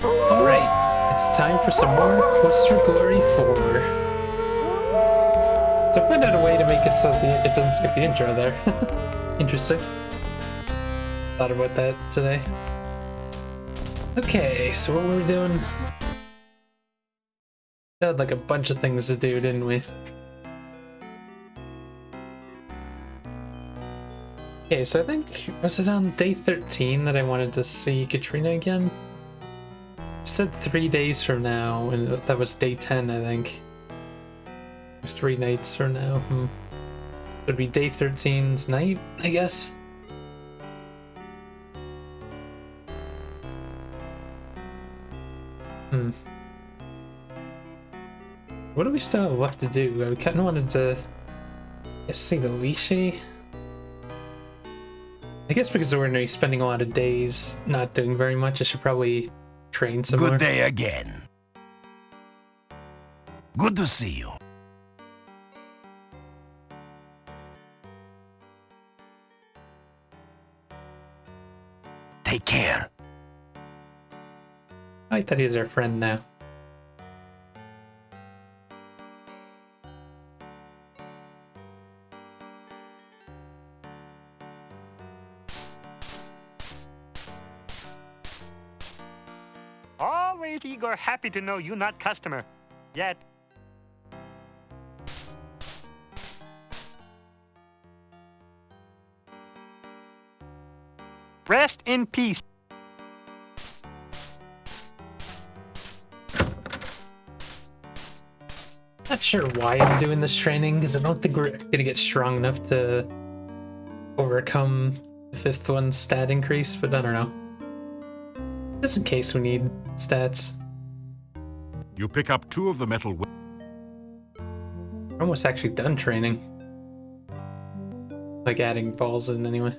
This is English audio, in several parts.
Alright, it's time for some more Coaster Glory 4. So I found out a way to make it so that it doesn't skip the intro there. Interesting. Thought about that today. Okay, so what were we doing? We had like a bunch of things to do, didn't we? Okay, so I think, was it on day 13 that I wanted to see Katrina again? She said 3 days from now, and that was day 10, I think. 3 nights from now. Would be day 13's night, I guess? What do we still have left to do? I kind of wanted to see the Lishi. I guess because we're going to be spending a lot of days not doing very much, I should probably train some more. Good day again. Good to see you. Take care. I thought he was our friend now. Always eager, happy to know you not customer. Yet. Rest in peace. Not sure why I'm doing this training, because I don't think we're gonna get strong enough to overcome the 5th one's stat increase, but I don't know. Just in case we need stats. You pick up 2 of the metal. We're almost actually done training. Like adding balls in anyway.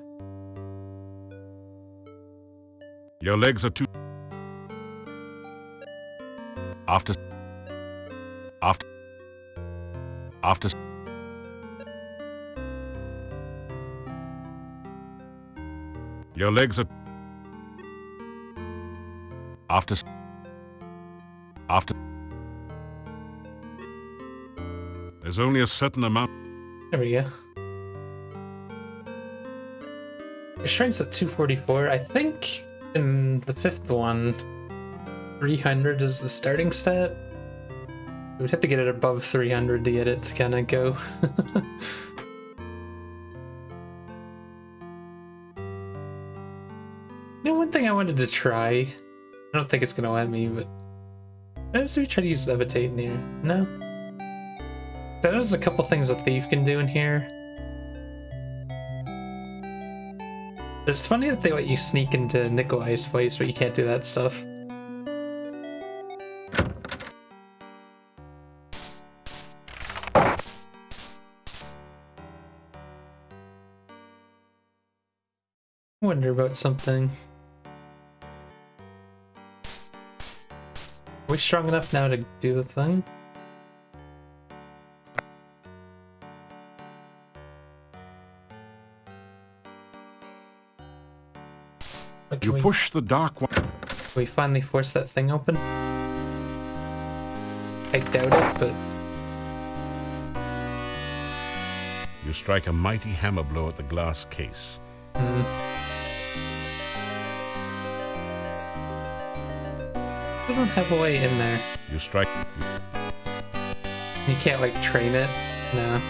Your legs are too. After. Your legs are. After. There's only a certain amount. There we go. Your strength's at 244. I think in the 5th one, 300 is the starting stat. We'd have to get it above 300 to get it to kind of go. You know, one thing I wanted to try, I don't think it's gonna let me, but maybe we try to use levitate in here. No? So there's a couple things a thief can do in here. It's funny that they let you sneak into Nikolai's place, but you can't do that stuff. I wonder about something. Are we strong enough now to do the thing? You push the dark one. Can we finally force that thing open? I doubt it, but... You strike a mighty hammer blow at the glass case. I don't have a way in there. You strike. You can't, like, train it? No.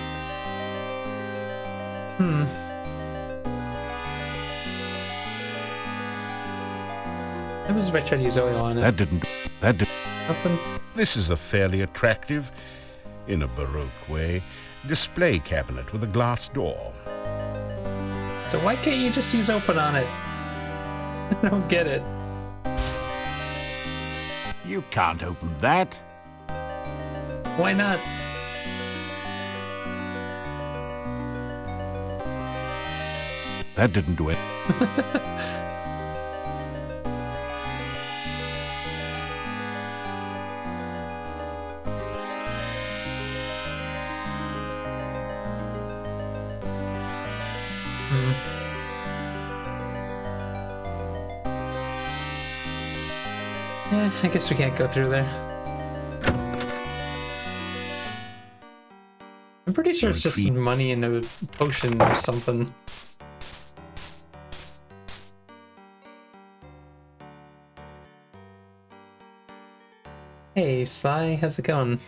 What was if I tried to use oil on it? That didn't. Nothing? This is a fairly attractive, in a Baroque way, display cabinet with a glass door. So why can't you just use open on it? I don't get it. You can't open that. Why not? That didn't do it. I guess we can't go through there. I'm pretty sure it's just money in a potion or something. Hey, Sly, how's it going?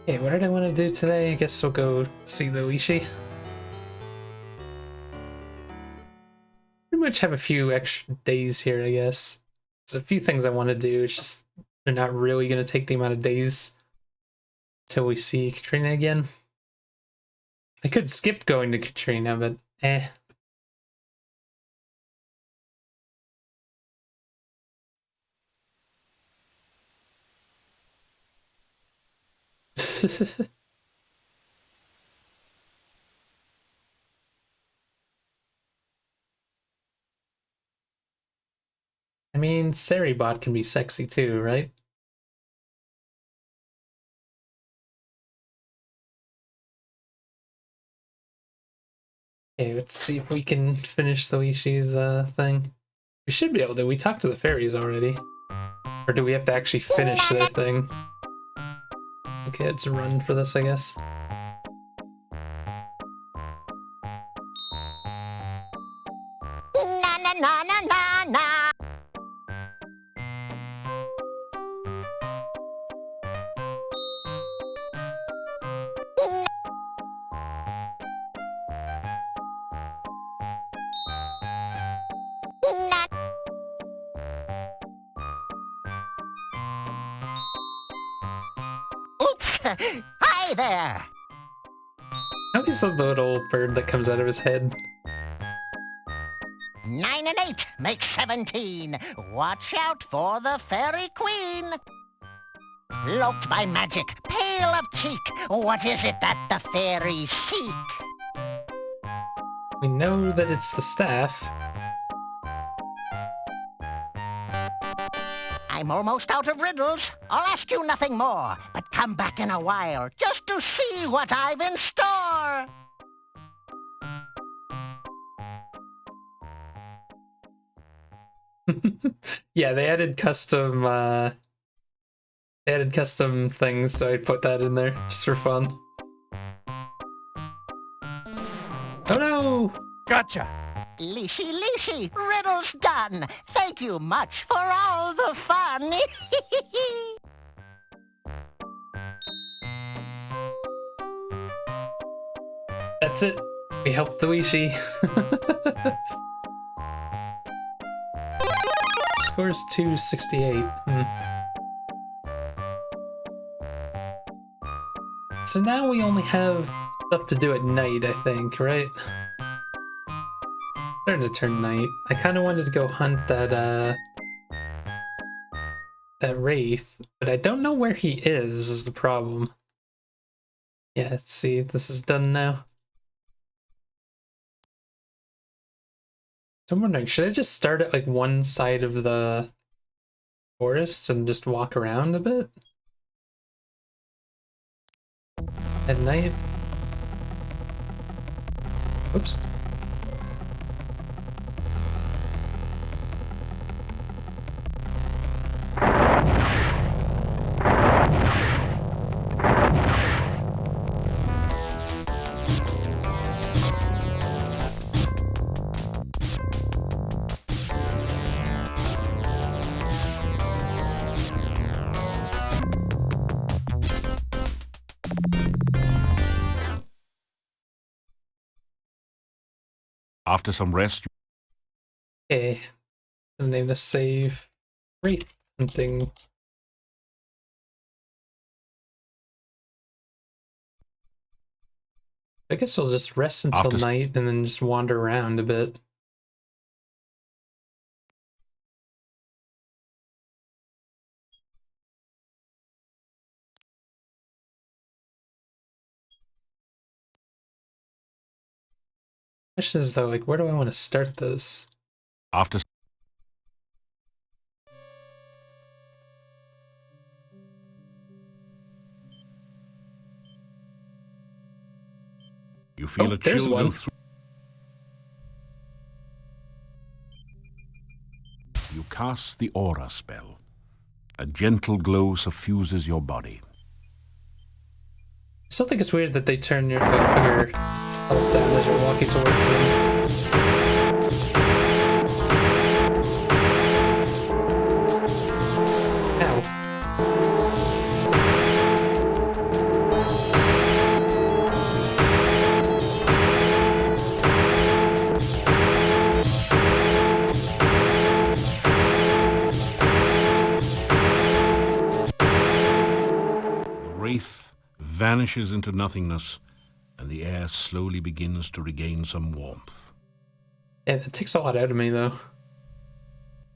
Okay, what did I want to do today? I guess we'll go see the Oishi. Pretty much have a few extra days here, I guess. There's a few things I want to do, it's just they're not really going to take the amount of days till we see Katrina again. I could skip going to Katrina, but eh. I mean, Saribot can be sexy too, right? Okay, let's see if we can finish the Oishi's thing. We should be able to. We talked to the fairies already. Or do we have to actually finish their thing? Okay, it's a run for this, I guess. Na na na na na na. Oops! Hi there! I always love the little bird that comes out of his head. 9 and 8 make 17. Watch out for the fairy queen. Cloaked by magic, pale of cheek, what is it that the fairies seek? We know that it's the staff. I'm almost out of riddles. I'll ask you nothing more, but come back in a while just to see what I've in store. Yeah, they added custom things, so I put that in there just for fun. Oh no! Gotcha. Leashy, leashy, riddles done. Thank you much for all the fun. That's it. We helped the Oishi. Score's 268. So now we only have stuff to do at night, I think, right? Starting to turn night. I kind of wanted to go hunt that wraith, but I don't know where he is the problem. Yeah, let's see, this is done now. So I'm wondering, should I just start at like one side of the forest and just walk around a bit? At night? Oops. After some rest, Okay. I'll name the save wraith hunting. I guess we'll just rest until night and then just wander around a bit. Question is though, like, where do I want to start this? after You feel Oh, a there's chill one. go through. You cast the aura spell. A gentle glow suffuses your body. I still think it's weird that they turn your put your health down as you're walking towards them. Vanishes into nothingness, and the air slowly begins to regain some warmth. Yeah, that takes a lot out of me, though.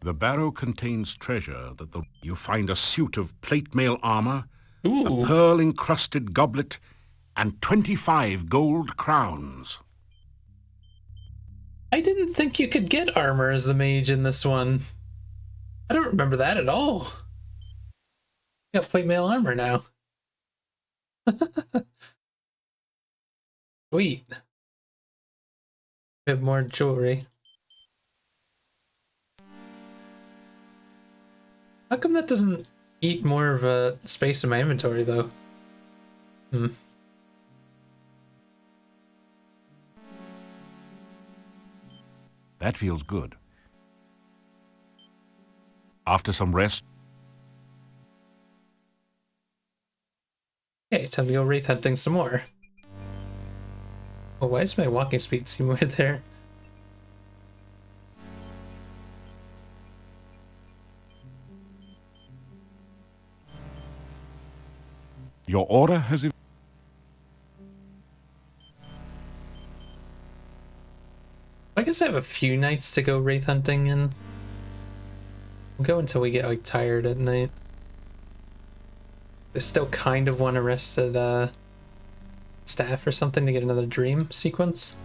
The barrow contains treasure you find a suit of plate mail armor, Ooh. a pearl-encrusted goblet, and 25 gold crowns. I didn't think you could get armor as the mage in this one. I don't remember that at all. I got plate mail armor now. Sweet. We have more jewelry. How come that doesn't eat more of a space in my inventory, though? That feels good. After some rest... Okay, time to go wraith hunting some more. Oh, why does my walking speed seem weird there? Your order has... I guess I have a few nights to go wraith hunting, and we'll go until we get like tired at night. I still kind of want to rest at staff or something to get another dream sequence.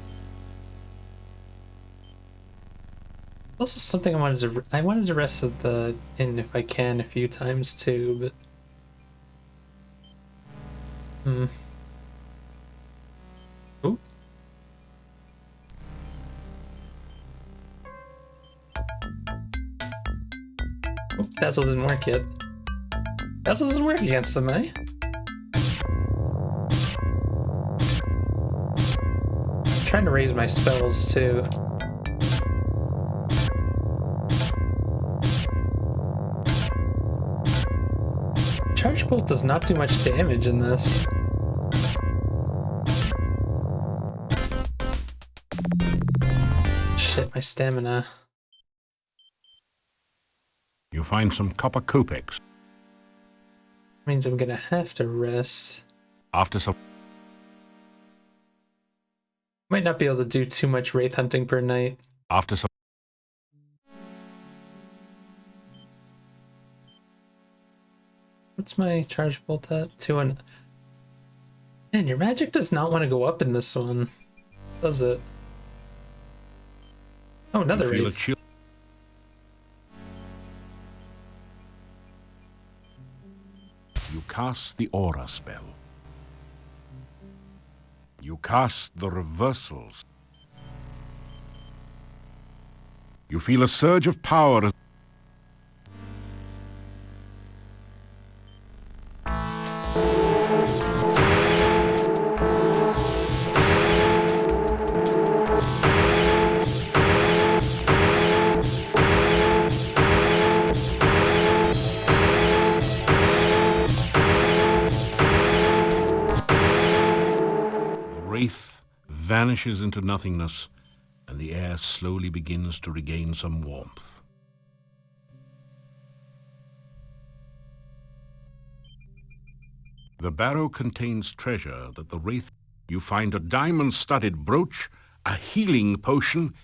Also, something I wanted to rest at the inn if I can a few times too, but Ooh. Oh, Dazzle didn't work yet. Dazzle doesn't work against them, eh? I'm trying to raise my spells too. Charge Bolt does not do much damage in this. Shit, my stamina. You find some copper kopecks. Means I'm gonna have to rest. After some... Might not be able to do too much wraith hunting per night. After some... What's my charge bolt at? 2 and... Man, your magic does not want to go up in this one, does it? Oh, another You feel a wraith. chill. You cast the aura spell. You cast the reversals. You feel a surge of power. Vanishes into nothingness, and the air slowly begins to regain some warmth. The barrow contains treasure that the wraith... You find a diamond-studded brooch, a healing potion,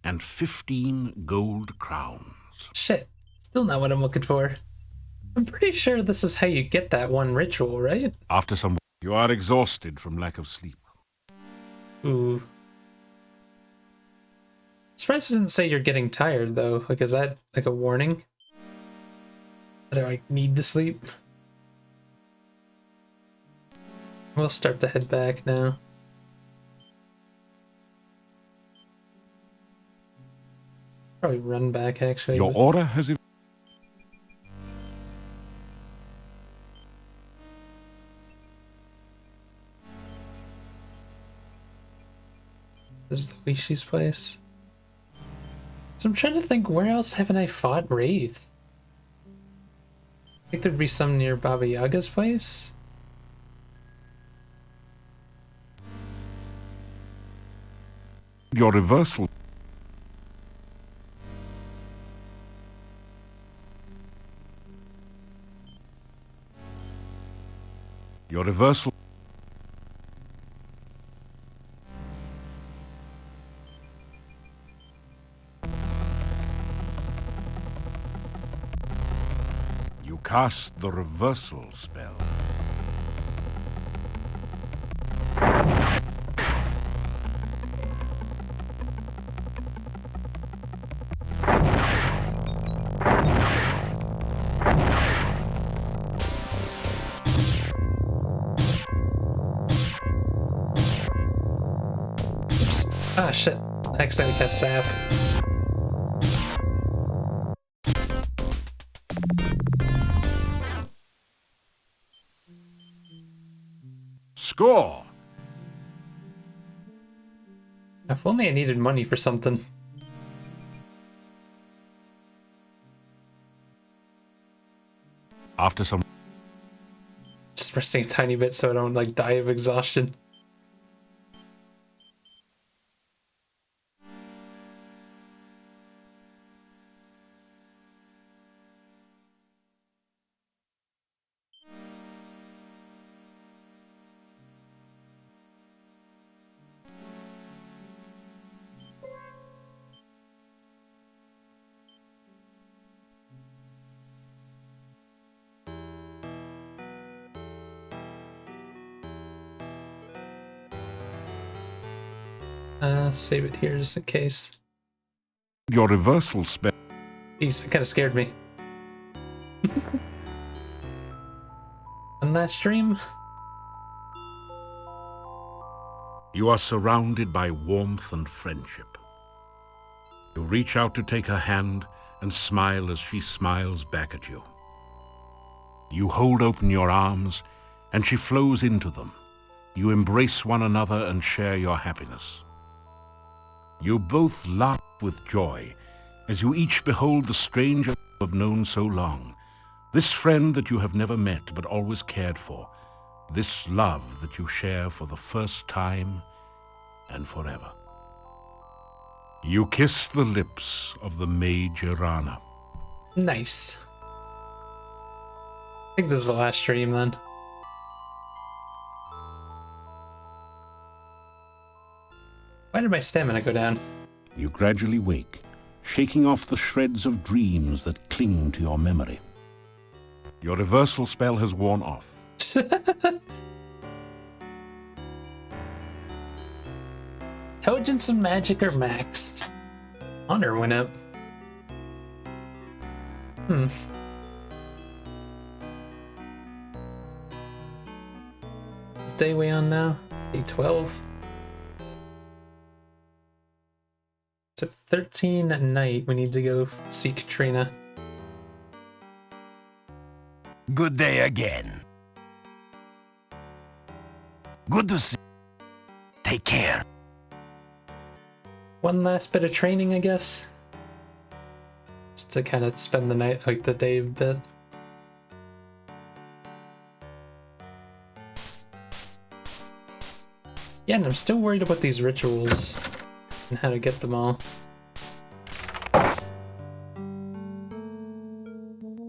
and 15 gold crowns. Shit, still not what I'm looking for. I'm pretty sure this is how you get that one ritual, right? After some... You are exhausted from lack of sleep. Ooh. Surprised it didn't say you're getting tired, though. Like, is that like a warning? That I like, need to sleep? We'll start to head back now. Probably run back actually. Your but- order has... This is the Wishi's place. So I'm trying to think, where else haven't I fought Wraith? I think there'd be some near Baba Yaga's place. Your reversal... Your reversal... You cast the reversal spell. Oops. Ah, shit. I accidentally cast Sap. Score! If only I needed money for something. After some... Just resting a tiny bit so I don't, like, die of exhaustion. Save it here just in case. Your reversal spell... Jeez, it kind of scared me. One last stream. You are surrounded by warmth and friendship. You reach out to take her hand and smile as she smiles back at you. You hold open your arms and she flows into them. You embrace one another and share your happiness. You both laugh with joy as you each behold the stranger you have known so long, this friend that you have never met but always cared for, this love that you share for the first time and forever. You kiss the lips of the Maid Jirana. Nice. I think this is the last stream then. Why did my stamina go down? You gradually wake, shaking off the shreds of dreams that cling to your memory. Your reversal spell has worn off. Intelligence and magic are maxed. Honor went up. What day we on now? Day 12. So 13 at night, we need to go see Katrina. Good day again. Good to see you. Take care. One last bit of training, I guess. Just to kind of spend the night, like the day a bit. Yeah, and I'm still worried about these rituals and how to get them all.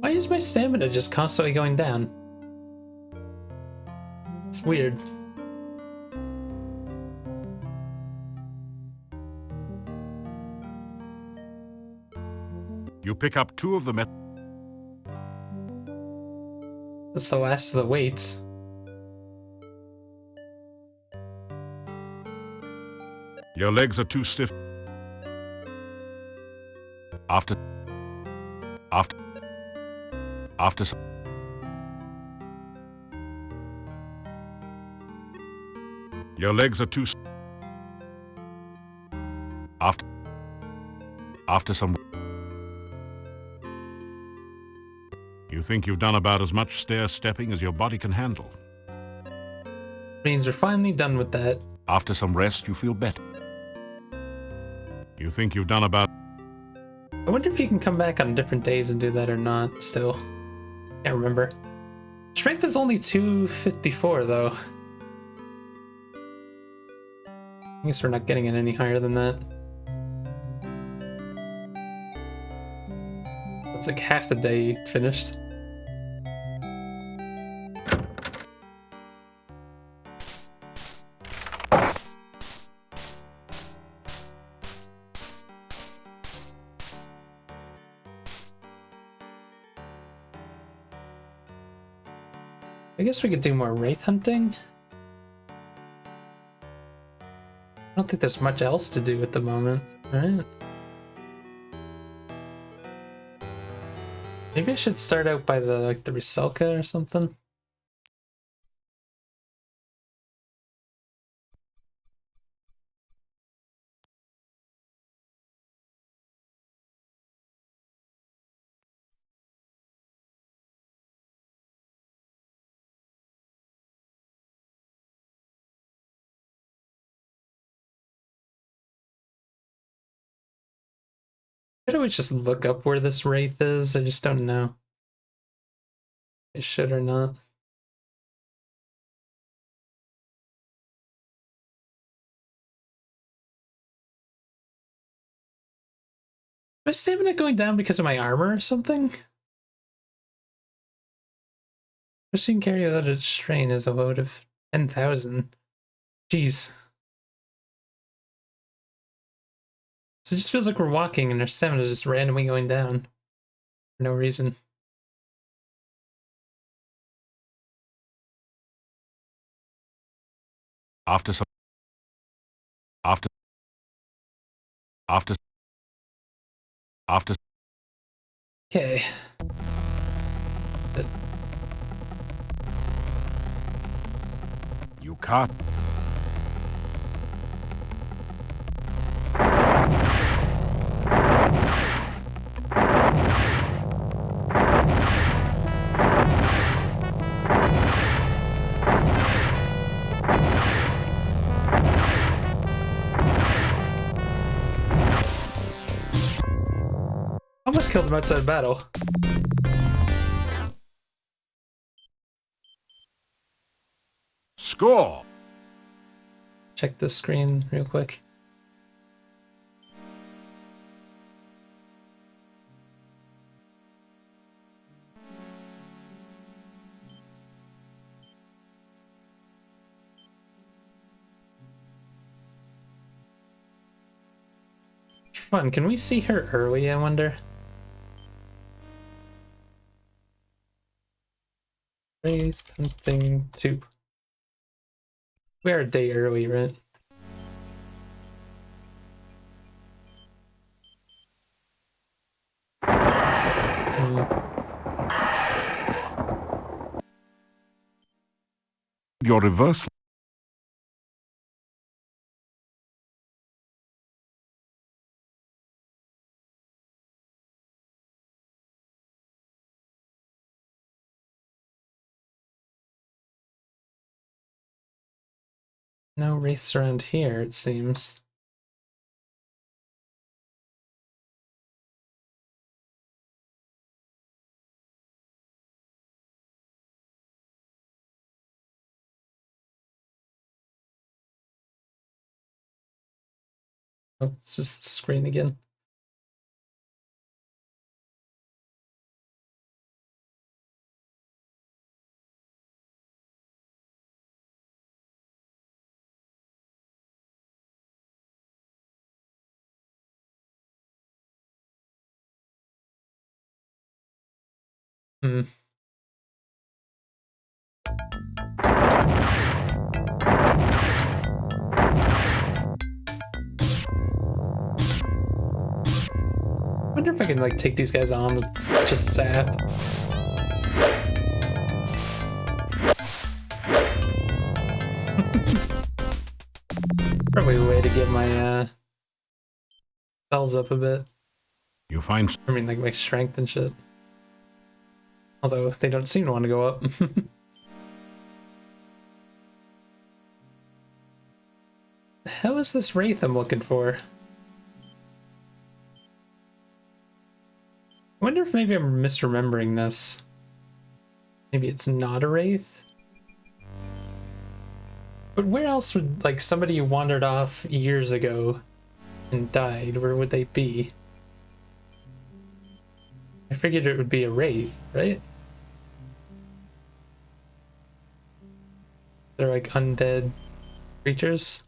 Why is my stamina just constantly going down? It's weird. You pick up two of the That's the last of the weights. Your legs are too stiff. After some... Your legs are too... After some... You think you've done about as much stair-stepping as your body can handle. Means we're finally done with that. After some rest, you feel better. You think you've done about... I wonder if you can come back on different days and do that or not, still. Can't remember. Strength is only 254, though. I guess we're not getting it any higher than that. It's like half the day finished. I guess we could do more wraith hunting. I don't think there's much else to do at the moment, right? Maybe I should start out by the Rusalka or something. Why don't we just look up where this wraith is? I just don't know. I should or not. My stamina going down because of my armor or something? Pushing carry without a strain is a load of 10,000. Jeez. So it just feels like we're walking and our stamina is just randomly going down. For no reason. After Okay. you can't. Almost killed him outside battle. Score! Check this screen real quick. Fun, can we see her early, I wonder? Wraith hunting 2. We are a day early, right? Your reversal. No wraiths around here, it seems. Oh, it's just the screen again. Hmm. I wonder if I can like take these guys on with just sap. Probably a way to get my spells up a bit. You find I mean, like my strength and shit. Although they don't seem to want to go up. The hell is this wraith I'm looking for? I wonder if maybe I'm misremembering this. Maybe it's not a wraith? But where else would, like, somebody who wandered off years ago and died, where would they be? I figured it would be a wraith, right? They're like undead creatures.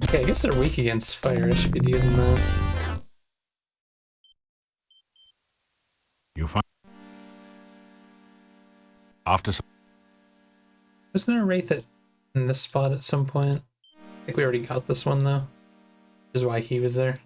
Okay, I guess they're weak against fire. I should be using that. You find after some Wasn't there a wraith in this spot at some point? I think we already got this one though. Which is why he was there.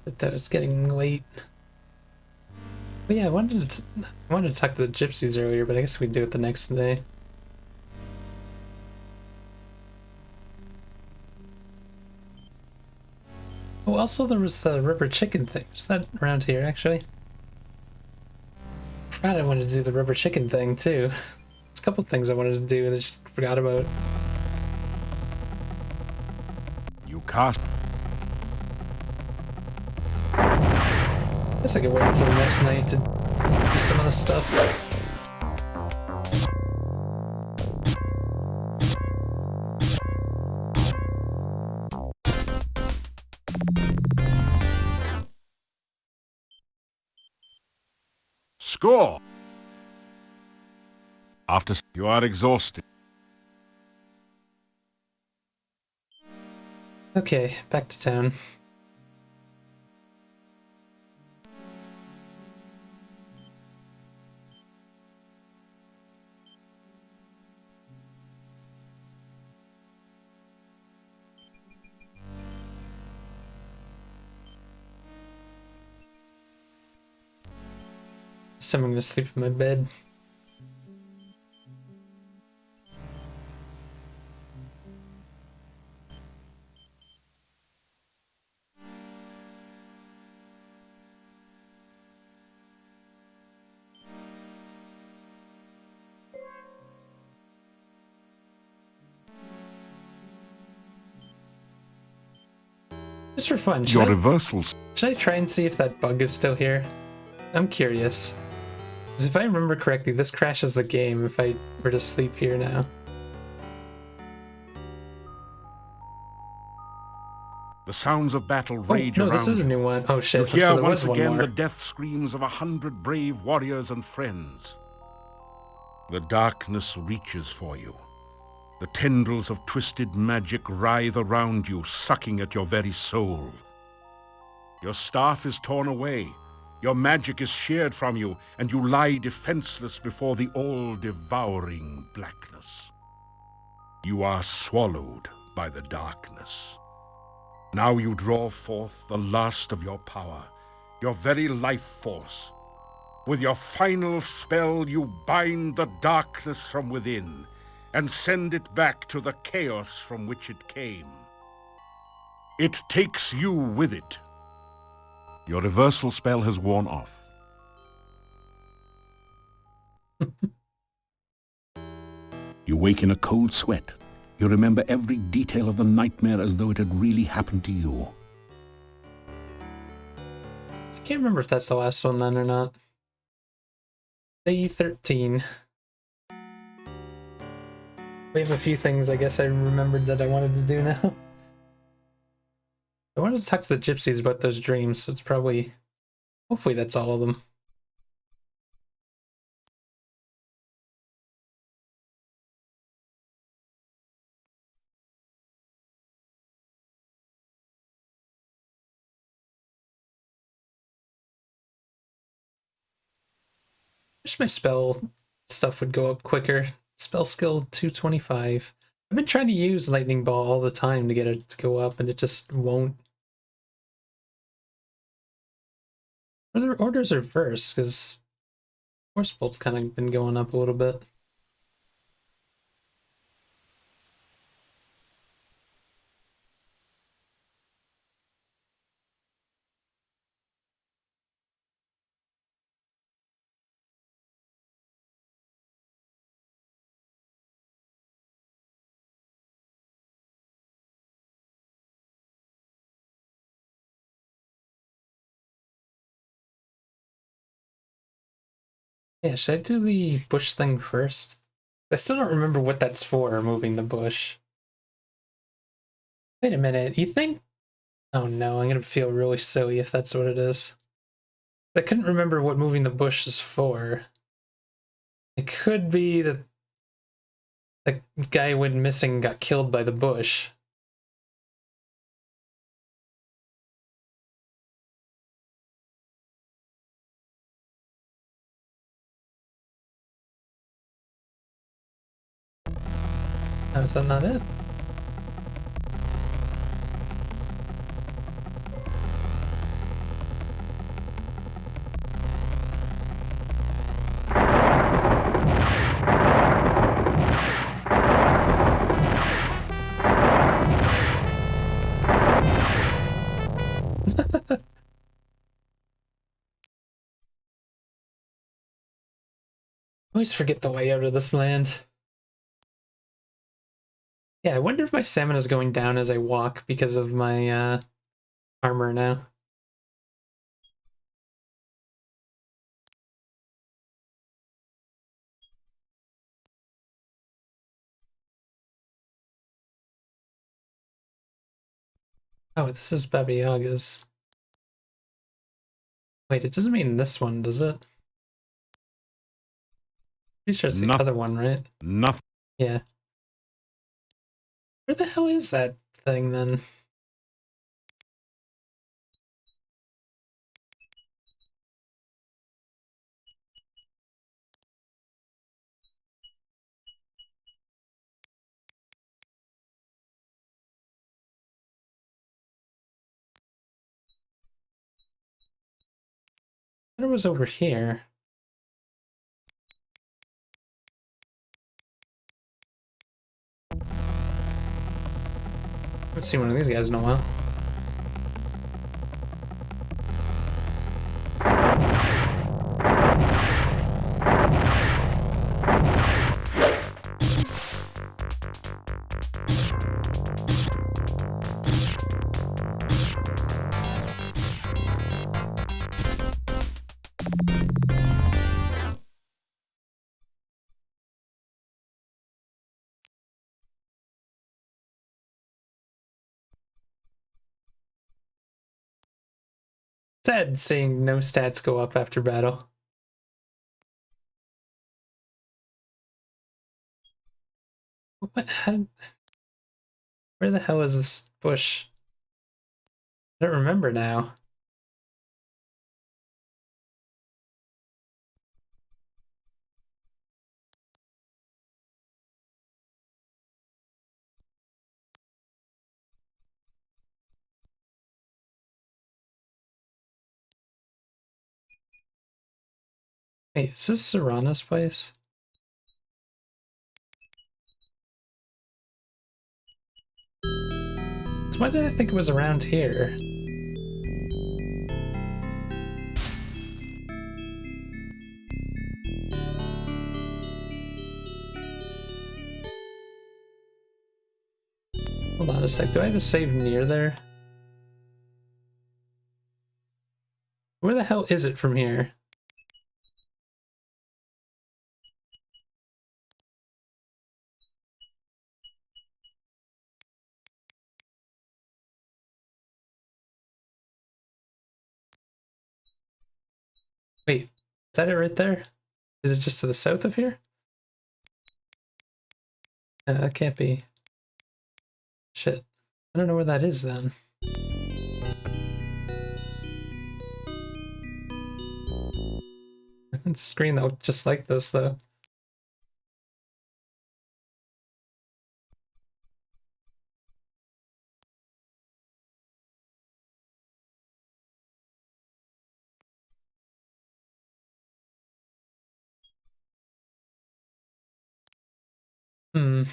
But that was getting late. But yeah, I wanted to talk to the gypsies earlier, but I guess we can do it the next day. Oh, also there was the rubber chicken thing. Is that around here, actually? I forgot I wanted to do the rubber chicken thing, too. There's a couple things I wanted to do and I just forgot about. you cast I guess I could wait until the next night to do some of this stuff. score. After you are exhausted. Okay, back to town. So I'm gonna sleep in my bed. Just for fun, Your reversals. should I try and see if that bug is still here? I'm curious. Because if I remember correctly, this crashes the game if I were to sleep here now. The sounds of battle Oh, rage no, around. this is a new one. Oh You shit, hear so there once was one again more. the death screams of 100 brave warriors and friends. The darkness reaches for you. The tendrils of twisted magic writhe around you, sucking at your very soul. Your staff is torn away. Your magic is sheared from you, and you lie defenseless before the all-devouring blackness. You are swallowed by the darkness. Now you draw forth the last of your power, your very life force. With your final spell, you bind the darkness from within and send it back to the chaos from which it came. It takes you with it. Your reversal spell has worn off. You wake in a cold sweat. You remember every detail of the nightmare as though it had really happened to you. I can't remember if that's the last one then or not. Day 13. We have a few things I guess I remembered that I wanted to do now. I wanted to talk to the gypsies about those dreams, so it's probably... Hopefully that's all of them. Wish my spell stuff would go up quicker. Spell skill 225. I've been trying to use Lightning Ball all the time to get it to go up, and it just won't. Other orders are first, because Force Bolt's kind of been going up a little bit. Yeah, should I do the bush thing first? I still don't remember what that's for, moving the bush. Wait a minute, you think... Oh no, I'm gonna feel really silly if that's what it is. I couldn't remember what moving the bush is for. It could be that the guy went missing and got killed by the bush. Oh, is that not it? I always forget the way out of this land. Yeah, I wonder if my stamina is going down as I walk because of my armor now. Oh, this is Baba Yaga's. Wait, it doesn't mean this one, does it? Pretty sure it's the other one, right? Nothing. Yeah. Where the hell is that thing then? I thought it was over here. I haven't seen one of these guys in a while. Sad seeing no stats go up after battle. What? Where the hell is this bush? I don't remember now. Wait, is this Serrana's place? So why did I think it was around here? Hold on a sec, do I have a save near there? Where the hell is it from here? Wait, is that it right there? Is it just to the south of here? That can't be. Shit. I don't know where that is then. It's screen that looked just like this though. Hmm.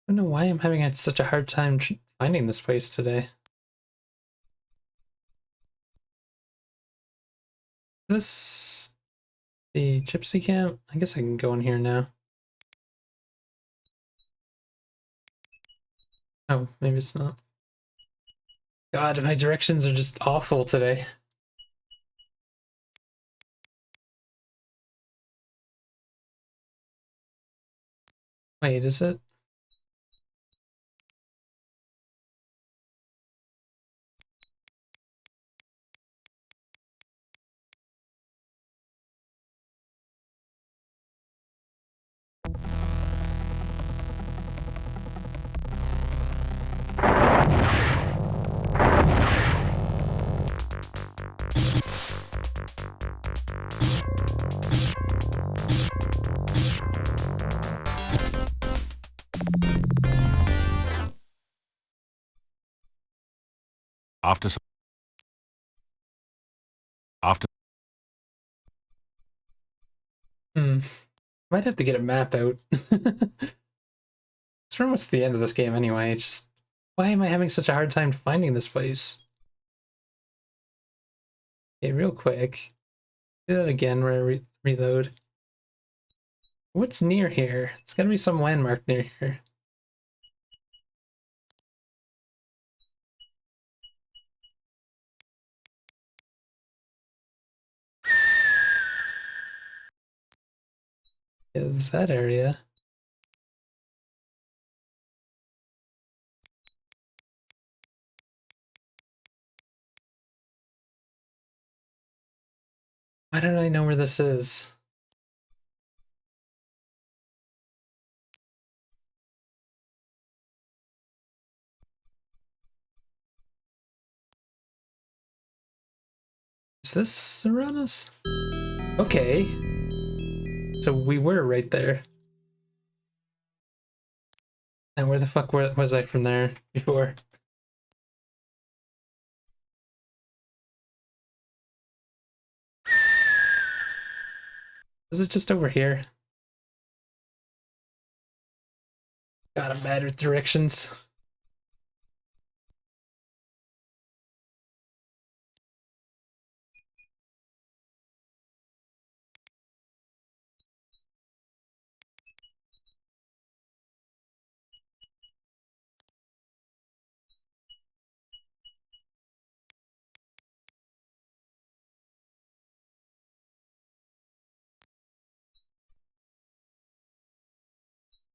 I don't know why I'm having such a hard time finding this place today. This the gypsy camp? I guess I can go in here now. Oh, maybe it's not. God, my directions are just awful today. Wait, is it? After Hmm. Might have to get a map out. It's almost the end of this game anyway. It's just, why am I having such a hard time finding this place? Okay, real quick. Do that again where I reload. What's near here? It's gotta be some landmark near here. Is that area? Why don't I know where this is? Is this around us? Okay. So we were right there. And where the fuck was I from there before? Was it just over here? God, I'm bad with directions.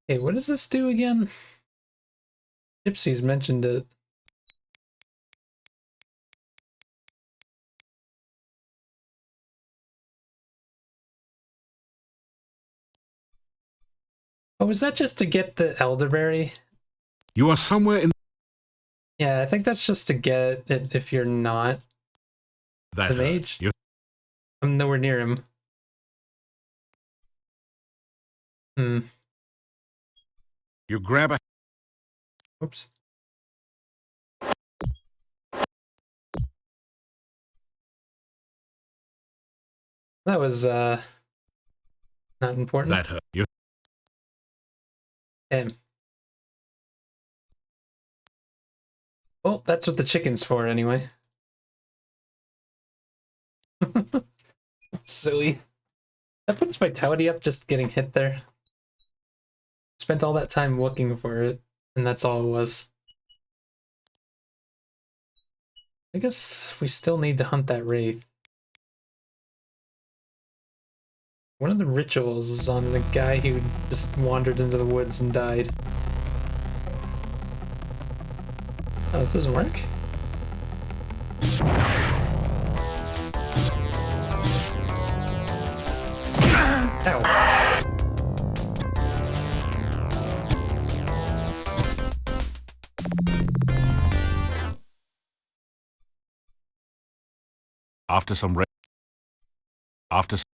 Hey, what does this do again? Gypsies mentioned it. Oh, was that just to get the elderberry? you are somewhere in Yeah, I think that's just to get it if you're not that the hurt. mage. I'm nowhere near him. Hmm. You grab a Oops. That was not important. that hurt. You Okay. Well, that's what the chicken's for anyway. Silly. That puts vitality up just getting hit there. Spent all that time looking for it, and that's all it was. I guess we still need to hunt that wraith. One of the rituals is on the guy who just wandered into the woods and died. Oh, this doesn't work? Ow. After some re- After s-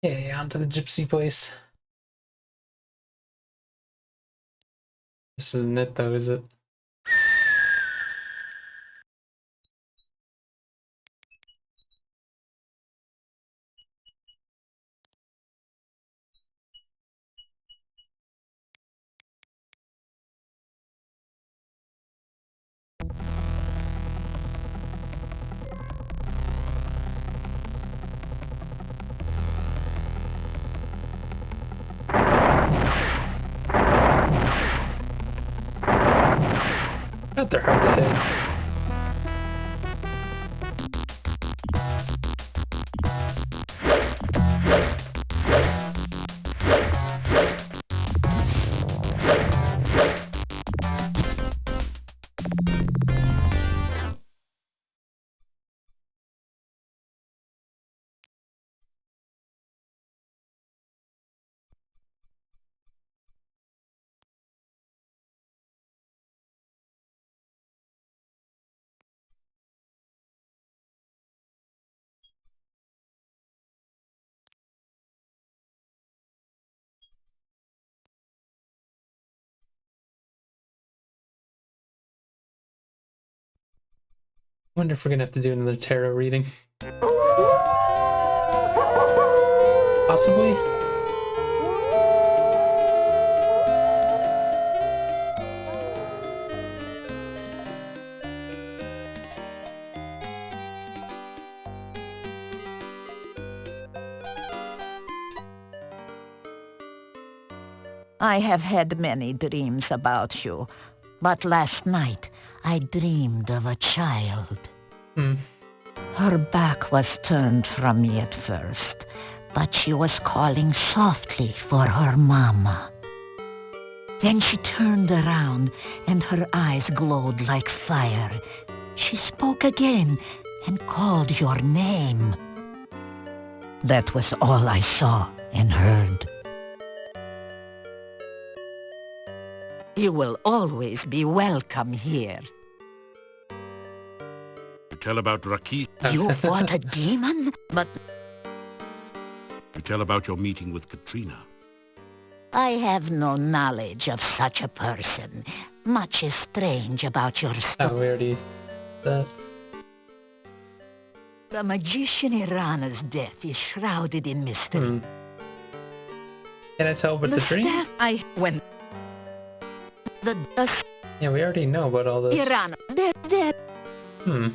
Yeah, onto the gypsy place. This isn't it though, is it? God, they're hard to hit. Wonder if we're gonna have to do another tarot reading. Possibly. I have had many dreams about you, but last night I dreamed of a child. Her back was turned from me at first, but she was calling softly for her mama. Then she turned around and her eyes glowed like fire. She spoke again and called your name. That was all I saw and heard. You will always be welcome here. You tell about Rakith. You fought a demon? But You tell about your meeting with Katrina. I have no knowledge of such a person. Much is strange about your Oh, story. we already... That... The magician Irana's death is shrouded in mystery. Can I tell about the dream? When the Yeah, we already know about all this. Irana, dead. Hmm.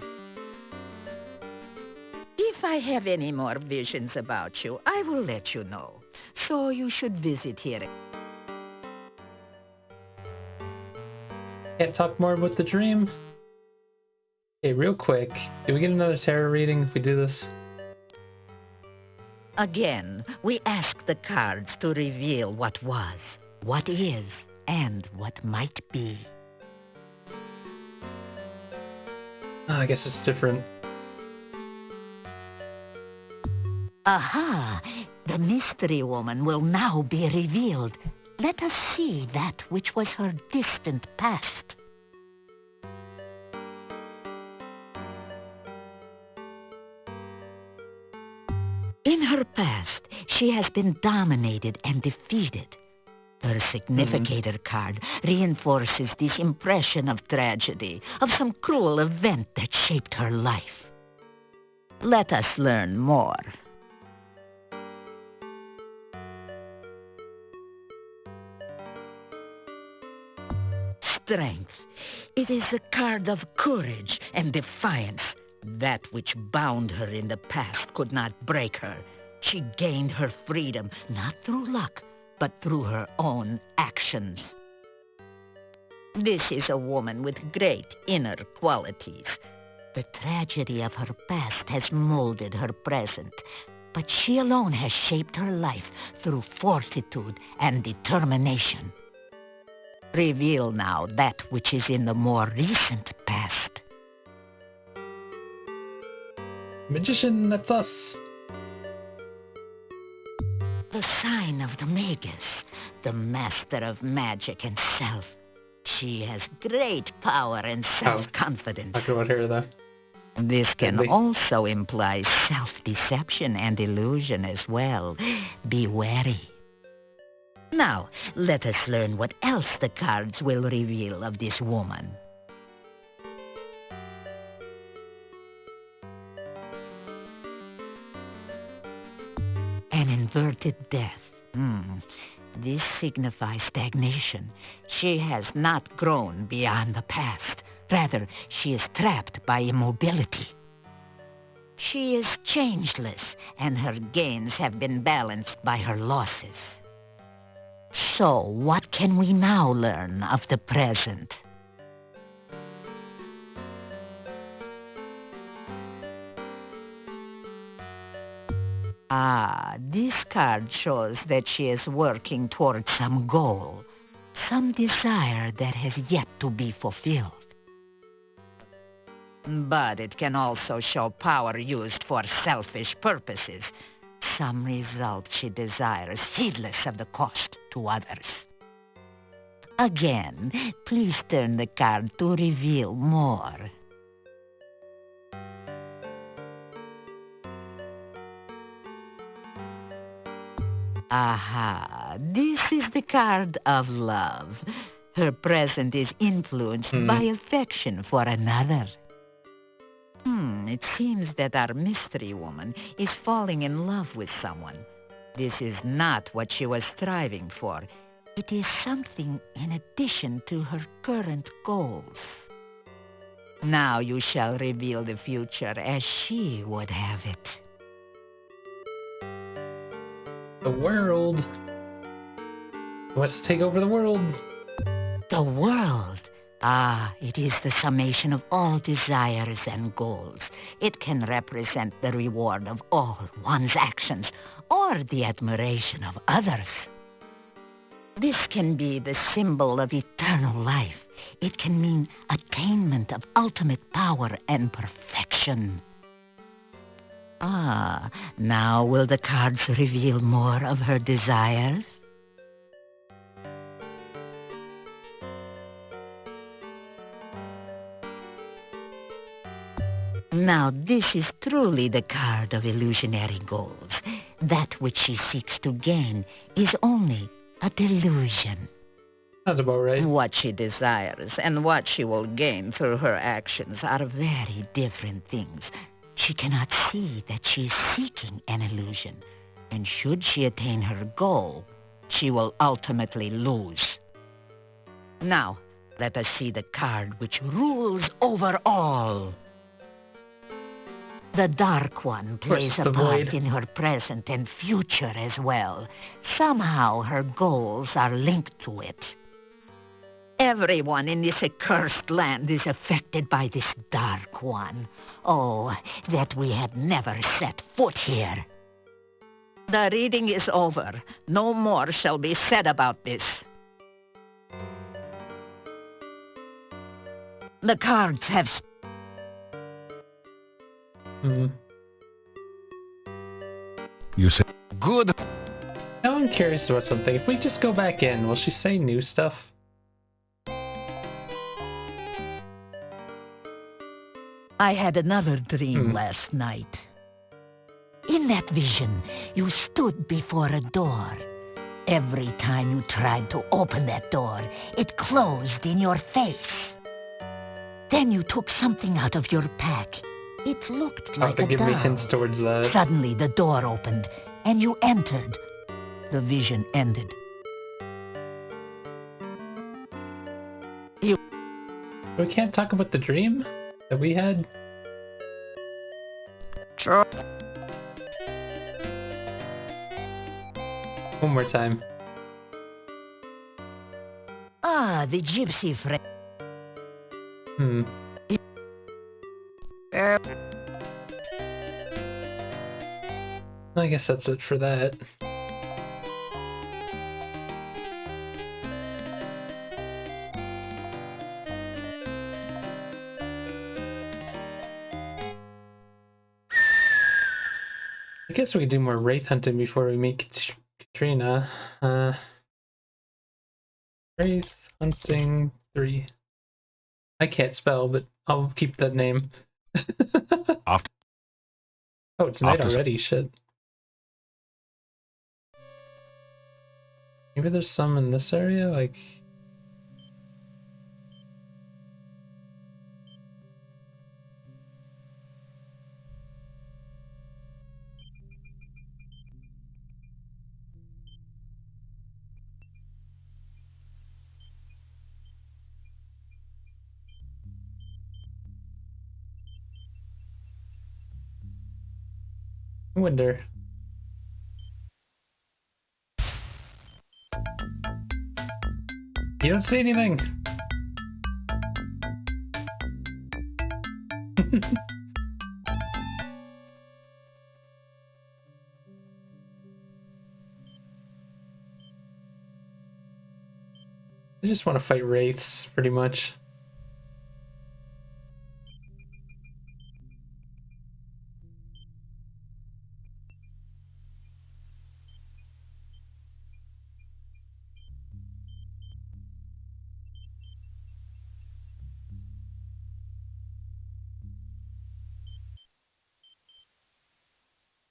If I have any more visions about you, I will let you know. So you should visit here. Can't talk more about the dream. Okay, real quick. Do we get another tarot reading if we do this? Again, we ask the cards to reveal what was, what is, and what might be. Oh, I guess it's different. Aha! The mystery woman will now be revealed. Let us see that which was her distant past. In her past, she has been dominated and defeated. Her significator card reinforces this impression of tragedy, of some cruel event that shaped her life. Let us learn more. Strength. It is the card of courage and defiance. That which bound her in the past could not break her. She gained her freedom, not through luck, but through her own actions. This is a woman with great inner qualities. The tragedy of her past has molded her present, but she alone has shaped her life through fortitude and determination. Reveal now that which is in the more recent past. Magician, that's us. The sign of the Magus, the master of magic and self. She has great power and self-confidence. Talk about her, though. This can also imply self-deception and illusion as well. Be wary. Now, let us learn what else the cards will reveal of this woman. An inverted death. This signifies stagnation. She has not grown beyond the past. Rather, she is trapped by immobility. She is changeless, and her gains have been balanced by her losses. So, what can we now learn of the present? This card shows that she is working towards some goal, some desire that has yet to be fulfilled. But it can also show power used for selfish purposes, some result she desires heedless of the cost to others. Again, please turn the card to reveal more. This is the card of love. Her present is influenced by affection for another. It seems that our mystery woman is falling in love with someone. This is not what she was striving for. It is something in addition to her current goals. Now you shall reveal the future as she would have it. The world. Wants to take over the world. The world. It is the summation of all desires and goals. It can represent the reward of all one's actions or the admiration of others. This can be the symbol of eternal life. It can mean attainment of ultimate power and perfection. Now will the cards reveal more of her desires? Now this is truly the card of illusionary goals. That which she seeks to gain is only a delusion. That's about right. What she desires and what she will gain through her actions are very different things. She cannot see that she is seeking an illusion, and should she attain her goal, she will ultimately lose. Now, let us see the card which rules over all. The Dark One plays a part in her present and future as well. Somehow her goals are linked to it. Everyone in this accursed land is affected by this Dark One. Oh, that we had never set foot here. The reading is over. No more shall be said about this. The cards have You say Good. Now I'm curious about something. If we just go back in, will she say new stuff? I had another dream last night. In that vision, you stood before a door. Every time you tried to open that door, it closed in your face. Then you took something out of your pack. It looked Oh, like they a give me dove. hints towards that. Suddenly the door opened, and you entered. The vision ended. We can't talk about the dream that we had? True. One more time. Ah, the gypsy friend. Hmm. I guess that's it for that. I guess we could do more wraith hunting before we meet Katrina. Wraith hunting 3. I can't spell, but I'll keep that name. After, Oh, it's night after already, shit. Maybe there's some in this area, like... I wonder. You don't see anything! I just want to fight wraiths, pretty much.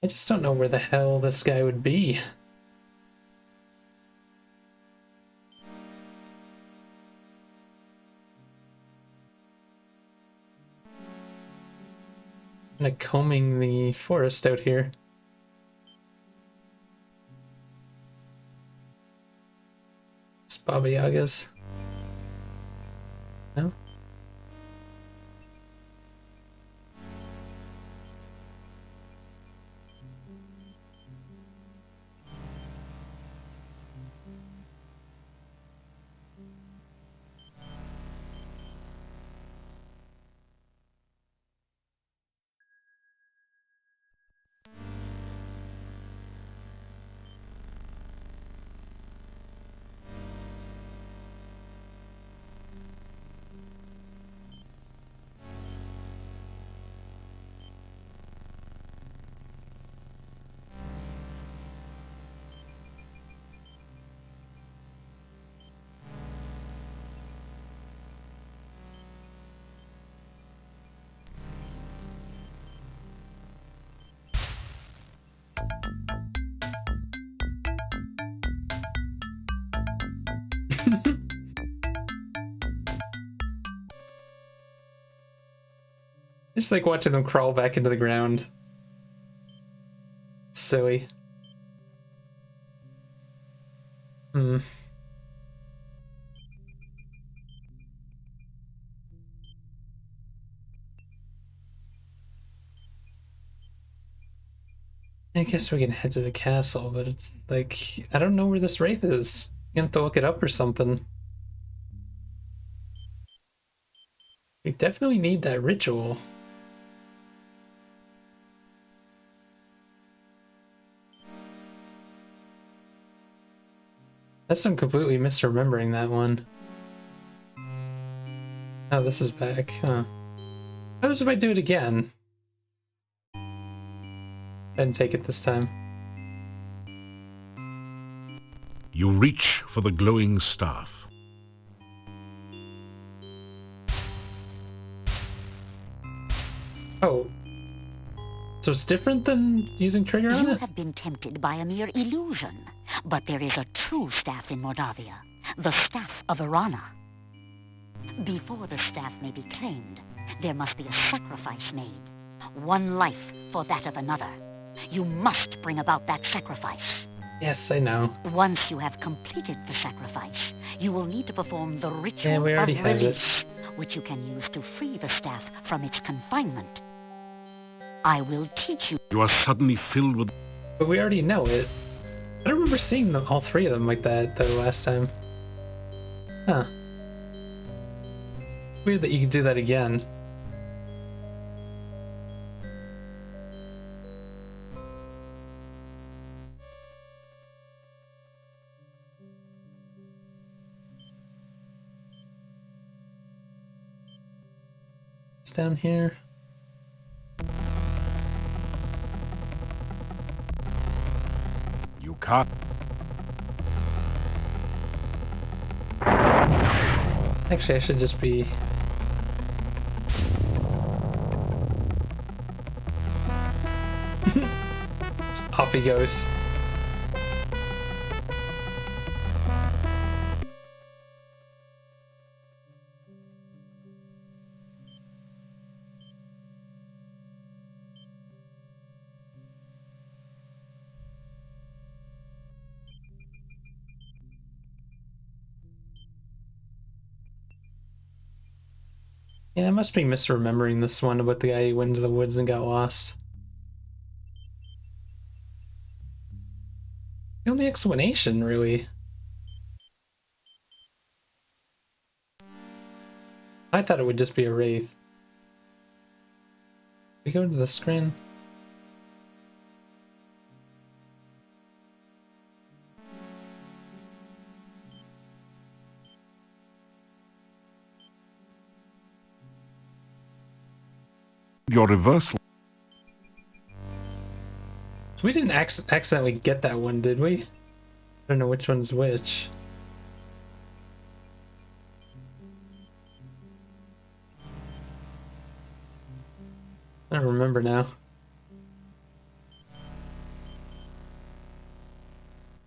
I just don't know where the hell this guy would be. Kind of combing the forest out here. It's Baba Yaga's. No? I just like watching them crawl back into the ground. It's silly. Hmm. I guess we can head to the castle, but it's like, I don't know where this wraith is. You have to look it up or something. We definitely need that ritual. Guess I'm completely misremembering that one. Oh, this is back, huh? What happens if I do it again? I didn't take it this time. you reach for the glowing staff. Oh. So it's different than using trigger on You it? have been tempted by a mere illusion, but there is a true staff in Mordavia, the Staff of Irana. Before the staff may be claimed, there must be a sacrifice made. One life for that of another. You must bring about that sacrifice. Yes, I know. Once you have completed the sacrifice, you will need to perform the ritual we already of have it. release, which you can use to free the staff from its confinement. I will teach you. You are suddenly filled with... But we already know it. I don't remember seeing all three of them like that, though, last time. Huh. Weird that you could do that again. It's down here. You can't... Actually, I should just be... Off he goes. Yeah, I must be misremembering this one about the guy who went into the woods and got lost. The only explanation, really. I thought it would just be a wraith. We go into the screen. Your reversal. We didn't accidentally get that one, did we? I don't know which one's which. I don't remember now.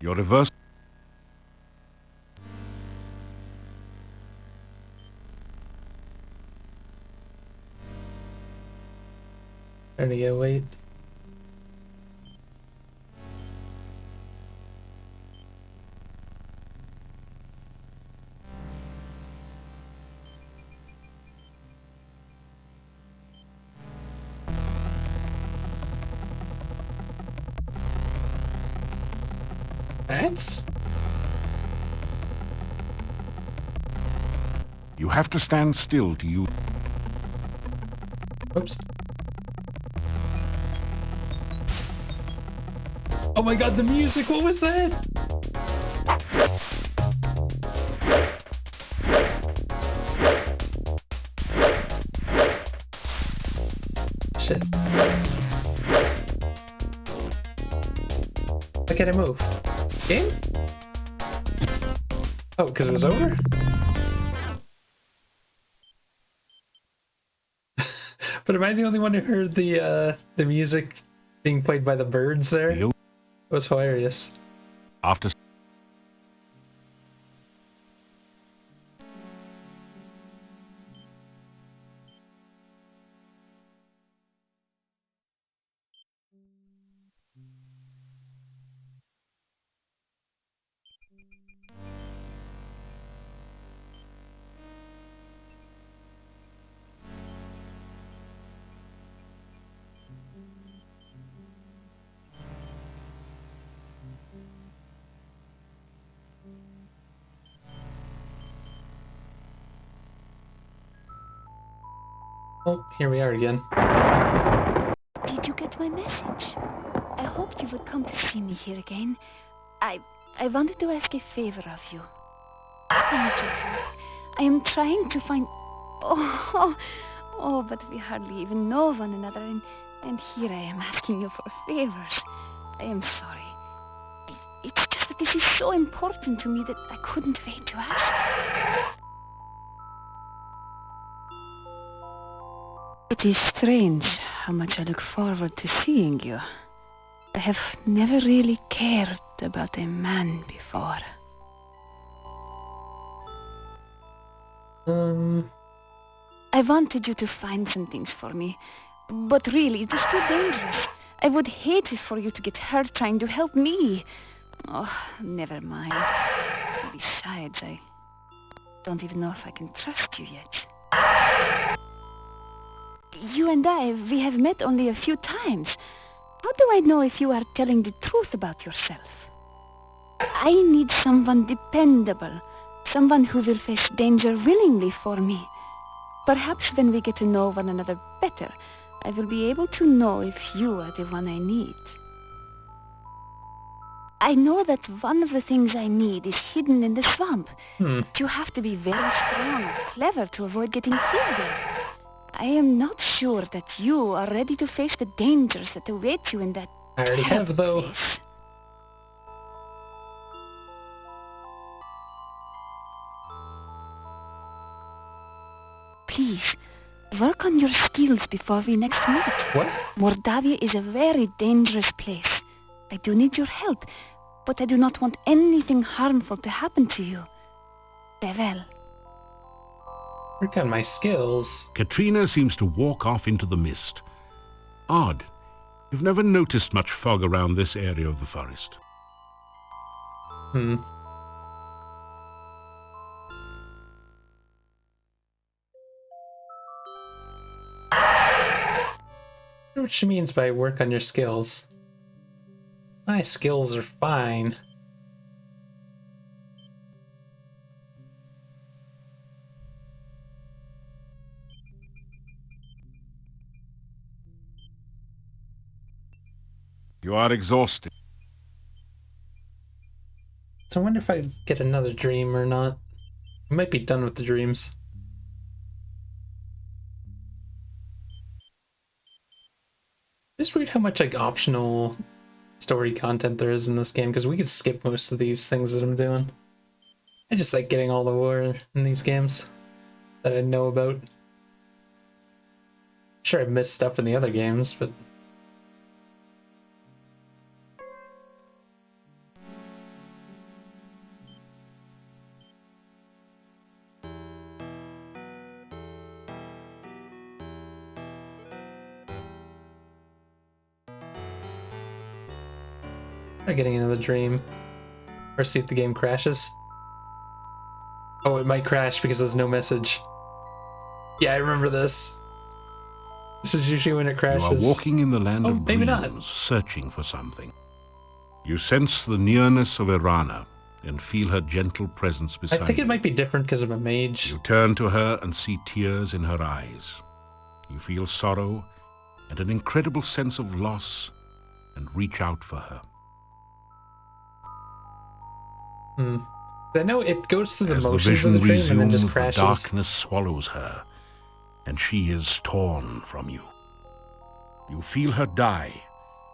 Your reverse. Trying to get weight. Bats? You have to stand still to use... Oops. Oh my god, the music! What was that? Shit. Why can't I move? Game? Oh, because it was over? But am I the only one who heard the music being played by the birds there? It was hilarious. After... Oh, here we are again. Did you get my message? I hoped you would come to see me here again. I wanted to ask a favor of you. I'm joking. I am trying to find... Oh, but we hardly even know one another, and here I am asking you for favors. I am sorry. It's just that this is so important to me that I couldn't wait to ask. It is strange how much I look forward to seeing you. I have never really cared about a man before. I wanted you to find some things for me. But really, it is too dangerous. I would hate it for you to get hurt trying to help me. Oh, never mind. Besides, I don't even know if I can trust you yet. You and we have met only a few times. How do I know if you are telling the truth about yourself? I need someone dependable, someone who will face danger willingly for me. Perhaps when we get to know one another better, I will be able to know if you are the one I need. I know that one of the things I need is hidden in the swamp. You have to be very strong or clever to avoid getting killed there. I am not sure that you are ready to face the dangers that await you in that I already have, though. place. Please, work on your skills before we next meet. What? Mordavia is a very dangerous place. I do need your help, but I do not want anything harmful to happen to you. Farewell. Work on my skills. Katrina seems to walk off into the mist. Odd. You've never noticed much fog around this area of the forest. I wonder what she means by work on your skills. My skills are fine. You are exhausted. So I wonder if I get another dream or not. I might be done with the dreams. Just weird how much like optional story content there is in this game, because we could skip most of these things that I'm doing. I just like getting all the lore in these games that I know about. Sure, I missed stuff in the other games, but try getting another dream. Or see if the game crashes. Oh, it might crash because there's no message. Yeah, I remember this. This is usually when it crashes. You are walking in the land of maybe dreams, not. searching for something. You sense the nearness of Irana and feel her gentle presence beside you. I think it might be different because I'm a mage. You turn to her and see tears in her eyes. You feel sorrow and an incredible sense of loss and reach out for her. I know it goes through the As motions of the dream and then just crashes. The darkness swallows her, and she is torn from you. You feel her die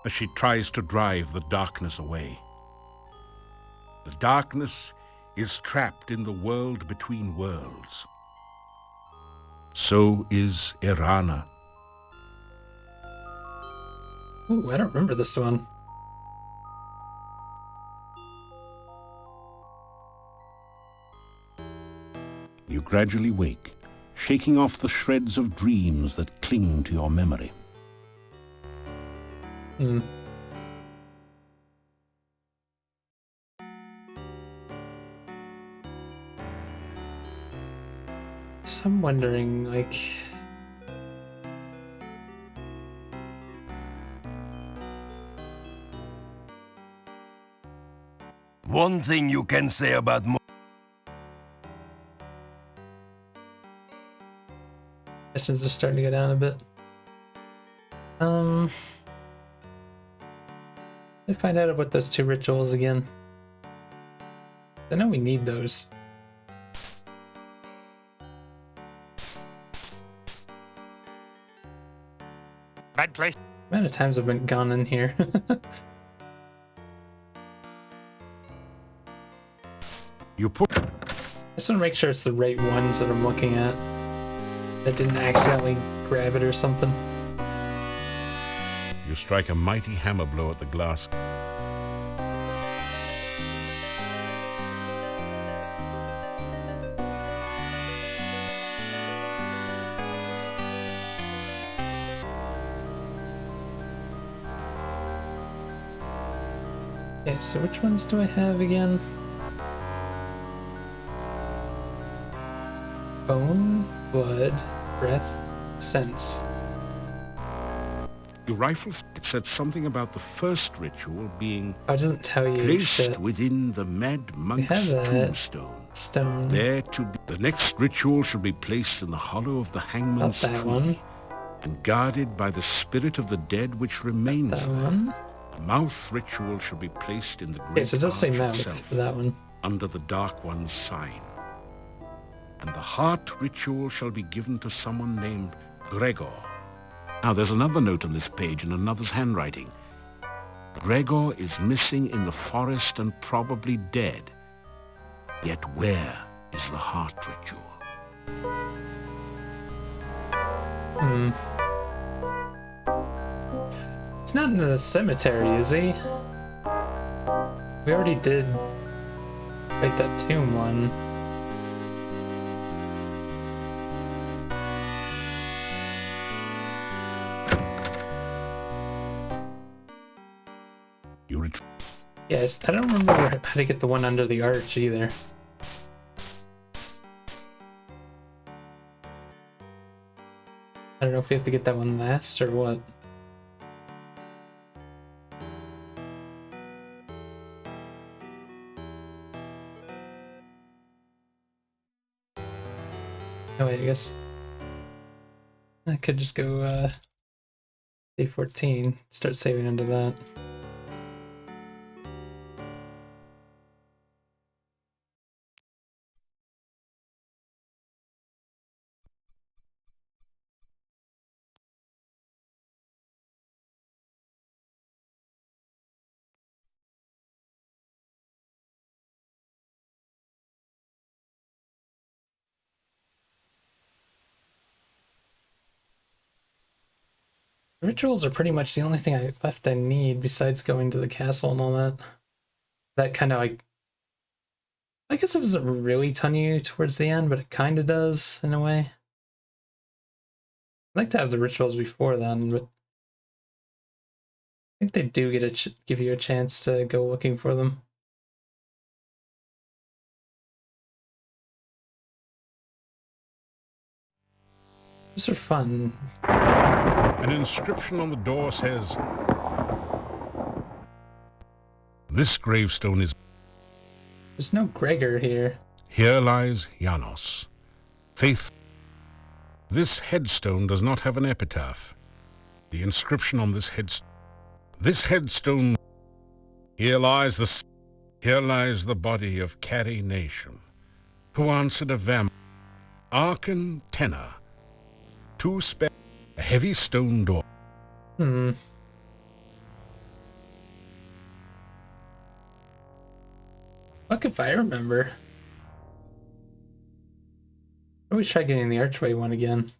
as she tries to drive the darkness away. The darkness is trapped in the world between worlds. So is Irana. Ooh, I don't remember this one. You gradually wake, shaking off the shreds of dreams that cling to your memory. So I'm wondering, like... One thing you can say about Questions are starting to go down a bit. Let's find out about those two rituals again. I know we need those. Bad place. The amount of times I've been gone in here. You put I just want to make sure it's the right ones that I'm looking at. I didn't accidentally grab it or something. You strike a mighty hammer blow at the glass. Okay, so which ones do I have again? Bone, blood, breath, sense. Your rifle said something about the first ritual being Oh, it doesn't tell you placed shit. within the mad We monk's have that. tombstone. Stone. There to be. The next ritual should be placed in the hollow of the Not hangman's that tree one. and guarded by the spirit of the dead which remains That there. one. The mouth ritual should be placed in the great Yes, it does say arch mouth itself, for that one. under the Dark One's sign. And the heart ritual shall be given to someone named Gregor. Now, there's another note on this page in another's handwriting. Gregor is missing in the forest and probably dead. Yet where is the heart ritual? He's not in the cemetery, is he? We already did fight that tomb one. Yes, I don't remember how to get the one under the arch either. I don't know if we have to get that one last or what. Oh wait, I guess I could just go day 14, start saving under that. Rituals are pretty much the only thing I need besides going to the castle and all that. That kind of like, I guess it doesn't really ton you towards the end, but it kind of does in a way. I'd like to have the rituals before then, but I think they do get give you a chance to go looking for them. These are fun. An inscription on the door says, "This gravestone is..." There's no Gregor here. "Here lies Janos. Faith." This headstone does not have an epitaph. The inscription on this headstone, "Here lies the body of Carrie Nation, who answered a Arkan tenor, a heavy stone door." Fuck if I remember. I always try getting the archway one again.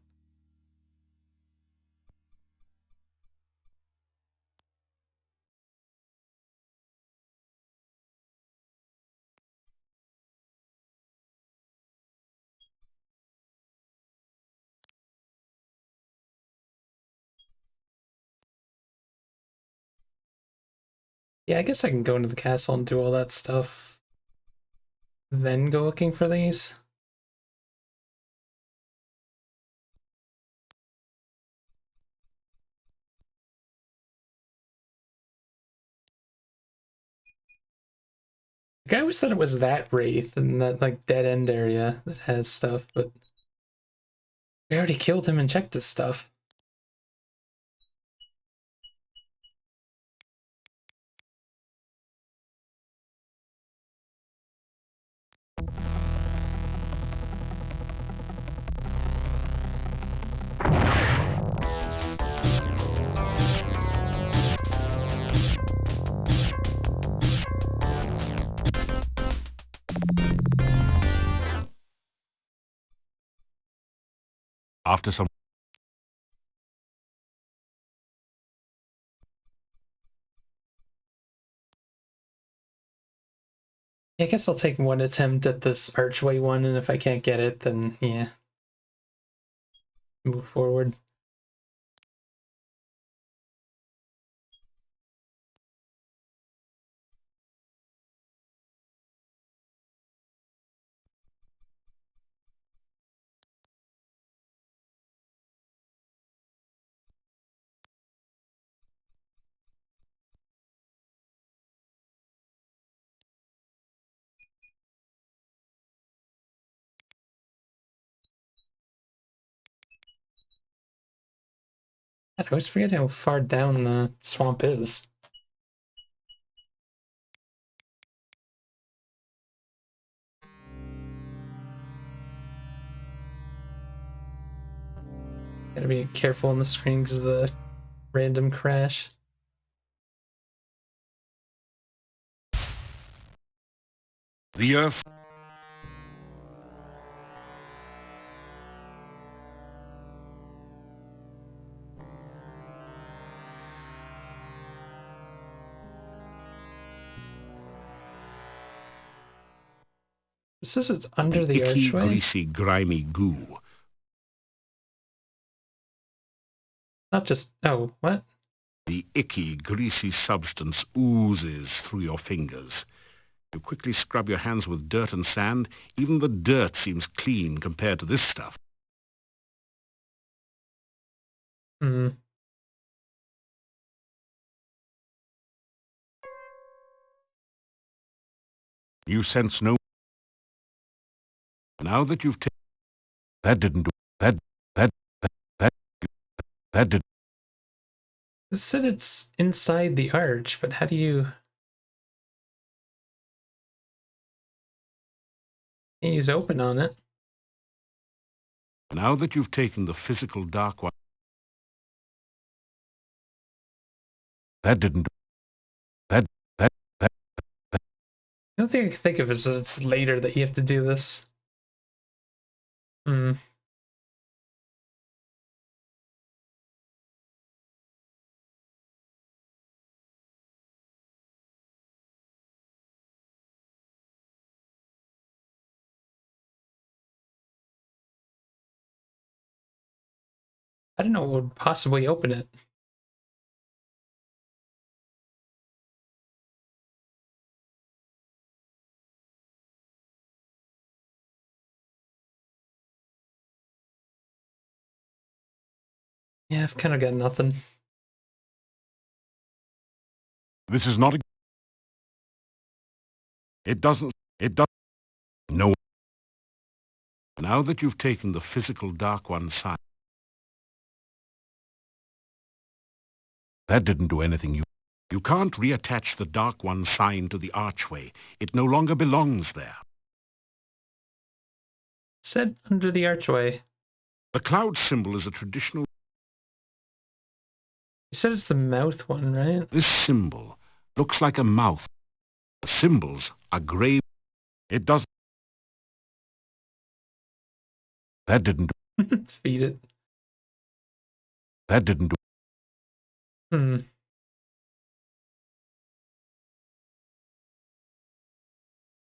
Yeah, I guess I can go into the castle and do all that stuff. Then go looking for these. Like, I always thought it was that Wraith in that like dead end area that has stuff, but we already killed him and checked his stuff. After some... I guess I'll take one attempt at this archway one, and if I can't get it, then yeah, move forward. I always forget how far down the swamp is. Gotta be careful on the screen because of the random crash. The earth. It says it's under the Icky, archway. greasy, grimy goo. Not just... Oh, what? The icky, greasy substance oozes through your fingers. You quickly scrub your hands with dirt and sand. Even the dirt seems clean compared to this stuff. Hmm. You sense no... Now that you've taken... That didn't do... That did... It said it's inside the arch, but how do you... Can't use open on it. Now that you've taken the physical dark one... That didn't... The only thing I can think of is that it's later that you have to do this. Hmm. I don't know what would possibly open it. Yeah, I've kind of got nothing. This is not a... It doesn't... No. Now that you've taken the physical dark one side... That didn't do anything. You can't reattach the dark one sign to the archway. It no longer belongs there. It said under the archway. The cloud symbol is a traditional... You said it's the mouth one, right? This symbol looks like a mouth. The symbols are gray. It doesn't... That didn't do... Feed it. That didn't do... Hmm.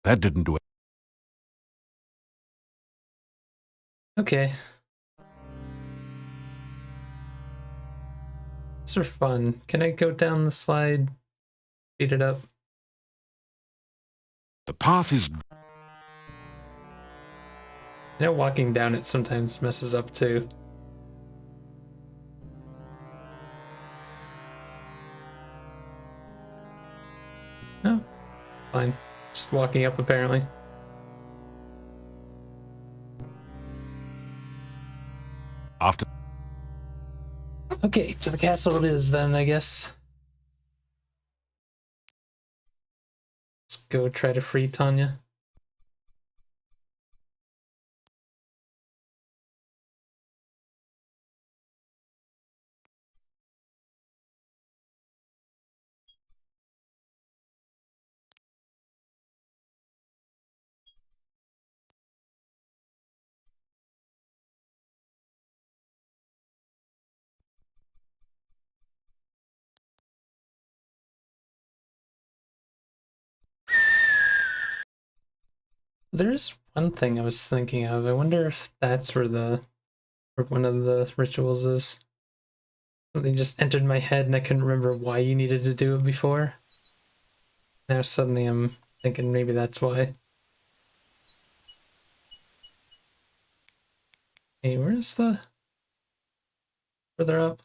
That didn't do it. Okay. These are fun. Can I go down the slide? Speed it up. The path is... You know, walking down it sometimes messes up too. No, fine. Just walking up apparently. After... Okay, to the castle it is then, I guess. Let's go try to free Tanya. There's one thing I was thinking of. I wonder if that's where one of the rituals is. Something just entered my head and I couldn't remember why you needed to do it before. Now suddenly I'm thinking maybe that's why. Hey, where's the... Further up?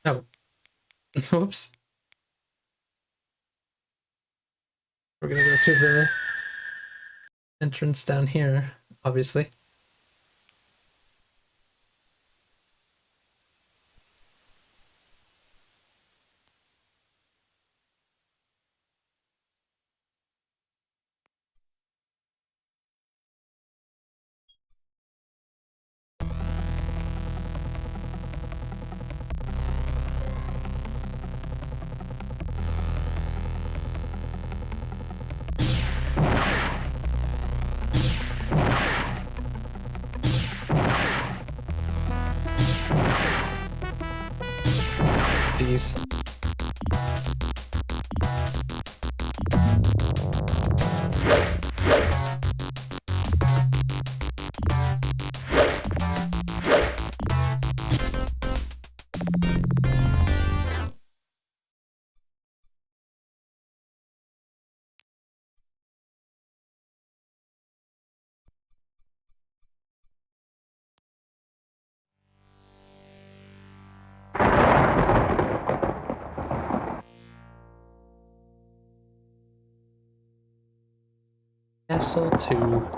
Oh. Whoops. We're gonna go to the entrance down here, obviously. Jeez. Castle 2.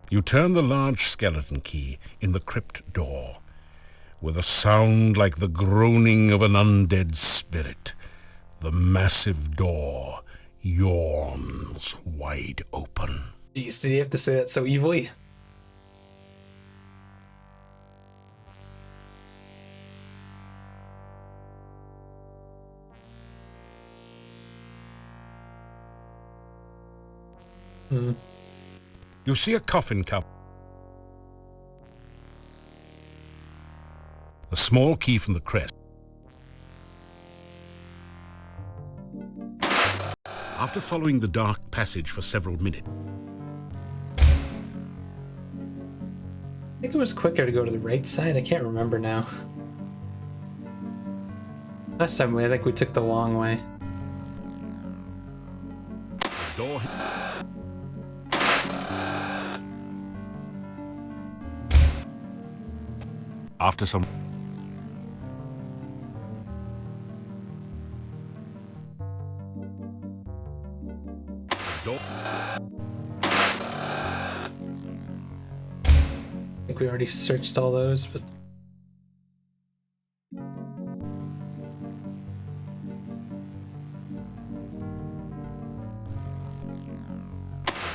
You turn the large skeleton key in the crypt door. With a sound like the groaning of an undead spirit, the massive door yawns wide open. Jeez, did you have to say that so evilly? You see a coffin cup. A small key from the crest. After following the dark passage for several minutes, I think it was quicker to go to the right side. I can't remember now. Last time I think we took the long way. the door. After some door. I think we already searched all those, but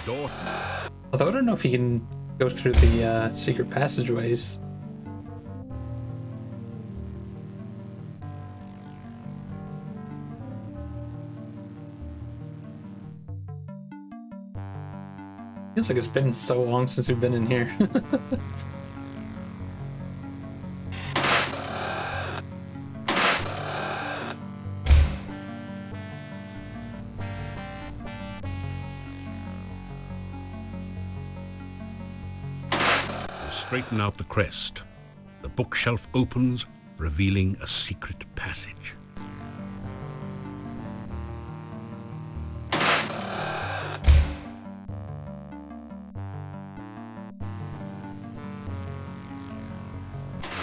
Door. although I don't know if you can go through the secret passageways. Feels like it's been so long since we've been in here. Straighten out the crest. The bookshelf opens, revealing a secret passage.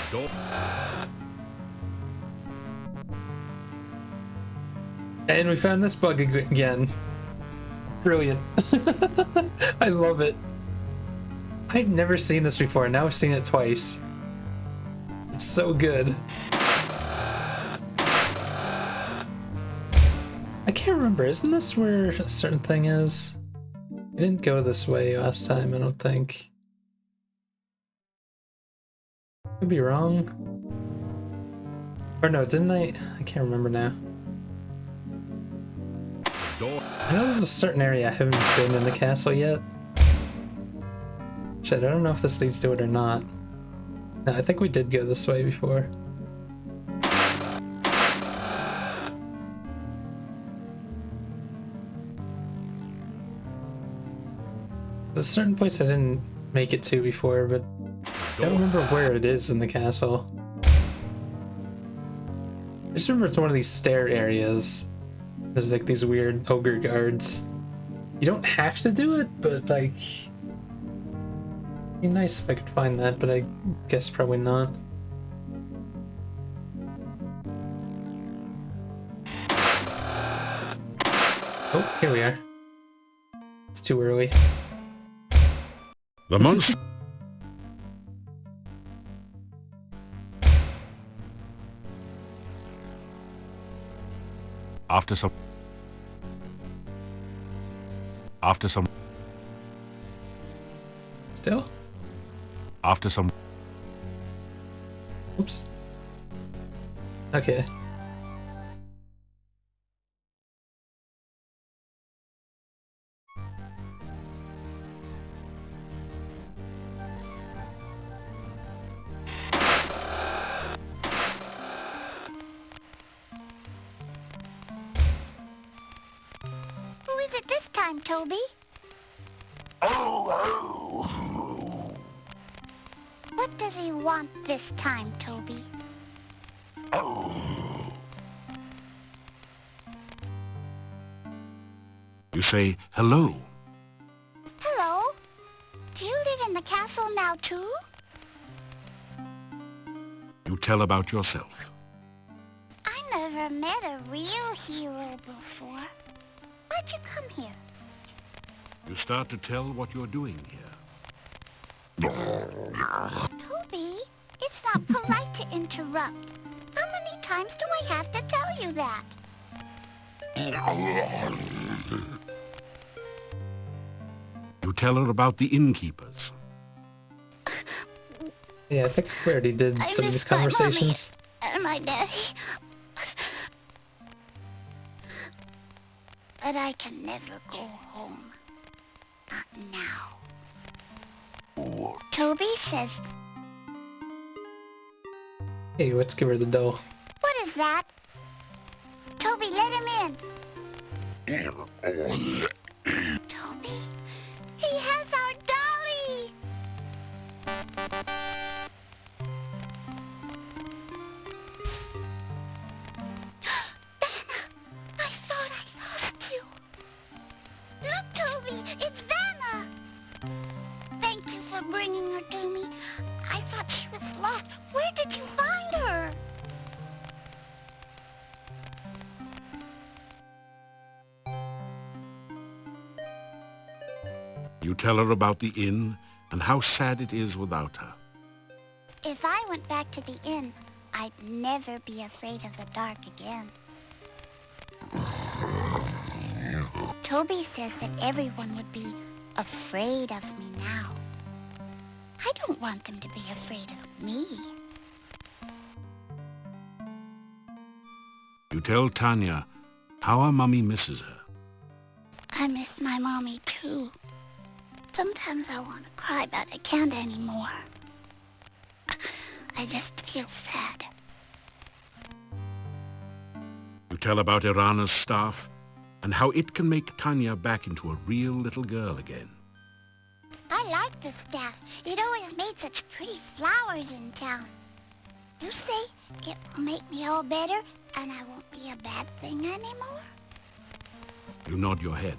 Door. And we found this bug again. Brilliant. I love it. I've never seen this before, now I've seen it twice. It's so good. I can't remember, isn't this where a certain thing is? I didn't go this way last time, I don't think. Could be wrong. Or no, didn't I? I can't remember now. Door. I know there's a certain area I haven't been in the castle yet. Shit, I don't know if this leads to it or not. No, I think we did go this way before. There's a certain place I didn't make it to before, but I don't remember where it is in the castle. I just remember it's one of these stair areas. There's like these weird ogre guards. You don't have to do it, but like... It'd be nice if I could find that, but I guess probably not. Oh, here we are. It's too early. The monster... After some... Still? After some... Oops. Okay. Who is it this time, Toby? What does he want this time, Toby? You say hello. Hello? Do you live in the castle now, too? You tell about yourself. I never met a real hero before. Why'd you come here? You start to tell what you're doing here. Toby, it's not polite to interrupt. How many times do I have to tell you that? You tell her about the innkeepers. Yeah, I think we already did I some of these miss my mommy conversations. and my daddy. But I can never go home. Not now. Toby says... Hey, let's give her the dough. What is that? Toby, let him in. Toby, he has our dolly. Vanna, I thought I lost you. Look, Toby, it's Vanna. Thank you for bringing her to me. I thought she was lost. Where did you find her? You tell her about the inn and how sad it is without her. If I went back to the inn, I'd never be afraid of the dark again. Toby says that everyone would be afraid of me now. I don't want them to be afraid of me. You tell Tanya how her mummy misses her. I miss my mommy too. Sometimes I want to cry, but I can't anymore. I just feel sad. You tell about Irana's staff and how it can make Tanya back into a real little girl again. I like the staff. It always made such pretty flowers in town. You say it will make me all better and I won't be a bad thing anymore? You nod your head.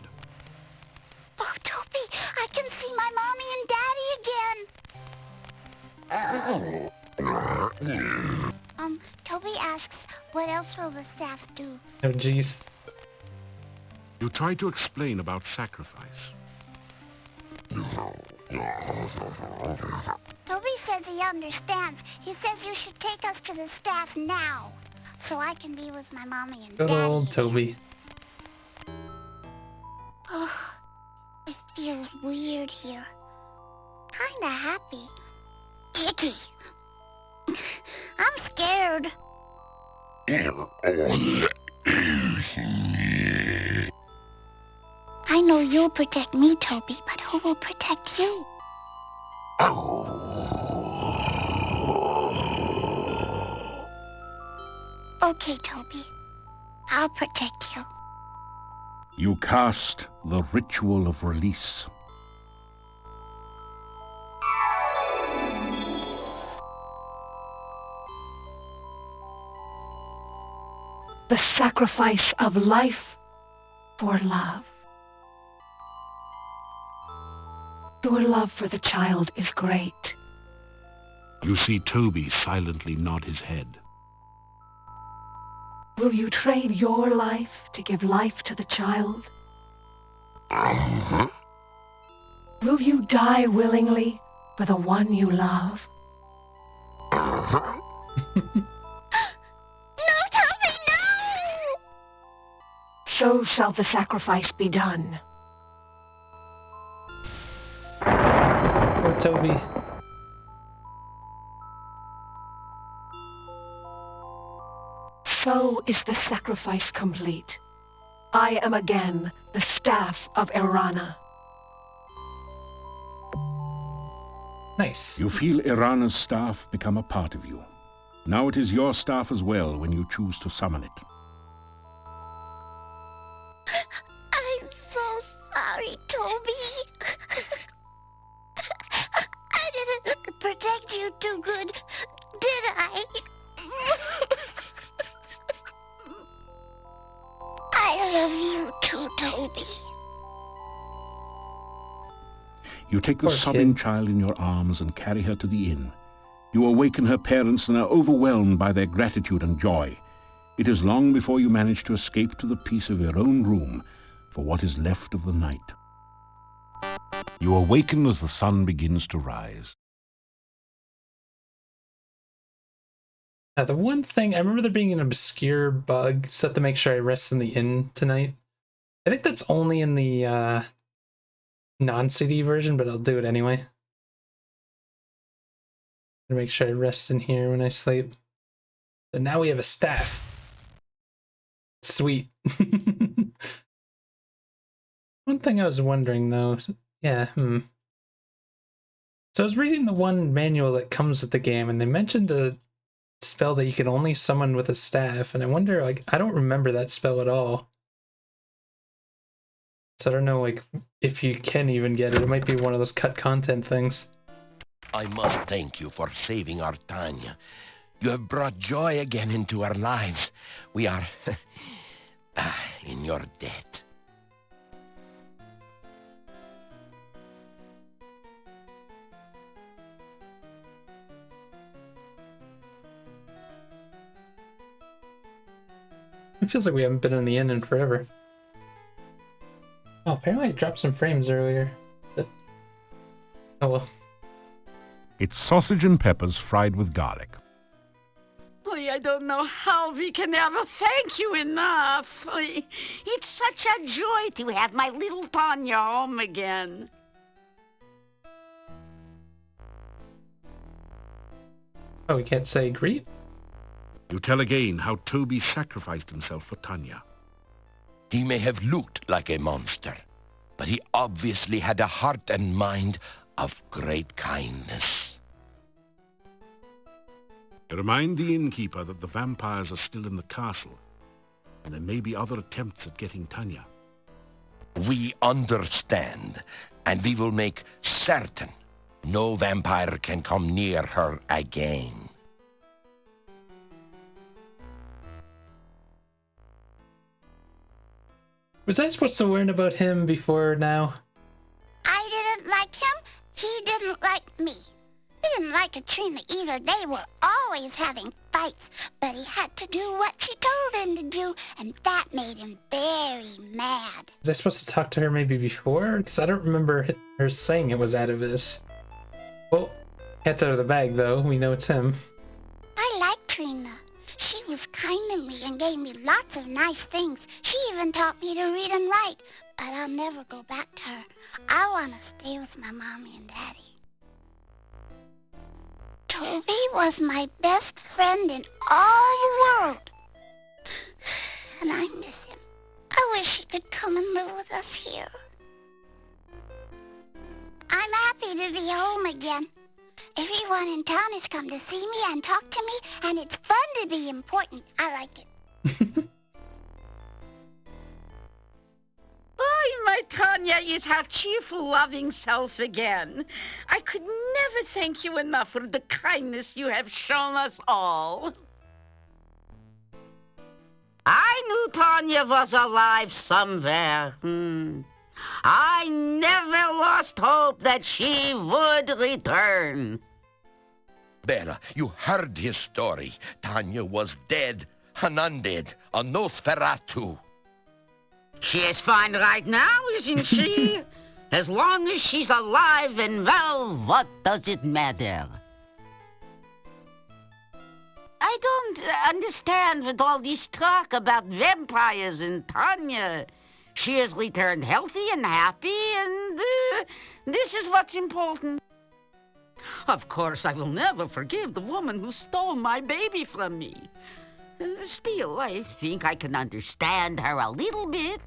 Oh, Toby, I can see my mommy and daddy again. Toby asks, what else will the staff do? Oh, jeez. You try to explain about sacrifice. Toby says he understands. He says you should take us to the staff now, so I can be with my mommy and Good daddy old again. Toby. Oh, it feels weird here. Kinda happy. Icky. I'm scared. I know you'll protect me, Toby, but who will protect you? Okay, Toby. I'll protect you. You cast the ritual of release. The sacrifice of life for love. Your love for the child is great. You see Toby silently nod his head. Will you trade your life to give life to the child? Will you die willingly for the one you love? So shall the sacrifice be done. Poor Toby. So is the sacrifice complete. I am again the staff of Irana. Nice. You feel Irana's staff become a part of you. Now it is your staff as well when you choose to summon it. I'm so sorry, Toby. I didn't protect you too good, did I? I love you too, Toby. You take the Poor sobbing kid. child in your arms and carry her to the inn. You awaken her parents and are overwhelmed by their gratitude and joy. It is long before you manage to escape to the peace of your own room for what is left of the night. You awaken as the sun begins to rise. Now, the one thing, I remember there being an obscure bug set to make sure I rest in the inn tonight. I think that's only in the non-CD version, but I'll do it anyway. To make sure I rest in here when I sleep. And now we have a staff. Sweet. One thing I was wondering though, So I was reading the one manual that comes with the game, and they mentioned a spell that you can only summon with a staff, and I wonder, like, I don't remember that spell at all. So I don't know, like, if you can even get it. It might be one of those cut content things. I must thank you for saving our Tanya. You have brought joy again into our lives. We are in your debt. It feels like we haven't been in the inn in forever. Oh, apparently I dropped some frames earlier. But... oh well. It's sausage and peppers fried with garlic. I don't know how we can ever thank you enough. It's such a joy to have my little Tanya home again. Oh, we can't say greet? You tell again how Toby sacrificed himself for Tanya. He may have looked like a monster, but he obviously had a heart and mind of great kindness. Remind the innkeeper that the vampires are still in the castle, and there may be other attempts at getting Tanya. We understand, and we will make certain no vampire can come near her again. Was I supposed to learn about him before now? I didn't like him. He didn't like me. He didn't like Katrina either. They were always having fights, but he had to do what she told him to do, and that made him very mad. Was I supposed to talk to her maybe before? Because I don't remember her saying it was Atavis. Well, cat's out of the bag though. We know it's him. I like Trina. She was kind to me and gave me lots of nice things. She even taught me to read and write, but I'll never go back to her. I want to stay with my mommy and daddy. Toby was my best friend in all the world. And I miss him. I wish he could come and live with us here. I'm happy to be home again. Everyone in town has come to see me and talk to me, and it's fun to be important. I like it. Oh, my Tanya is her cheerful, loving self again. I could never thank you enough for the kindness you have shown us all. I knew Tanya was alive somewhere. I never lost hope that she would return. Bella, you heard his story. Tanya was dead, and undead, a Nosferatu. She is fine right now, isn't she? As long as she's alive and well, what does it matter? I don't understand with all this talk about vampires and Tanya. She has returned healthy and happy, and this is what's important. Of course, I will never forgive the woman who stole my baby from me. Still, I think I can understand her a little bit.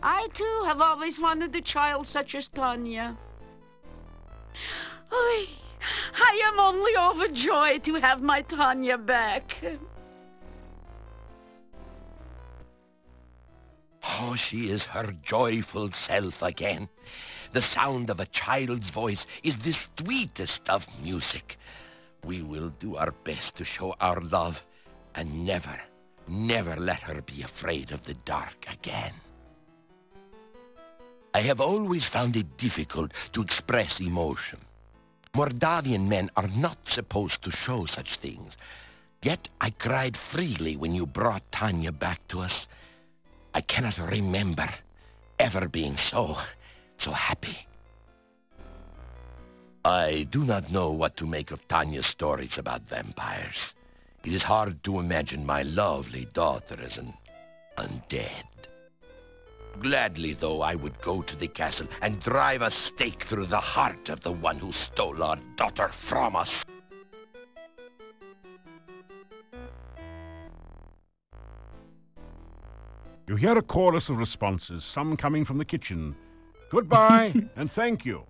I, too, have always wanted a child such as Tanya. I am only overjoyed to have my Tanya back. Oh, she is her joyful self again. The sound of a child's voice is the sweetest of music. We will do our best to show our love and never, never let her be afraid of the dark again. I have always found it difficult to express emotion. Mordavian men are not supposed to show such things. Yet I cried freely when you brought Tanya back to us. I cannot remember ever being so happy. I do not know what to make of Tanya's stories about vampires. It is hard to imagine my lovely daughter as an undead. Gladly, though, I would go to the castle and drive a stake through the heart of the one who stole our daughter from us. You hear a chorus of responses, some coming from the kitchen. Goodbye, and thank you.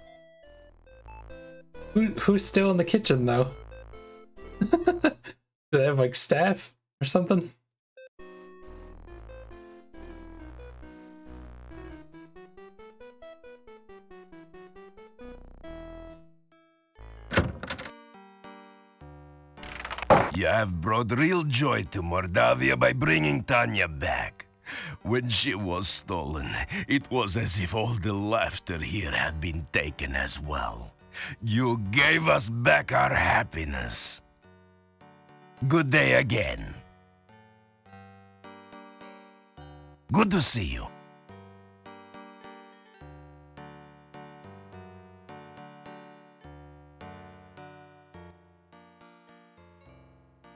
Who's still in the kitchen, though? Do they have, like, staff or something? You have brought real joy to Mordavia by bringing Tanya back. When she was stolen, it was as if all the laughter here had been taken as well. You gave us back our happiness. Good day again. Good to see you.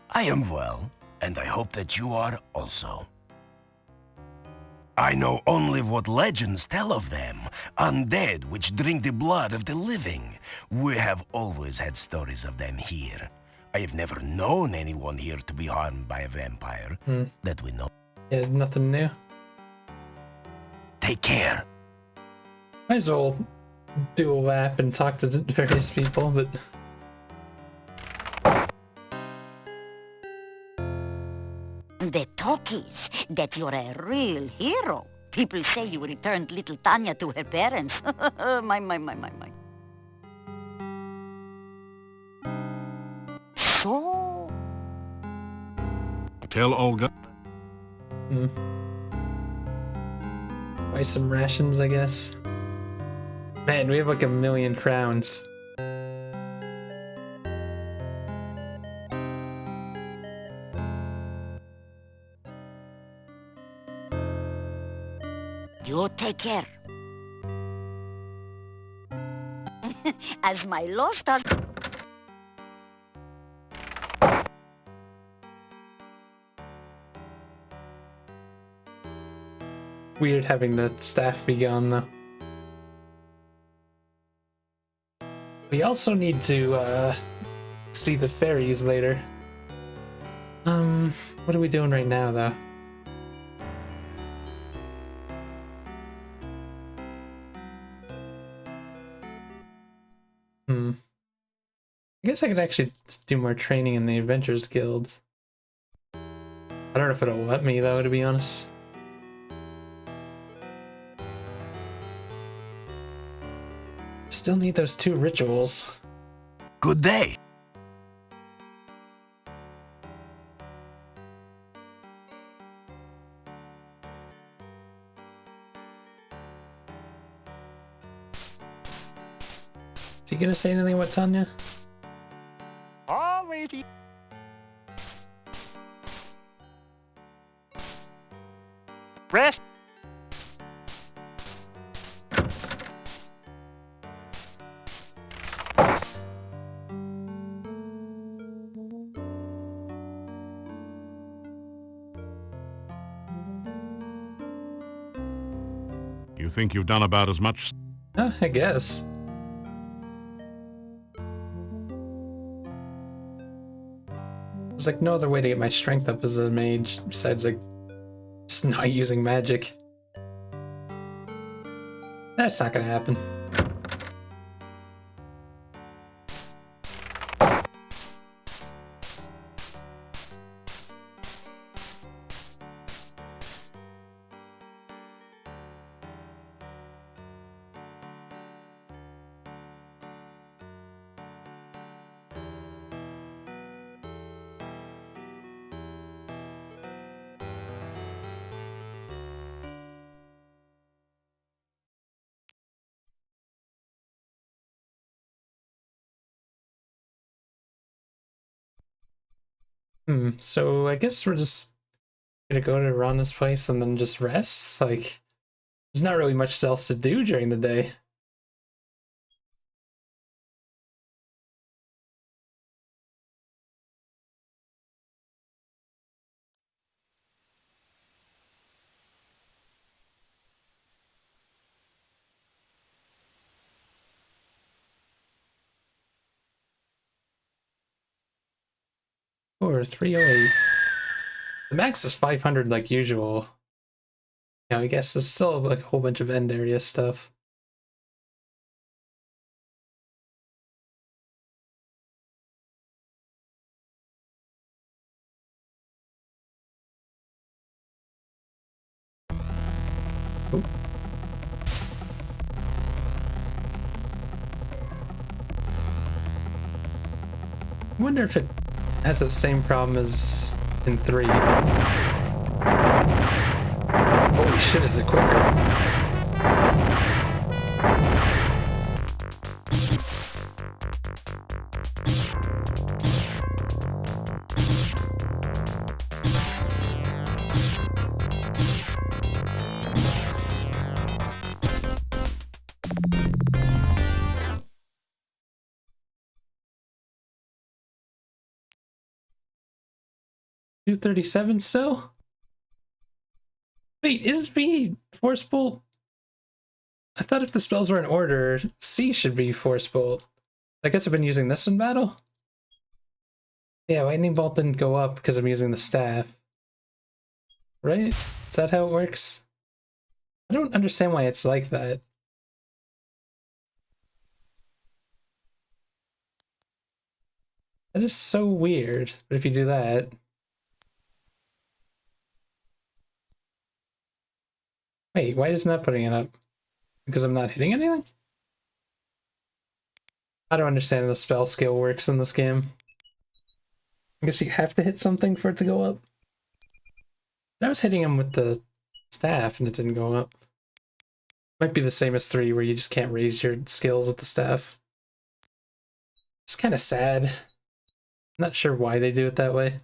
I am well, and I hope that you are also. I know only what legends tell of them, undead which drink the blood of the living. We have always had stories of them here. I have never known anyone here to be harmed by a vampire, that we know. Yeah, nothing new. Take care. Might as well do a lap and talk to various people, but... The talk is that you're a real hero. People say you returned little Tanya to her parents. My. So? Tell Olga. Buy some rations, I guess. Man, we have like 1,000,000 crowns. You take care. As my lost husband... Weird having the staff be gone, though. We also need to, see the fairies later. What are we doing right now, though? I guess I could actually do more training in the Adventurers Guild. I don't know if it'll let me, though, to be honest. Still need those 2 rituals. Good day. Is he gonna say anything about Tanya? Alrighty. Rest. You think you've done about as much? I guess. There's like no other way to get my strength up as a mage besides like just not using magic. That's not gonna happen. So I guess we're just gonna go to around this place and then just rest? Like, there's not really much else to do during the day. Or 308. The max is 500 like usual. Yeah, I guess there's still like a whole bunch of end area stuff. Oop. I wonder if it has the same problem as in 3. Holy shit, is it quicker? 237 still? Wait, is B forceful? I thought if the spells were in order, C should be forceful. I guess I've been using this in battle? Yeah, Lightning Bolt didn't go up because I'm using the staff. Right? Is that how it works? I don't understand why it's like that. That is so weird. But if you do that... Wait, why isn't that putting it up? Because I'm not hitting anything? I don't understand how the spell skill works in this game. I guess you have to hit something for it to go up. I was hitting him with the staff and it didn't go up. Might be the same as 3 where you just can't raise your skills with the staff. It's kind of sad. I'm not sure why they do it that way.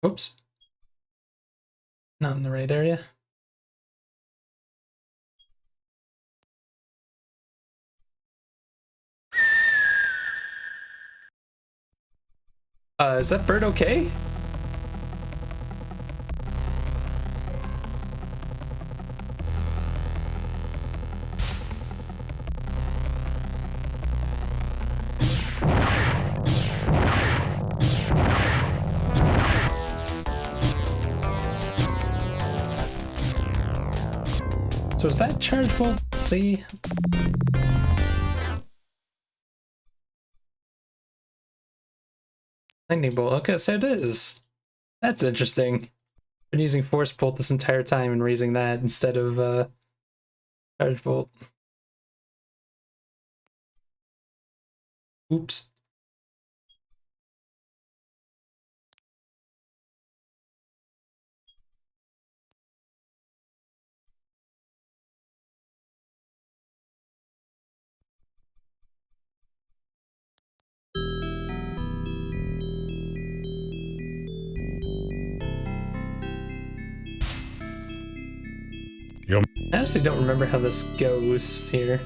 Oops. Not in the right area. Is that bird okay? So is that charge bolt C? Lightning bolt. Okay, so it is. That's interesting. Been using force bolt this entire time and raising that instead of charge bolt. Oops. I honestly don't remember how this goes here.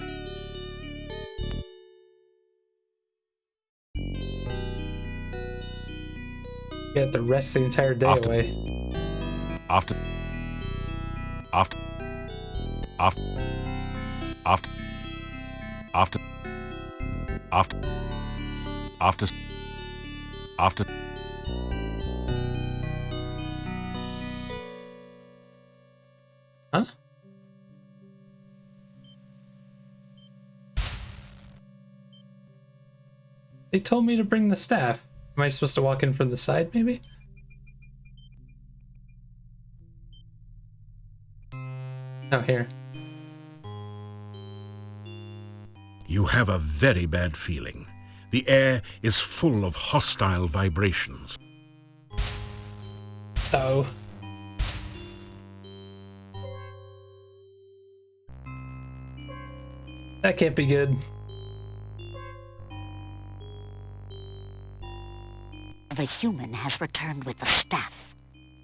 You have to rest the entire day away. After Huh? They told me to bring the staff. Am I supposed to walk in from the side, maybe? Oh, here. You have a very bad feeling. The air is full of hostile vibrations. Oh. That can't be good. The human has returned with the staff.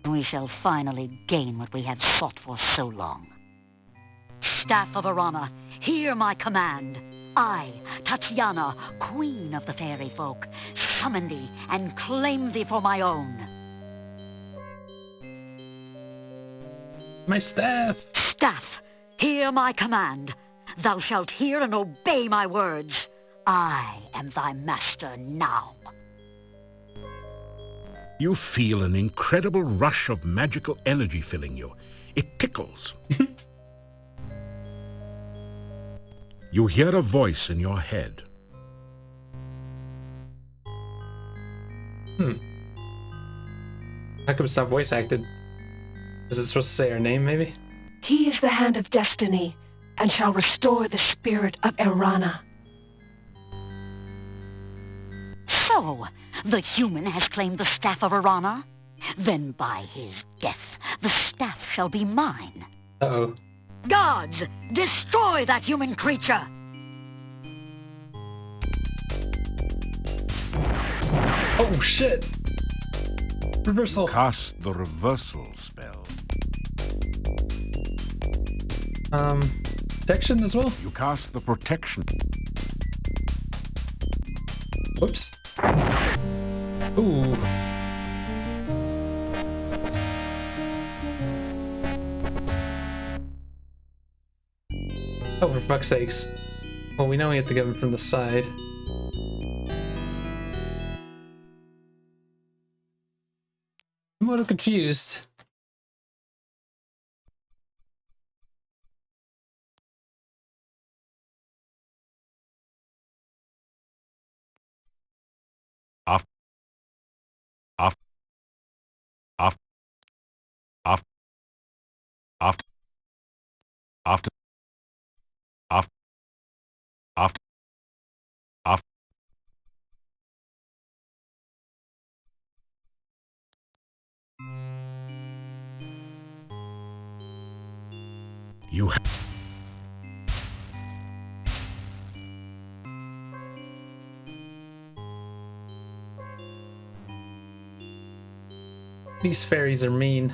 We shall finally gain what we have sought for so long. Staff of Arana, hear my command. I, Tatiana, queen of the fairy folk, summon thee and claim thee for my own. My staff! Staff, hear my command. Thou shalt hear and obey my words. I am thy master now. You feel an incredible rush of magical energy filling you. It tickles. You hear a voice in your head. How come it's not voice acted? Is it supposed to say our name, maybe? He is the hand of destiny, and shall restore the spirit of Erana. So, the human has claimed the staff of Arana? Then by his death, the staff shall be mine. Uh-oh. Gods, destroy that human creature! Oh, shit! Reversal. Cast the reversal spell. Protection as well? You cast the protection. Whoops. Ooh. Oh, for fuck's sakes. Well, we know we have to go in from the side. I'm a little confused. You These fairies are mean.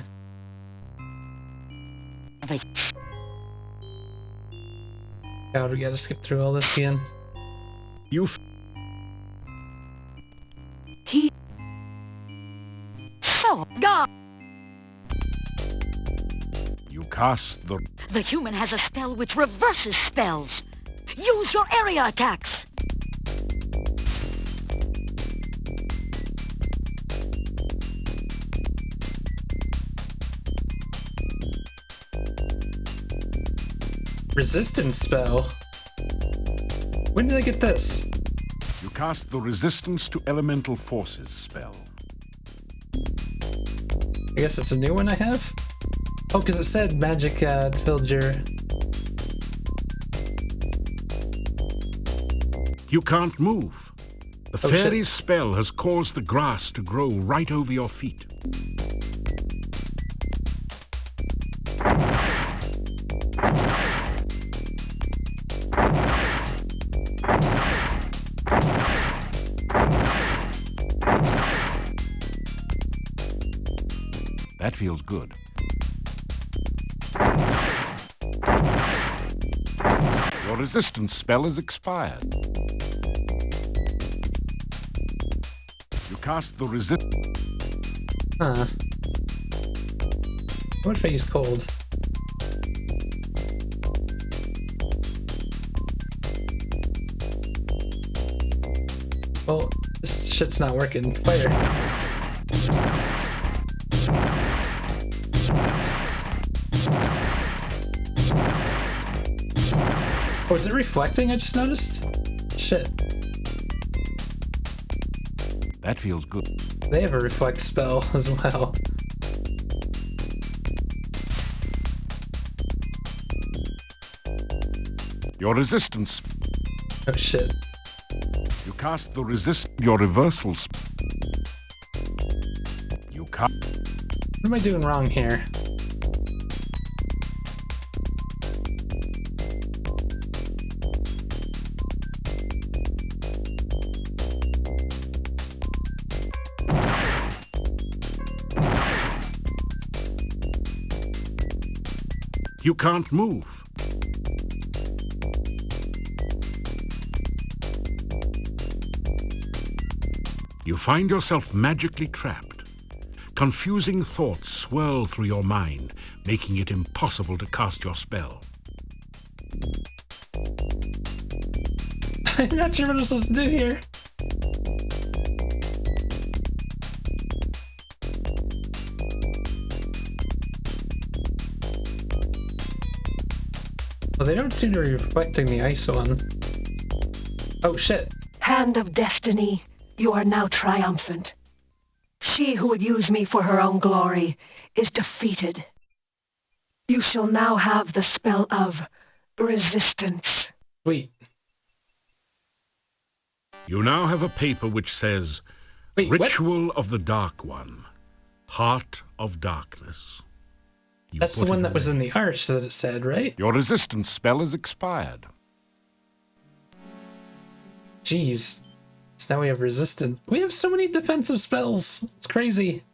God, we gotta skip through all this again. You So, God! You cast the... The human has a spell which reverses spells. Use your area attacks! Resistance spell? When did I get this? You cast the resistance to elemental forces spell. I guess it's a new one I have? Oh, because it said magic filled your... You can't move. The Oh, fairy's shit. spell has caused the grass to grow right over your feet. That feels good. resistance spell is expired. You cast the resist... Huh. What if I use cold? Well, this shit's not working. Fire. Oh, is it reflecting? I just noticed? Shit. That feels good. They have a reflect spell as well. Your resistance... Oh shit. You cast the your reversal spell. You cast... What am I doing wrong here? You can't move. You find yourself magically trapped. Confusing thoughts swirl through your mind, making it impossible to cast your spell. I'm not sure what I'm supposed to do here. Well, they don't seem to be reflecting the ice one. Oh shit. Hand of Destiny, you are now triumphant. She who would use me for her own glory is defeated. You shall now have the spell of resistance. Wait. You now have a paper which says, Wait, Ritual what? of the Dark One, Heart of Darkness. You That's the put it one that was away. in the arch that it said, right? Your resistance spell is expired. Jeez. So now we have resistance. We have so many defensive spells. It's crazy.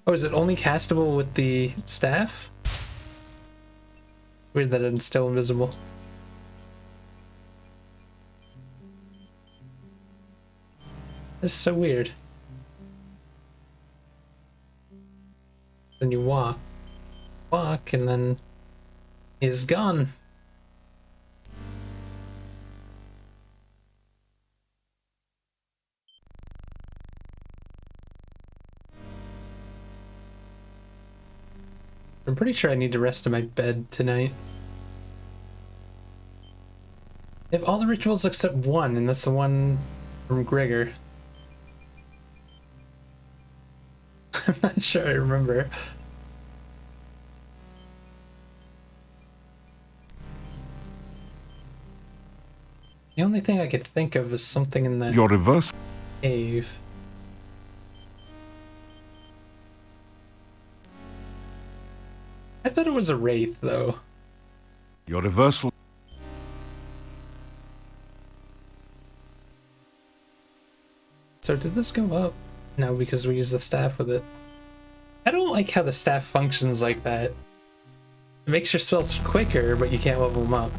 Oh, is it only castable with the staff? Weird that it's still invisible. That's so weird. Then you walk, and then he's gone. I'm pretty sure I need to rest in my bed tonight. I have all the rituals except one, and that's the one from Gregor. I'm not sure I remember. The only thing I could think of is something in that Your reverse. cave. I thought it was a wraith, though. Your reversal. So did this go up? No, because we use the staff with it. I don't like how the staff functions like that. It makes your spells quicker, but you can't level them up.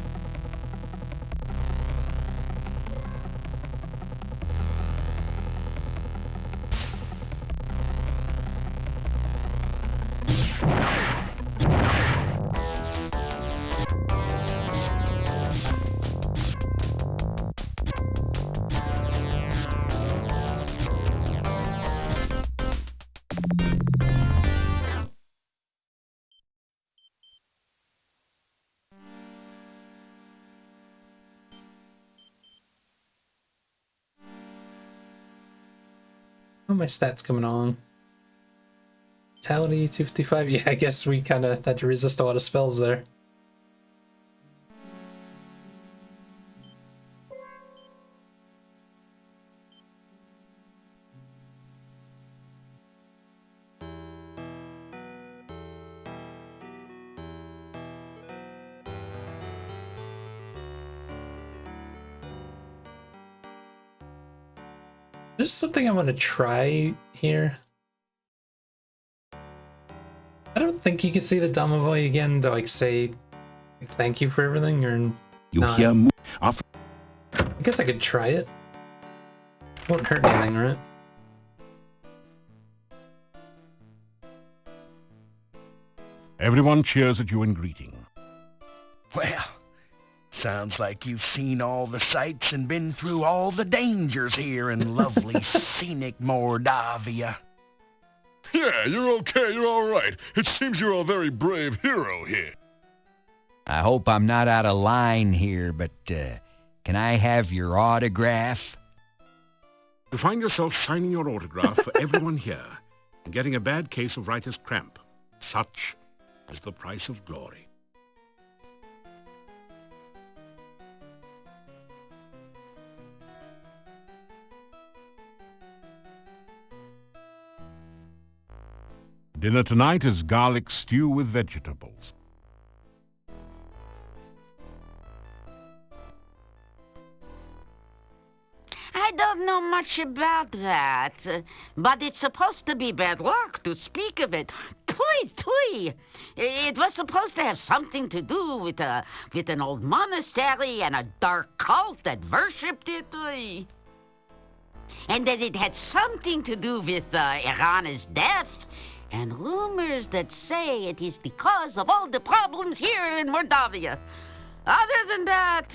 Oh, my stats coming on. Vitality 255. Yeah, I guess we kind of had to resist a lot of spells there. There's something I want to try here. I don't think think you can see the domovoi again to like say thank you for everything, or You not? hear I guess I could try it. Won't hurt anything, right? Everyone cheers at you in greeting. Well, sounds like you've seen all the sights and been through all the dangers here in lovely scenic Mordavia. Yeah, you're okay, you're all right. It seems you're a very brave hero here. I hope I'm not out of line here, but can I have your autograph? You find yourself signing your autograph for everyone here and getting a bad case of writer's cramp. Such is the price of glory. Dinner tonight is garlic stew with vegetables. I don't know much about that, but it's supposed to be bad luck to speak of it. Tui, tui. It was supposed to have something to do with an old monastery and a dark cult that worshipped it. Tui. And that it had something to do with Irana's death, and rumors that say it is the cause of all the problems here in Mordavia. Other than that,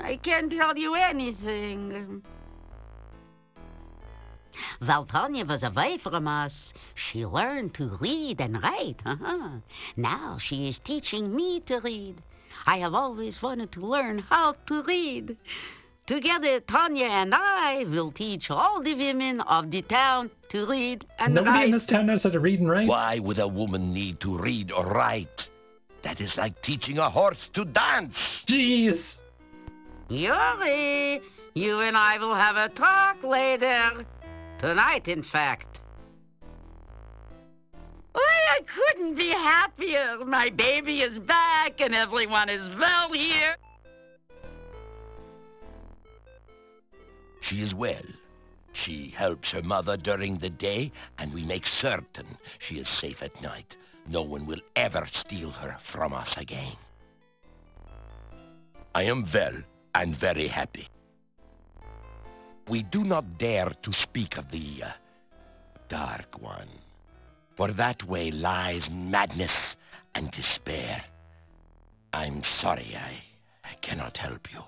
I can't tell you anything. While Tanya was away from us, she learned to read and write. Now she is teaching me to read. I have always wanted to learn how to read. Together, Tanya and I will teach all the women of the town to read and write. Nobody in this town knows how to read and write. Why would a woman need to read or write? That is like teaching a horse to dance. Jeez. Yuri, you and I will have a talk later. Tonight, in fact. I couldn't be happier. My baby is back and everyone is well here. She is well. She helps her mother during the day, and we make certain she is safe at night. No one will ever steal her from us again. I am well and very happy. We do not dare to speak of the Dark One, for that way lies madness and despair. I'm sorry, I cannot help you.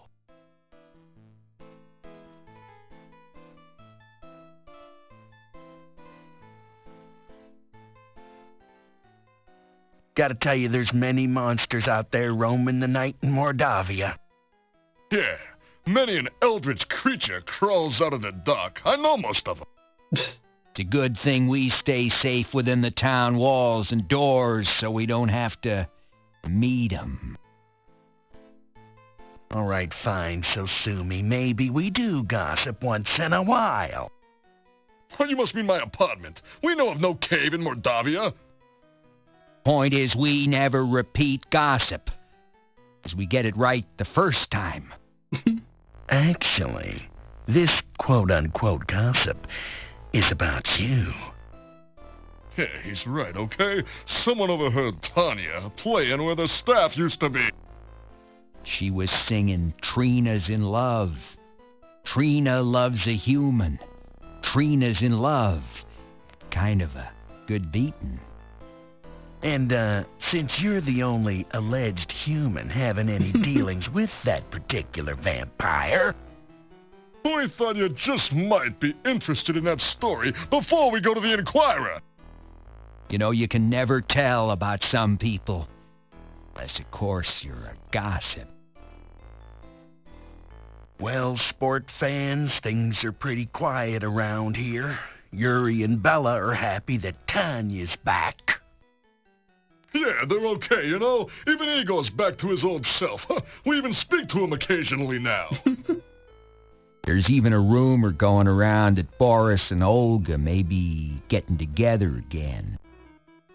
Gotta tell you, there's many monsters out there roaming the night in Mordavia. Yeah, many an eldritch creature crawls out of the dark. I know most of them. It's a good thing we stay safe within the town walls and doors so we don't have to meet 'em. All right, fine, so sue me. Maybe we do gossip once in a while. Well, you must mean my apartment. We know of no cave in Mordavia. Point is, we never repeat gossip, as we get it right the first time. Actually, this quote-unquote gossip is about you. Yeah, he's right, okay? Someone overheard Tanya playing where the staff used to be. She was singing Trina's in love. Trina loves a human. Trina's in love. Kind of a good beatin'. And, since you're the only alleged human having any dealings with that particular vampire... We thought you just might be interested in that story before we go to the Inquirer. You know, you can never tell about some people. Unless, of course, you're a gossip. Well, sport fans, things are pretty quiet around here. Yuri and Bella are happy that Tanya's back. Yeah, they're okay, you know? Even he goes back to his old self. We even speak to him occasionally now. There's even a rumor going around that Boris and Olga may be getting together again.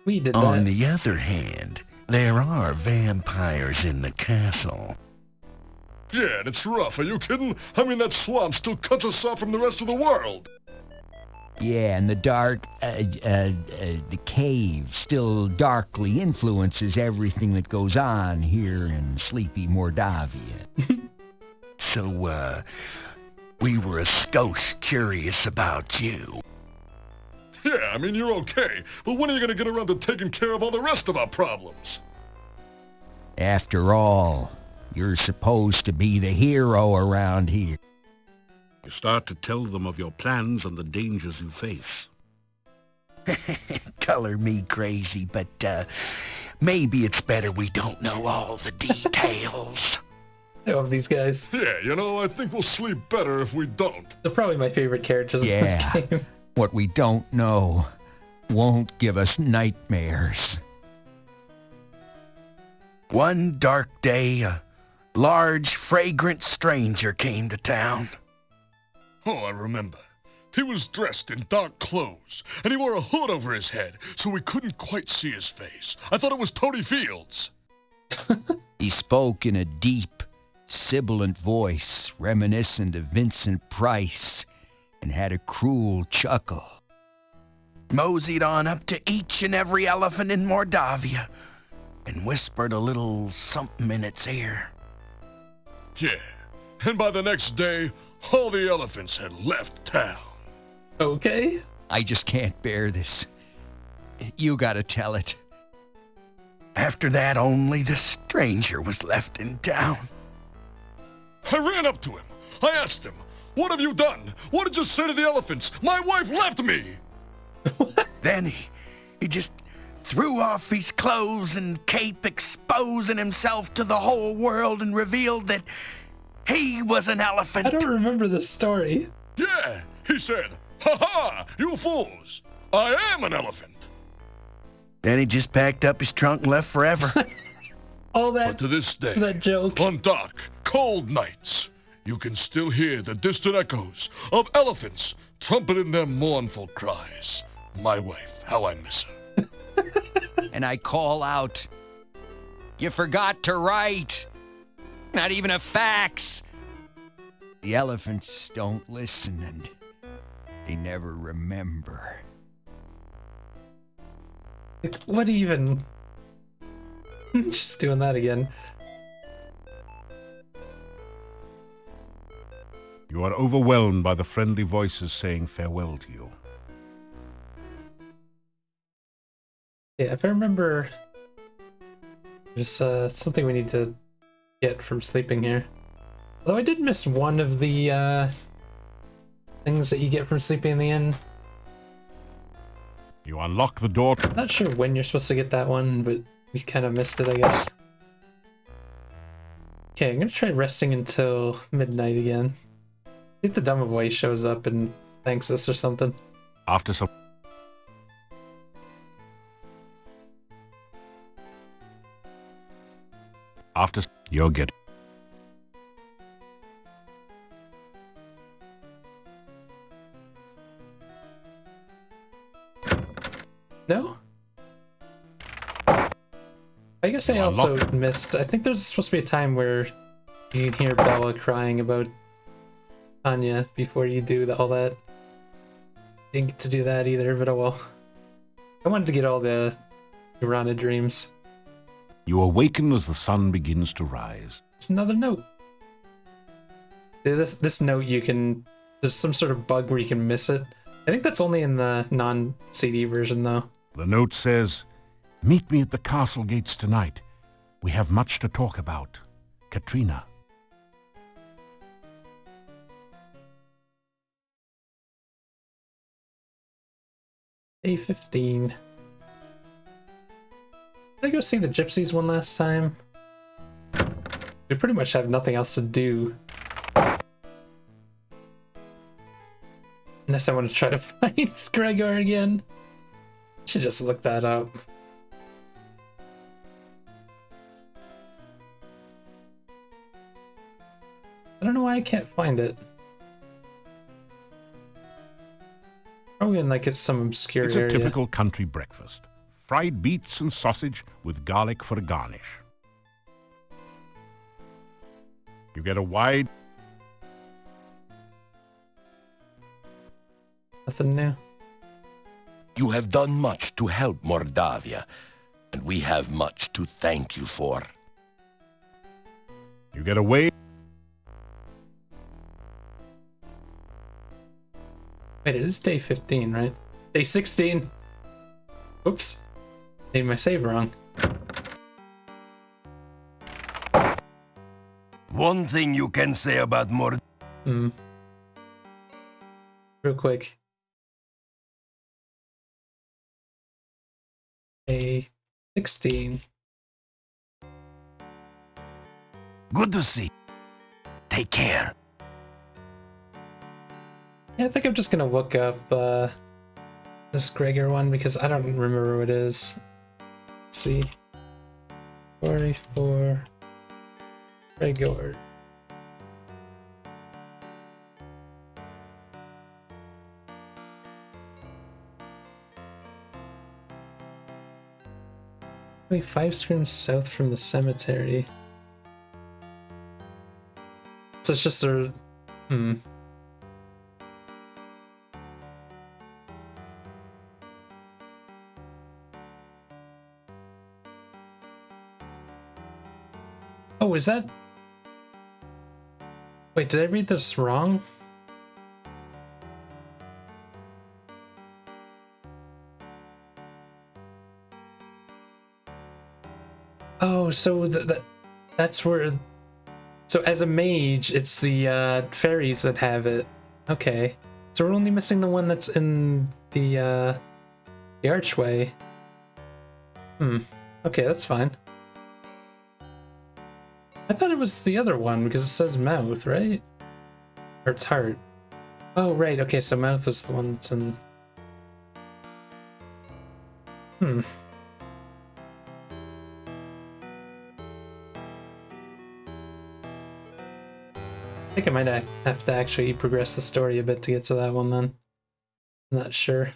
We did that. On the other hand, there are vampires in the castle. Yeah, and it's rough. Are you kidding? I mean, that swamp still cuts us off from the rest of the world. Yeah, and the the cave still darkly influences everything that goes on here in sleepy Mordavia. So, we were a skosh curious about you. Yeah, I mean, you're okay, but when are you gonna get around to taking care of all the rest of our problems? After all, you're supposed to be the hero around here. You start to tell them of your plans and the dangers you face. Color me crazy, but maybe it's better we don't know all the details. I love these guys. Yeah, you know, I think we'll sleep better if we don't. They're probably my favorite characters in this game. What we don't know won't give us nightmares. One dark day, a large, fragrant stranger came to town. Oh, I remember. He was dressed in dark clothes, and he wore a hood over his head, so we couldn't quite see his face. I thought it was Tony Fields. He spoke in a deep, sibilant voice reminiscent of Vincent Price and had a cruel chuckle. Moseyed on up to each and every elephant in Mordavia and whispered a little something in its ear. Yeah, and by the next day, all the elephants had left town. Okay. I just can't bear this. You gotta tell it. After that, only the stranger was left in town. I ran up to him. I asked him, "What have you done? What did you say to the elephants? My wife left me!" Then he just threw off his clothes and cape, exposing himself to the whole world, and revealed that he was an elephant. I don't remember this story. Yeah, he said, "Ha ha, you fools! I am an elephant." Then he just packed up his trunk and left forever. All that, but to this day, that joke. On dark, cold nights, you can still hear the distant echoes of elephants trumpeting their mournful cries. My wife, how I miss her. And I call out, "You forgot to write! Not even a fax!" The elephants don't listen and they never remember. What even? Just doing that again. You are overwhelmed by the friendly voices saying farewell to you. Yeah, if I remember, there's something we need to get from sleeping here. Although I did miss one of the things that you get from sleeping in the inn. You unlock the door. Not sure when you're supposed to get that one, but we kind of missed it, I guess. Okay, I'm gonna try resting until midnight again. I think the dumb voice shows up and thanks us or something. After some... After you'll get... No? I guess I also missed... I think there's supposed to be a time where you can hear Bella crying about Tanya before you do all that. Didn't get to do that either, but oh well. I wanted to get all the Urana dreams. You awaken as the sun begins to rise. It's another note. This note you can... There's some sort of bug where you can miss it. I think that's only in the non-CD version, though. The note says, "Meet me at the castle gates tonight. We have much to talk about. Katrina." Day 15. Did I go see the gypsies one last time? We pretty much have nothing else to do. Unless I want to try to find Gregor again. Should just look that up. I don't know why I can't find it. Probably in like some obscure It's area. a typical country breakfast. Fried beets and sausage with garlic for a garnish. You get a wide... Nothing new. You have done much to help Mordavia, and we have much to thank you for. You get away. Wait, it is day 15, right? Day 16! Oops. Made my save wrong. One thing you can say about Mord... Real quick. Day 16. Good to see. Take care. Yeah, I think I'm just gonna look up this Gregor one because I don't remember what it is. Let's see. 44 Gregor. Wait, 5 screams south from the cemetery. So it's just a... Oh, is that... Wait, did I read this wrong? Oh, so that's where... So as a mage, it's the fairies that have it. Okay. So we're only missing the one that's in the archway. Okay, that's fine. I thought it was the other one because it says mouth, right? Or it's heart. Oh, right. Okay, so mouth is the one that's in... I think I might have to actually progress the story a bit to get to that one then. I'm not sure.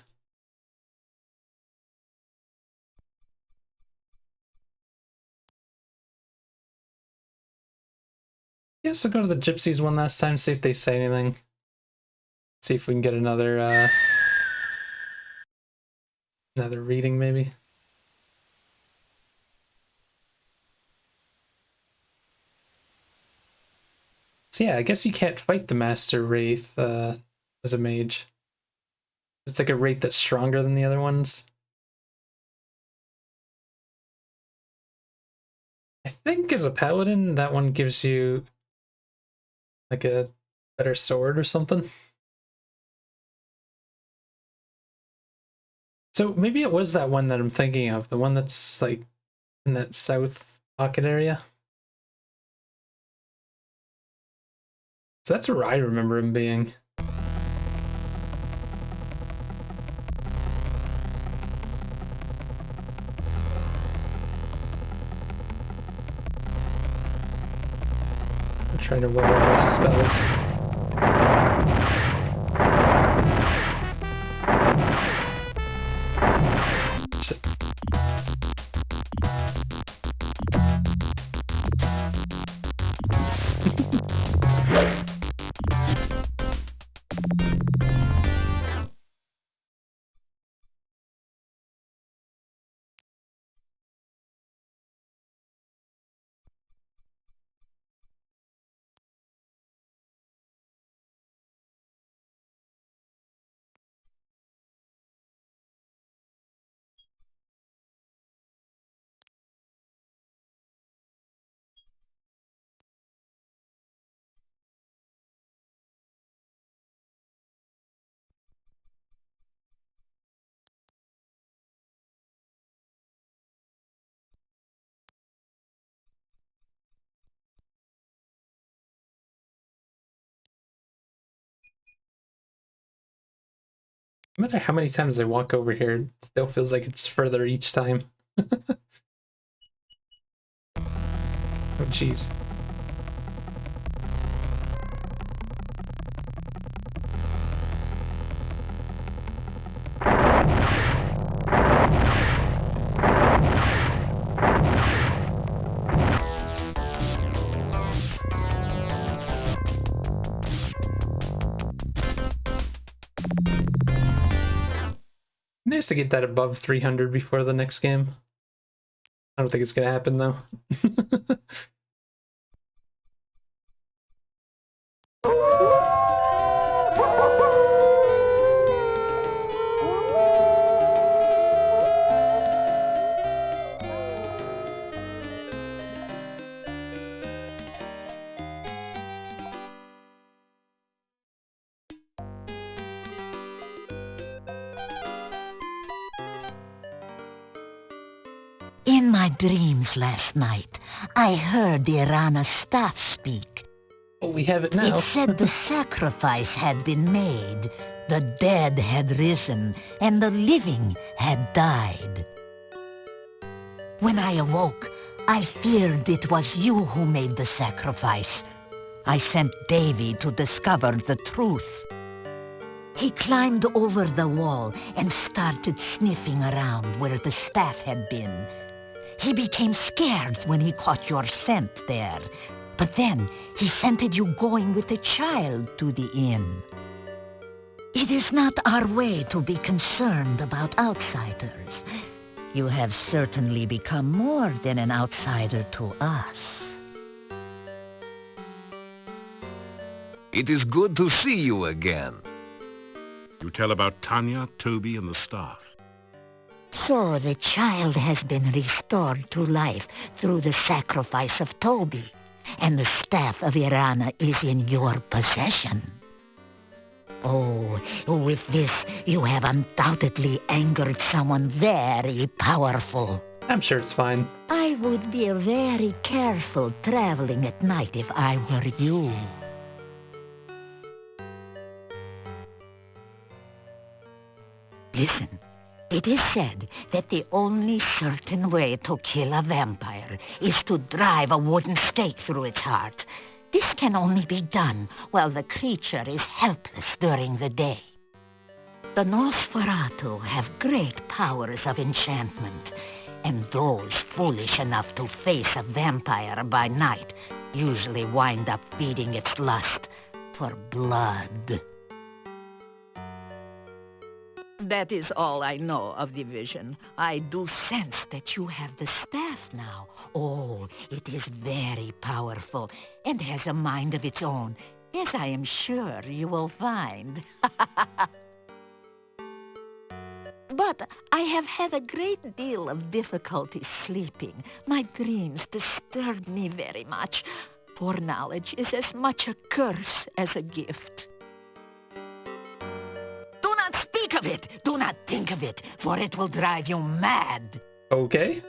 Yeah, so go to the gypsies one last time, see if they say anything. See if we can get another another reading maybe. So yeah, I guess you can't fight the Master Wraith as a mage. It's like a wraith that's stronger than the other ones. I think as a paladin, that one gives you like a better sword or something. So maybe it was that one that I'm thinking of, the one that's like in that south pocket area. So that's where I remember him being. I'm trying to roll all those spells. Shit. No matter how many times I walk over here, it still feels like it's further each time. Oh, jeez. curious to get that above 300 before the next game. I don't think it's gonna happen though. In my dreams last night, I heard the Irana staff speak. Well, we have it now. It said the sacrifice had been made, the dead had risen, and the living had died. When I awoke, I feared it was you who made the sacrifice. I sent Davy to discover the truth. He climbed over the wall and started sniffing around where the staff had been. He became scared when he caught your scent there, but then he scented you going with the child to the inn. It is not our way to be concerned about outsiders. You have certainly become more than an outsider to us. It is good to see you again. You tell about Tanya, Toby, and the staff. So the child has been restored to life through the sacrifice of Toby, and the staff of Irana is in your possession. Oh, with this, you have undoubtedly angered someone very powerful. I'm sure it's fine. I would be very careful traveling at night if I were you. Listen, it is said that the only certain way to kill a vampire is to drive a wooden stake through its heart. This can only be done while the creature is helpless during the day. The Nosferatu have great powers of enchantment, and those foolish enough to face a vampire by night usually wind up feeding its lust for blood. That is all I know of the vision. I do sense that you have the staff now. Oh, it is very powerful and has a mind of its own, as I am sure you will find. But I have had a great deal of difficulty sleeping. My dreams disturb me very much. Foreknowledge is as much a curse as a gift. Do not speak of it! Do not think of it, for it will drive you mad. Okay.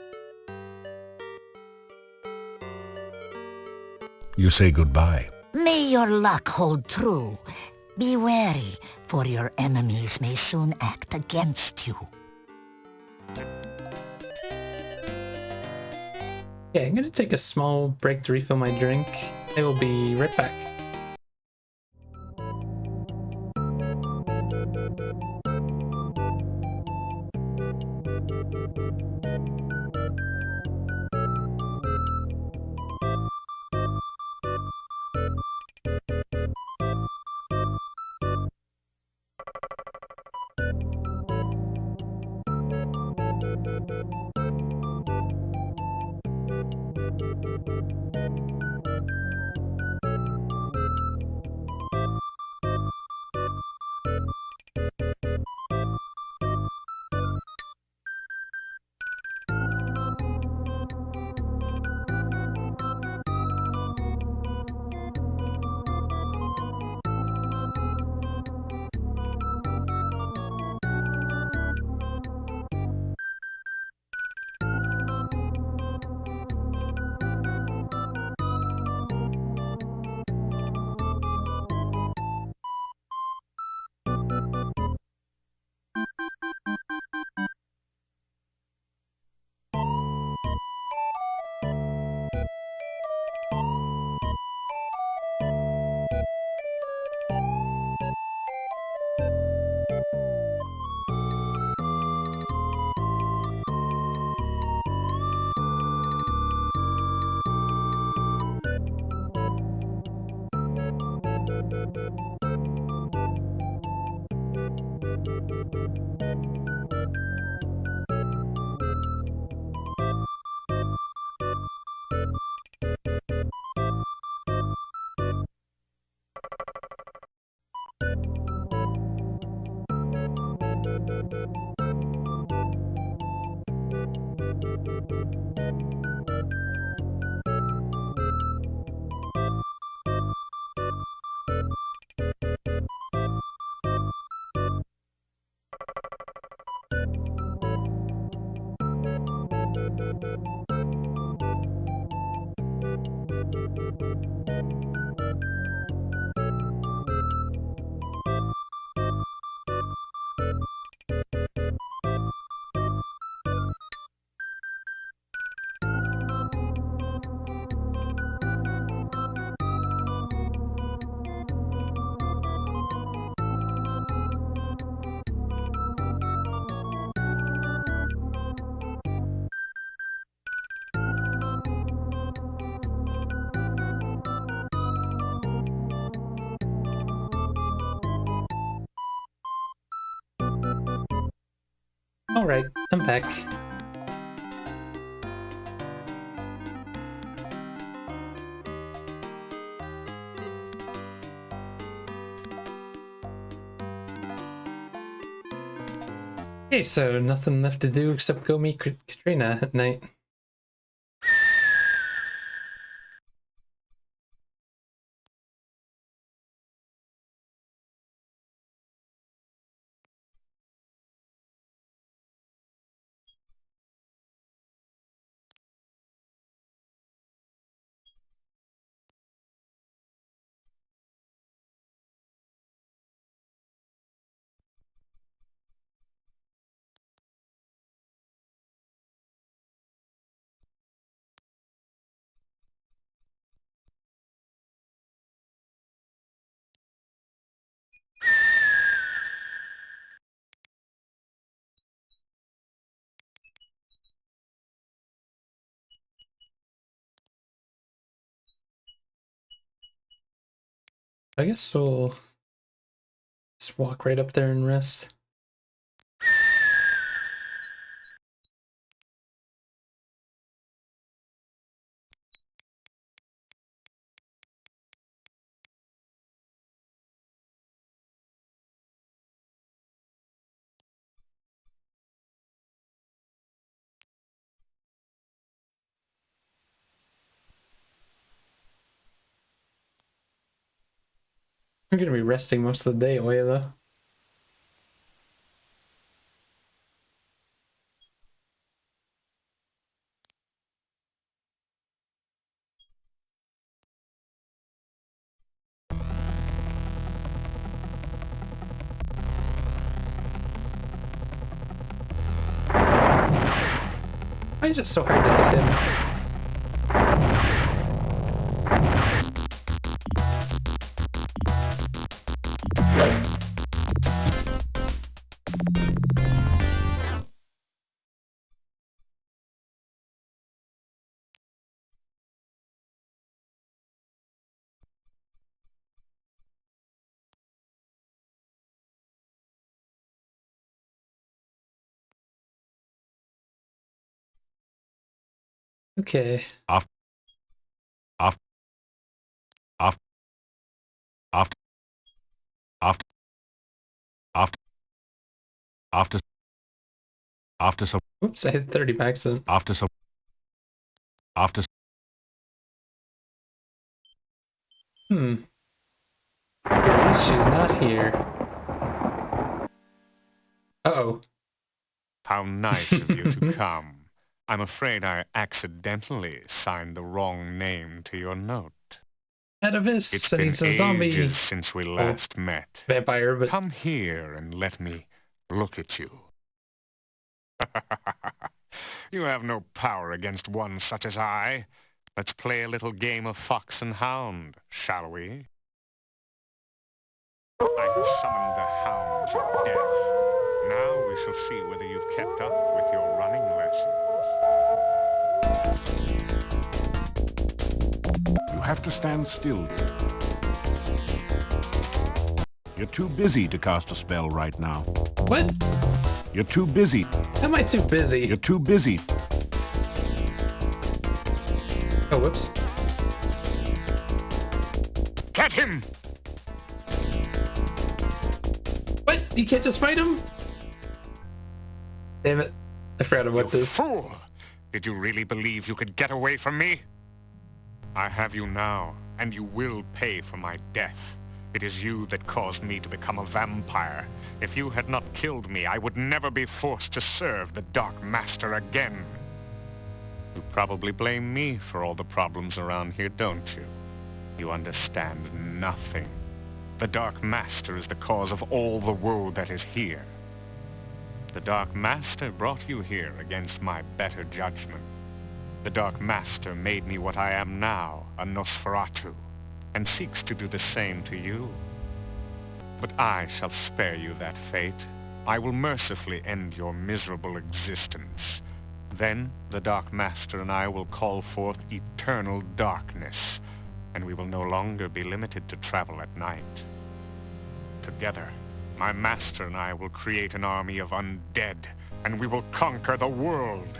You say goodbye. May your luck hold true. Be wary, for your enemies may soon act against you. Yeah, I'm gonna take a small break to refill my drink. I will be right back. Alright, I'm back. Okay, so nothing left to do except go meet Katrina at night. I guess we'll just walk right up there and rest. I'm gonna be resting most of the day away though. Why is it so hard to hit him? Okay. After some. Oops, I hit 30 by accident. After At least she's not here. Uh-oh. How nice of you to come. I'm afraid I accidentally signed the wrong name to your note. Atavis, It's and been he's a zombie. ages since we last met. Vampire, but... Come here and let me look at you. You have no power against one such as I. Let's play a little game of fox and hound, shall we? I have summoned the hounds of death. Now we shall see whether you've kept up with your running lessons. You have to stand still. You're too busy to cast a spell right now. What? You're too busy. How am I too busy? You're too busy. Oh, whoops. Get him! What? You can't just fight him? Damn it. I forgot about this. Fool! Did you really believe you could get away from me? I have you now, and you will pay for my death. It is you that caused me to become a vampire. If you had not killed me, I would never be forced to serve the Dark Master again. You probably blame me for all the problems around here, don't you? You understand nothing. The Dark Master is the cause of all the woe that is here. The Dark Master brought you here against my better judgment. The Dark Master made me what I am now, a Nosferatu, and seeks to do the same to you. But I shall spare you that fate. I will mercifully end your miserable existence. Then the Dark Master and I will call forth eternal darkness, and we will no longer be limited to travel at night. Together, my master and I will create an army of undead, and we will conquer the world.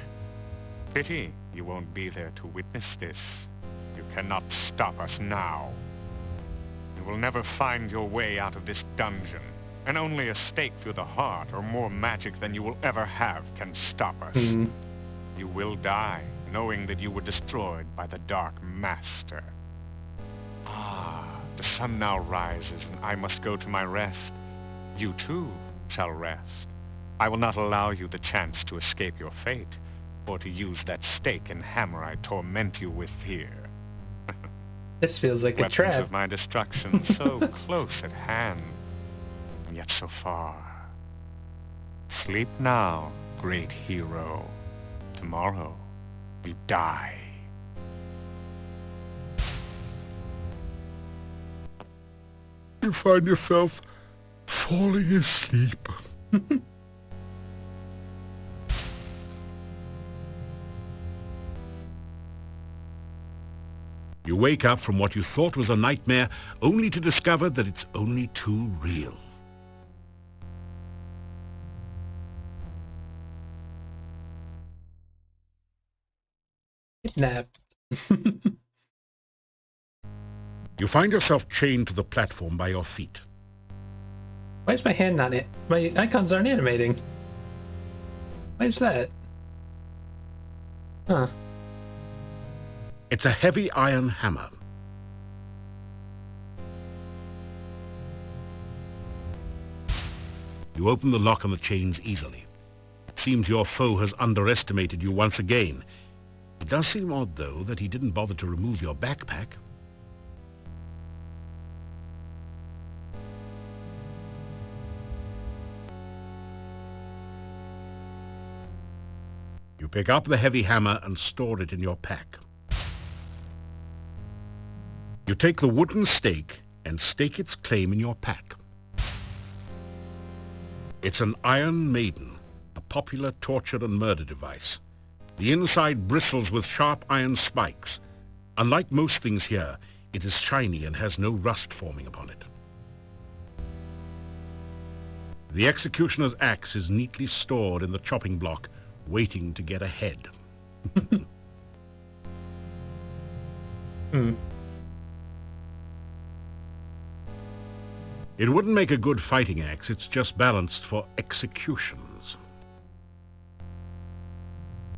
Pity you won't be there to witness this. You cannot stop us now. You will never find your way out of this dungeon, and only a stake through the heart or more magic than you will ever have can stop us. You will die, knowing that you were destroyed by the Dark Master. Ah, the sun now rises, and I must go to my rest. You too shall rest. I will not allow you the chance to escape your fate, or to use that stake and hammer I torment you with here. This feels like a Weapons trap. of my destruction so close at hand, and yet so far. Sleep now, great hero. Tomorrow, you die. You find yourself falling asleep. You wake up from what you thought was a nightmare, only to discover that it's only too real. Kidnapped. You find yourself chained to the platform by your feet. Why is my hand not it? My icons aren't animating. Why is that? Huh. It's a heavy iron hammer. You open the lock on the chains easily. It seems your foe has underestimated you once again. It does seem odd, though, that he didn't bother to remove your backpack. You pick up the heavy hammer and store it in your pack. You take the wooden stake and stake its claim in your pack. It's an Iron Maiden, a popular torture and murder device. The inside bristles with sharp iron spikes. Unlike most things here, it is shiny and has no rust forming upon it. The executioner's axe is neatly stored in the chopping block, waiting to get ahead. It wouldn't make a good fighting axe, it's just balanced for executions.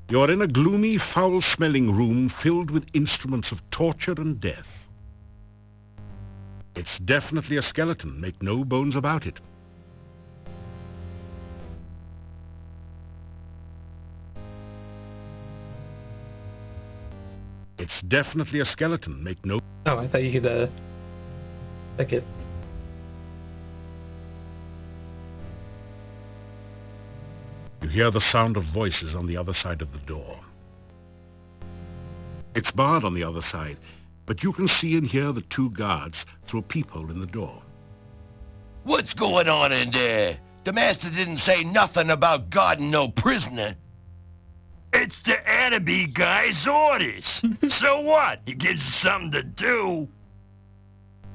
You're in a gloomy, foul-smelling room filled with instruments of torture and death. It's definitely a skeleton, make no bones about it. It's definitely a skeleton, make no... Oh, I thought you could, pick it. You hear the sound of voices on the other side of the door. It's barred on the other side, but you can see and hear the two guards through a peephole in the door. What's going on in there? The master didn't say nothing about guarding no prisoner. It's the Attaby guy's orders. So what? He gives us something to do.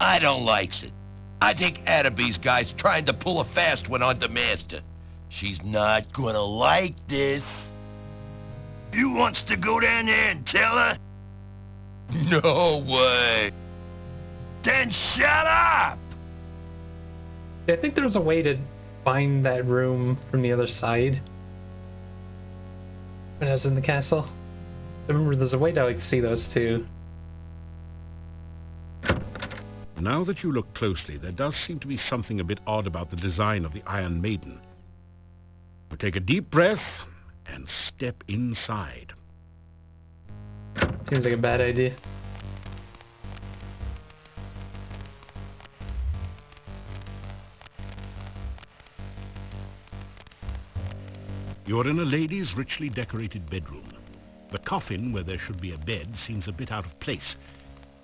I don't likes it. I think Attaby's guy's trying to pull a fast one on the master. She's not gonna like this. You wants to go down there and tell her? No way. Then shut up! I think there was a way to find that room from the other side when I was in the castle. I remember there's a way to like see those two. Now that you look closely, there does seem to be something a bit odd about the design of the Iron Maiden. You take a deep breath and step inside. Seems like a bad idea. You're in a lady's richly decorated bedroom. The coffin, where there should be a bed, seems a bit out of place,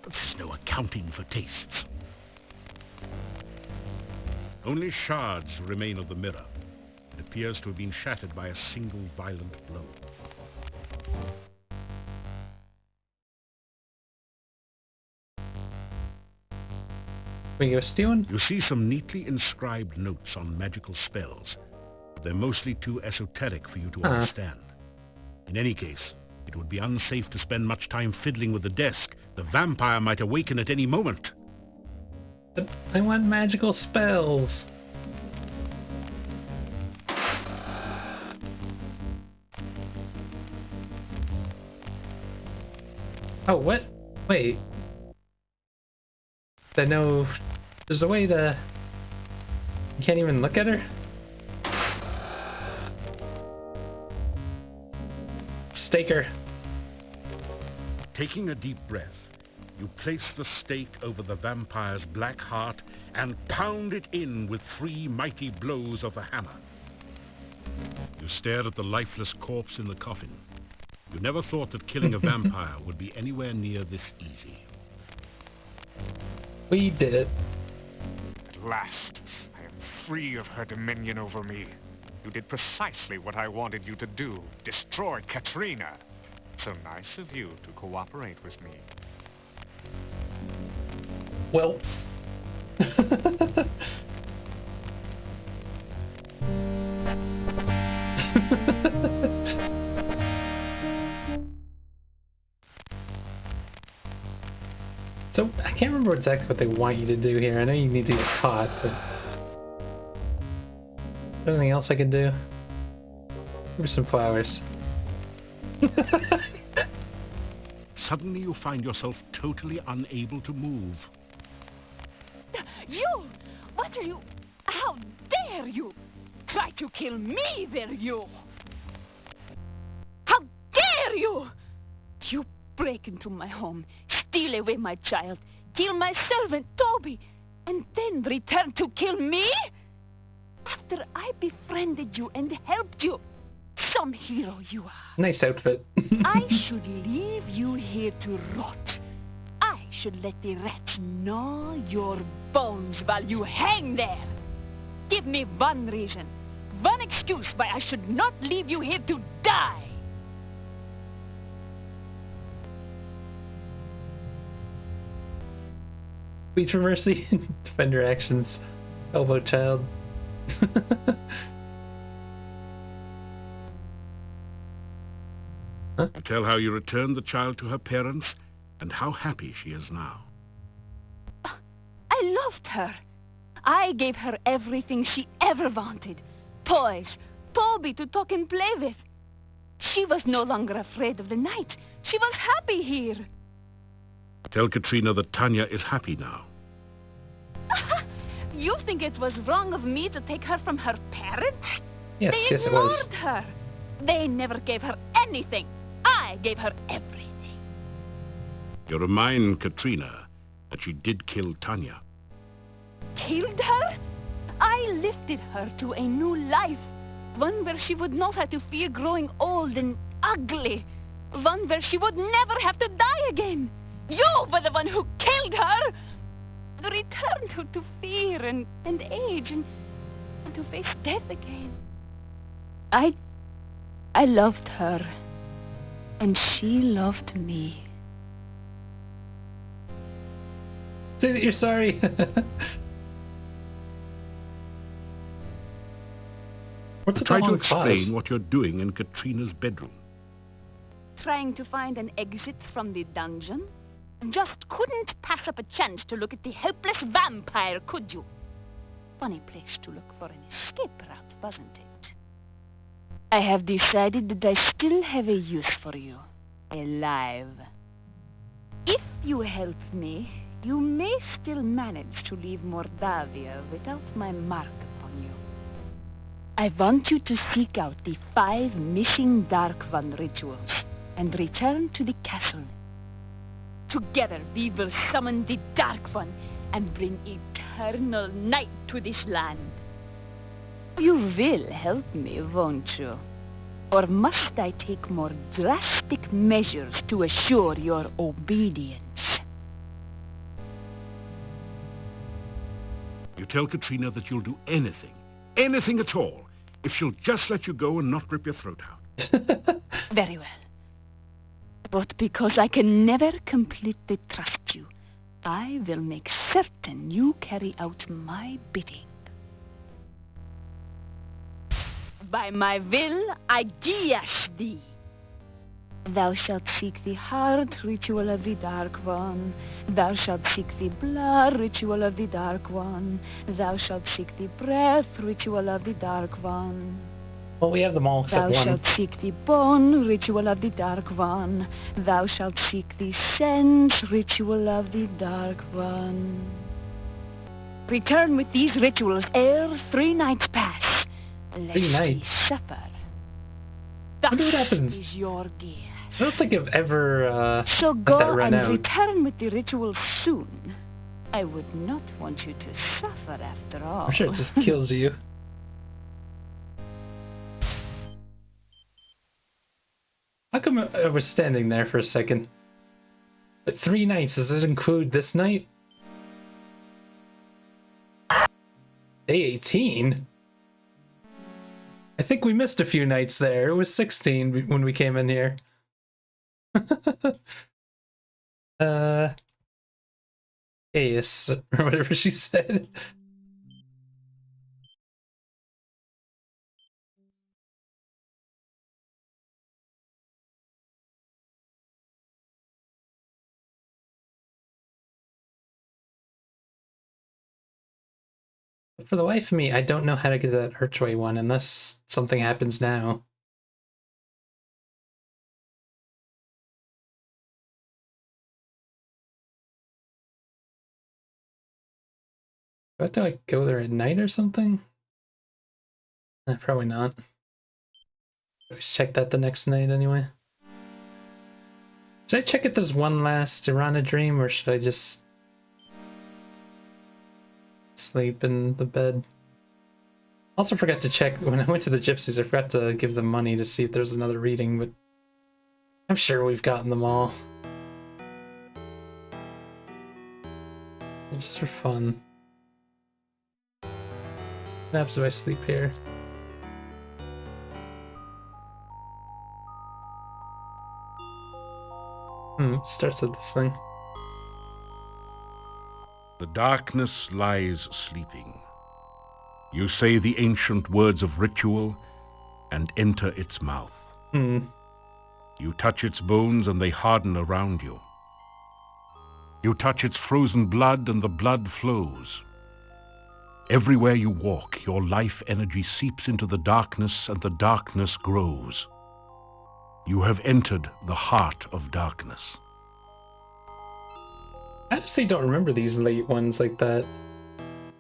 but there's no accounting for tastes. Only shards remain of the mirror. It appears to have been shattered by a single violent blow. We go stealing? You see some neatly inscribed notes on magical spells. They're mostly too esoteric for you to understand. In any case, it would be unsafe to spend much time fiddling with the desk. The vampire might awaken at any moment. But I want magical spells. Oh, what? Wait. I know there's a way to... You can't even look at her? Stake her. Taking a deep breath, you place the stake over the vampire's black heart and pound it in with 3 mighty blows of the hammer. You stare at the lifeless corpse in the coffin. You never thought that killing a vampire would be anywhere near this easy. We did it. At last, I am free of her dominion over me. You did precisely what I wanted you to do. Destroy Katrina. So nice of you to cooperate with me. Well... So, I can't remember exactly what they want you to do here. I know you need to get caught, but... Is there anything else I can do? Here's some flowers. Suddenly you find yourself totally unable to move. You! What are you... How dare you! Try to kill me, will you? How dare you! You break into my home, steal away my child, kill my servant, Toby, and then return to kill me? After I befriended you and helped you. Some hero you are. Nice outfit. I should leave you here to rot. I should let the rats gnaw your bones while you hang there. Give me one reason, one excuse why I should not leave you here to die. Reach for mercy. Defend your actions. Elbow child. Huh? Tell how you returned the child to her parents and how happy she is now. I loved her. I gave her everything she ever wanted. Toys, Toby to talk and play with. She was no longer afraid of the night. She was happy here. Tell Katrina that Tanya is happy now. You think it was wrong of me to take her from her parents? Yes, They yes it was. ignored her. They never gave her anything. I gave her everything. You remind Katrina that she did kill Tanya. Killed her? I lifted her to a new life. One where she would not have to fear growing old and ugly. One where she would never have to die again. You were the one who killed her! Returned her to fear and age and to face death again. I loved her. And she loved me. Say that you're sorry. What's Try to long explain pause? what you're doing in Katrina's bedroom. Trying to find an exit from the dungeon? Just couldn't pass up a chance to look at the helpless vampire, could you? Funny place to look for an escape route, wasn't it? I have decided that I still have a use for you. Alive. If you help me, you may still manage to leave Mordavia without my mark upon you. I want you to seek out the 5 missing Dark One rituals and return to the castle. Together we will summon the Dark One and bring eternal night to this land. You will help me, won't you? Or must I take more drastic measures to assure your obedience? You tell Katrina that you'll do anything, anything at all, if she'll just let you go and not rip your throat out. Very well. But because I can never completely trust you, I will make certain you carry out my bidding. By my will, I guias thee. Thou shalt seek the heart ritual of the Dark One. Thou shalt seek the blood ritual of the Dark One. Thou shalt seek the breath ritual of the Dark One. Well, we have them all except Thou one. shalt seek the bone ritual of the Dark One. Thou shalt seek the sense ritual of the Dark One. Return with these rituals ere 3 nights pass. 3 nights. Supper. I wonder what happens. Is your gear. I don't think I've ever So let go that run and out. return with the ritual soon. I would not want you to suffer after all. I'm sure it just kills you. How come I was standing there for a second? But 3 nights, does it include this night? Day 18? I think we missed a few nights there. It was 16 when we came in here. Yes, or whatever she said. For the life of me, I don't know how to get that Archway one unless something happens now. Do I have to like go there at night or something? Probably not. Always check that the next night anyway. Should I check if there's one last Irana dream, or should I just sleep in the bed? Also forgot to check when I went to the gypsies. I forgot to give them money to see if there's another reading, but I'm sure we've gotten them all. Just for fun. What happens if I sleep here? Starts with this thing. The darkness lies sleeping. You say the ancient words of ritual and enter its mouth. You touch its bones and they harden around you. You touch its frozen blood and the blood flows. Everywhere you walk, your life energy seeps into the darkness and the darkness grows. You have entered the heart of darkness. I honestly don't remember these late ones like that.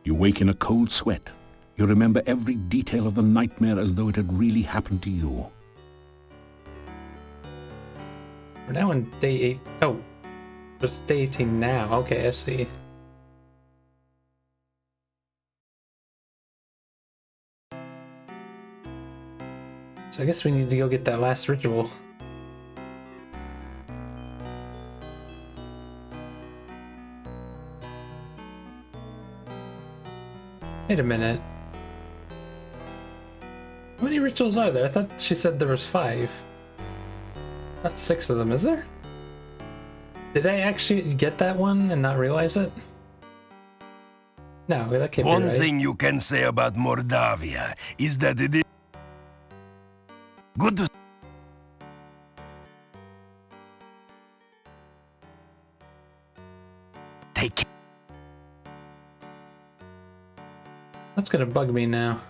You wake in a cold sweat. You remember every detail of the nightmare as though it had really happened to you. We're now on day 8. Oh, it's day 18 now. Okay, I see. So I guess we need to go get that last ritual. Wait a minute. How many rituals are there? I thought she said there was 5. Not 6 of them, is there? Did I actually get that one and not realize it? No, that can't be right. One thing you can say about Mordavia is that it is good to take it. That's gonna bug me now.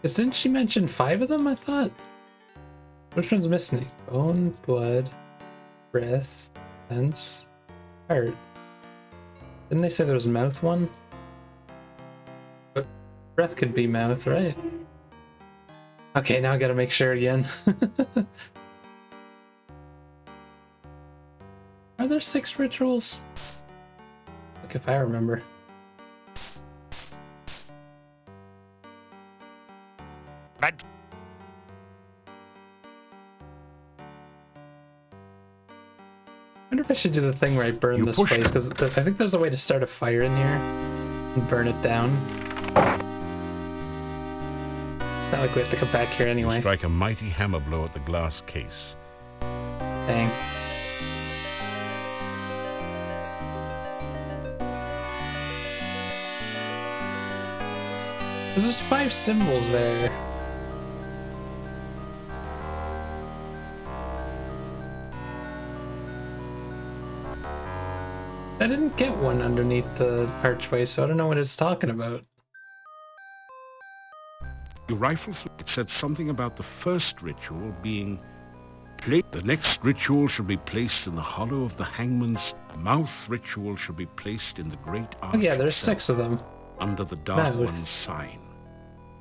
Because didn't she mention 5 of them, I thought? Which one's missing? Bone, blood, breath, sense, heart. Didn't they say there was mouth one? But breath could be mouth, right? Okay, now I gotta make sure again. Are there 6 rituals? Look if I remember. I wonder if I should do the thing where I burn this place, because I think there's a way to start a fire in here and burn it down. It's not like we have to come back here anyway. Strike a mighty hammer blow at the glass case. Dang. There's 5 symbols there. I didn't get one underneath the archway, so I don't know what it's talking about. Your rifle said something about the first ritual being placed. The next ritual should be placed in the hollow of the hangman's mouth. Ritual should be placed in the great arch. Oh yeah, there's itself, 6 of them. under the Dark Mouth. One's sign.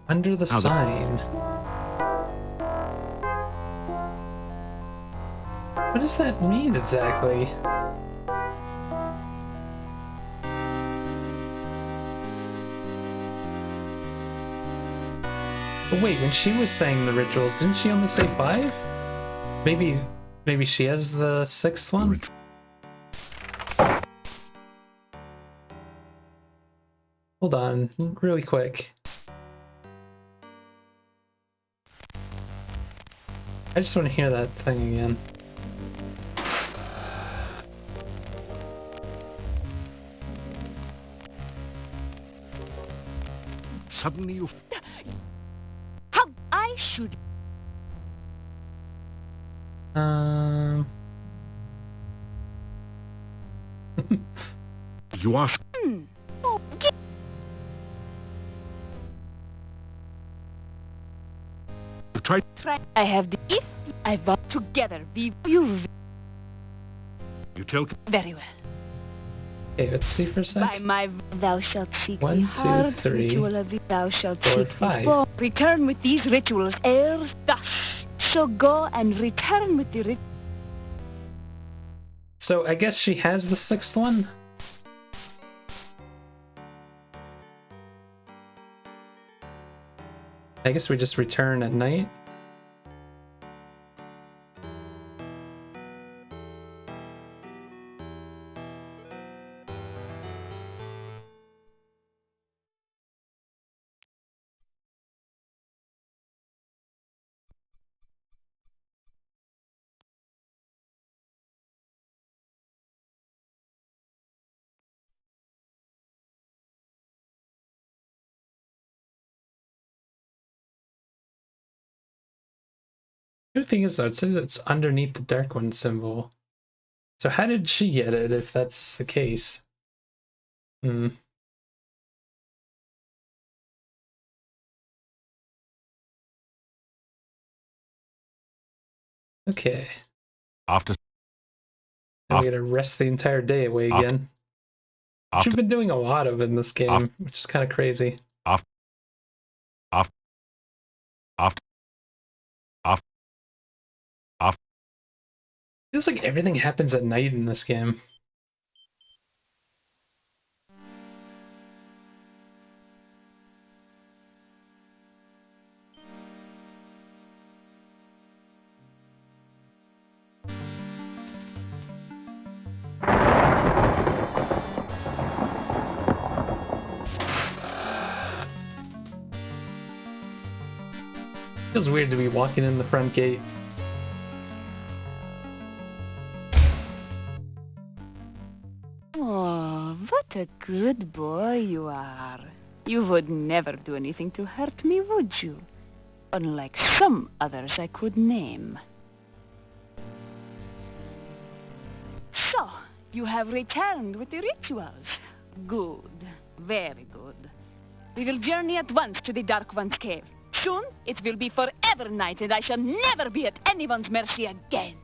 Under the sign. What does that mean exactly? But wait, when she was saying the rituals, didn't she only say 5? Maybe she has the 6th one? Hold on, really quick. I just want to hear that thing again. Suddenly you... How I should... You ask... Try. I have the... If I want together, be you... You tell... Very well. Okay, let's see for a sec. By my... Thou shalt seek 1, the 2, heart 3, ritual of the... Thou shalt 4, seek 5. the... Return with these rituals ere thus. So go and return with the... So I guess she has the 6th one? I guess we just return at night? The thing is, though, it says it's underneath the Dark One symbol. So how did she get it, if that's the case? Hmm. Okay. After... Now we gotta rest the entire day away again. Which we've been doing a lot of in this game, which is kind of crazy. Feels like everything happens at night in this game. Feels weird to be walking in the front gate. Oh, what a good boy you are. You would never do anything to hurt me, would you? Unlike some others I could name. So, you have returned with the rituals. Good. Very good. We will journey at once to the Dark One's cave. Soon, it will be forever night, and I shall never be at anyone's mercy again.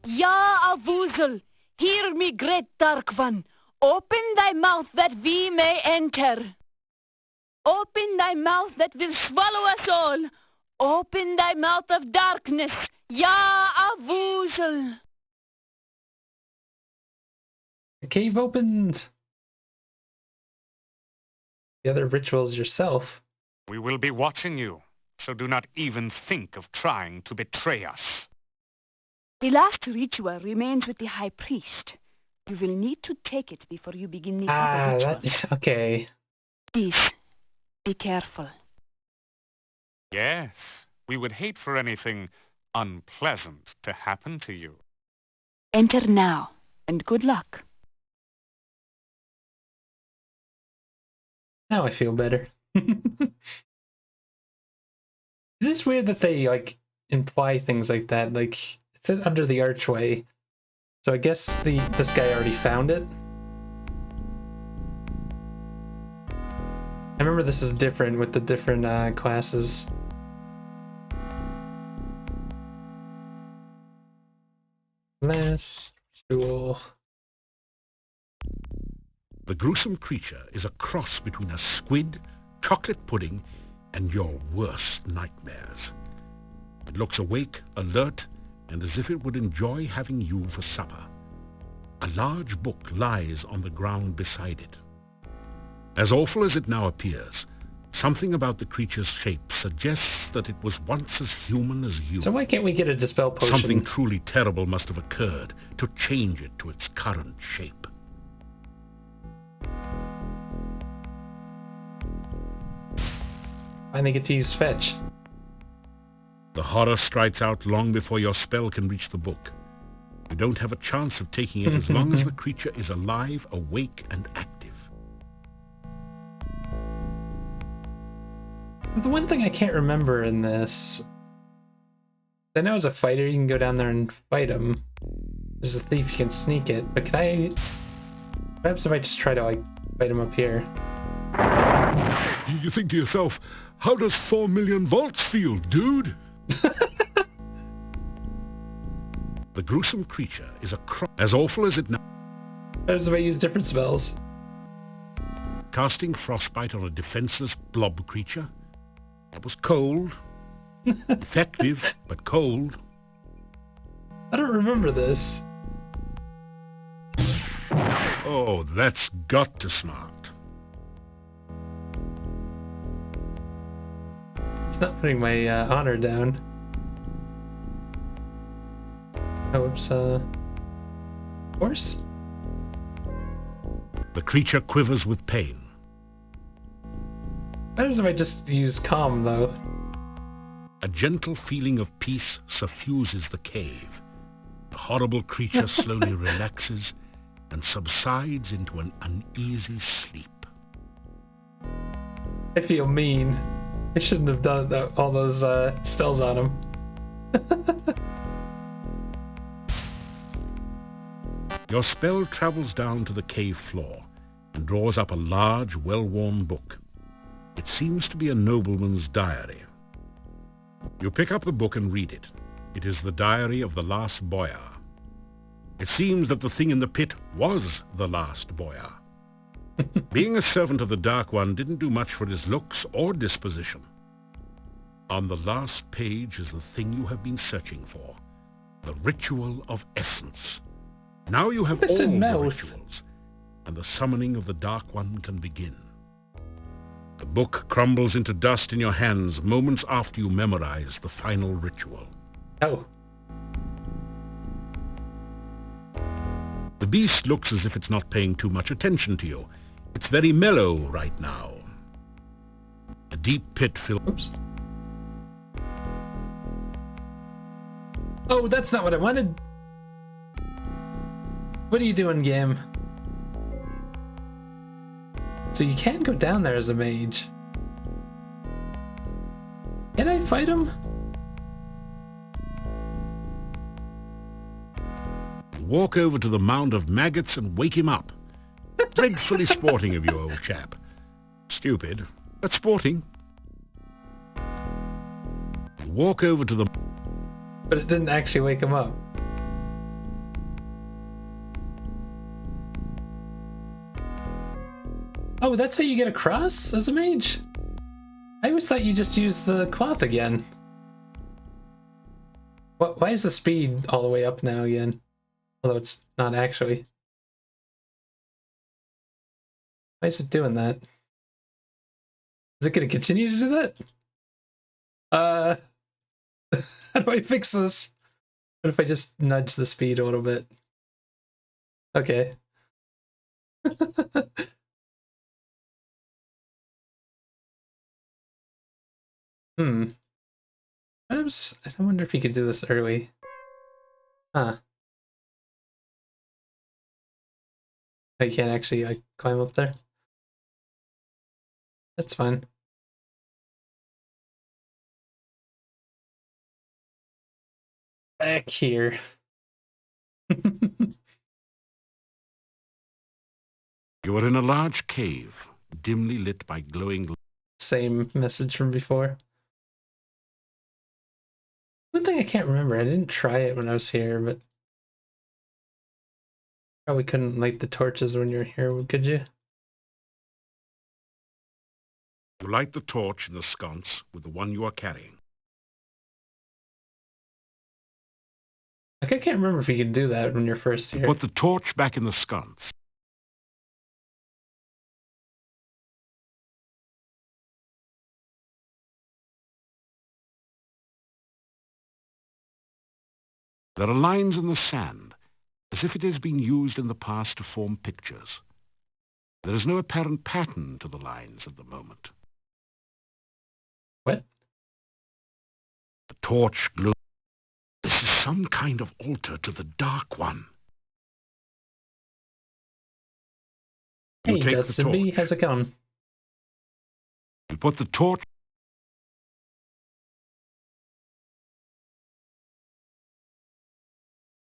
Ya Avuzel, hear me, great Dark One. Open thy mouth that we may enter. Open thy mouth that will swallow us all. Open thy mouth of darkness, Ya Avuzel. The cave opened. The other rituals yourself. We will be watching you, so do not even think of trying to betray us. The last ritual remains with the High Priest. You will need to take it before you begin the other rituals. Okay. Please, be careful. Yes, we would hate for anything unpleasant to happen to you. Enter now, and good luck. Now I feel better. It is weird that they, like, imply things like that. Like, it's under the archway. So I guess this guy already found it. I remember this is different with the different classes. Last ritual. The gruesome creature is a cross between a squid, chocolate pudding, and your worst nightmares. It looks awake, alert, and as if it would enjoy having you for supper. A large book lies on the ground beside it. As awful as it now appears, something about the creature's shape suggests that it was once as human as you. So why can't we get a dispel potion? Something truly terrible must have occurred to change it to its current shape. Finally get to use fetch. The horror strikes out long before your spell can reach the book. You don't have a chance of taking it as long as the creature is alive, awake, and active. The one thing I can't remember in this... I know as a fighter you can go down there and fight him. As a thief you can sneak it, but can I... Perhaps if I just try to, like, fight him up here. You think to yourself, how does 4 million volts feel, dude? The gruesome creature is as awful as it now. Perhaps if I use different spells. Casting frostbite on a defenseless blob creature. That was cold. Effective, but cold. I don't remember this. Oh, that's got to smart. It's not putting my honor down. Oh, whoops, horse? The creature quivers with pain. What if I just use calm, though? A gentle feeling of peace suffuses the cave. The horrible creature slowly relaxes and subsides into an uneasy sleep. I feel mean. I shouldn't have done all those spells on him. Your spell travels down to the cave floor and draws up a large, well-worn book. It seems to be a nobleman's diary. You pick up the book and read it. It is the diary of the last boyar. It seems that the thing in the pit was the last boyar. Being a servant of the Dark One didn't do much for his looks or disposition. On the last page is the thing you have been searching for, the ritual of essence. Now you have all the rituals, and the summoning of the Dark One can begin. The book crumbles into dust in your hands moments after you memorize the final ritual. Oh. The beast looks as if it's not paying too much attention to you. It's very mellow right now. A deep pit fills... Oops. Oh, that's not what I wanted. What are you doing, game? So you can go down there as a mage. Can I fight him? Walk over to the mound of maggots and wake him up. Dreadfully sporting of you, old chap. Stupid, but sporting. Walk over to the... But it didn't actually wake him up. Oh, that's how you get across as a mage? I always thought you just used the cloth again. Why is the speed all the way up now again? Although it's not actually. Why is it doing that? Is it going to continue to do that? How do I fix this? What if I just nudge the speed a little bit? Okay. I wonder if you could do this early. Huh. I can't actually, like, climb up there. That's fine. Back here. You are in a large cave, dimly lit by glowing... Same message from before. One thing I can't remember, I didn't try it when I was here, but... Probably couldn't light the torches when you're here, could you? You light the torch in the sconce with the one you are carrying. Like, I can't remember if you could do that when you're first here. You put the torch back in the sconce. There are lines in the sand, as if it has been used in the past to form pictures. There is no apparent pattern to the lines at the moment. What? The torch glows. This is some kind of altar to the Dark One. Hey, Jetsubi, how's it going? You put the torch...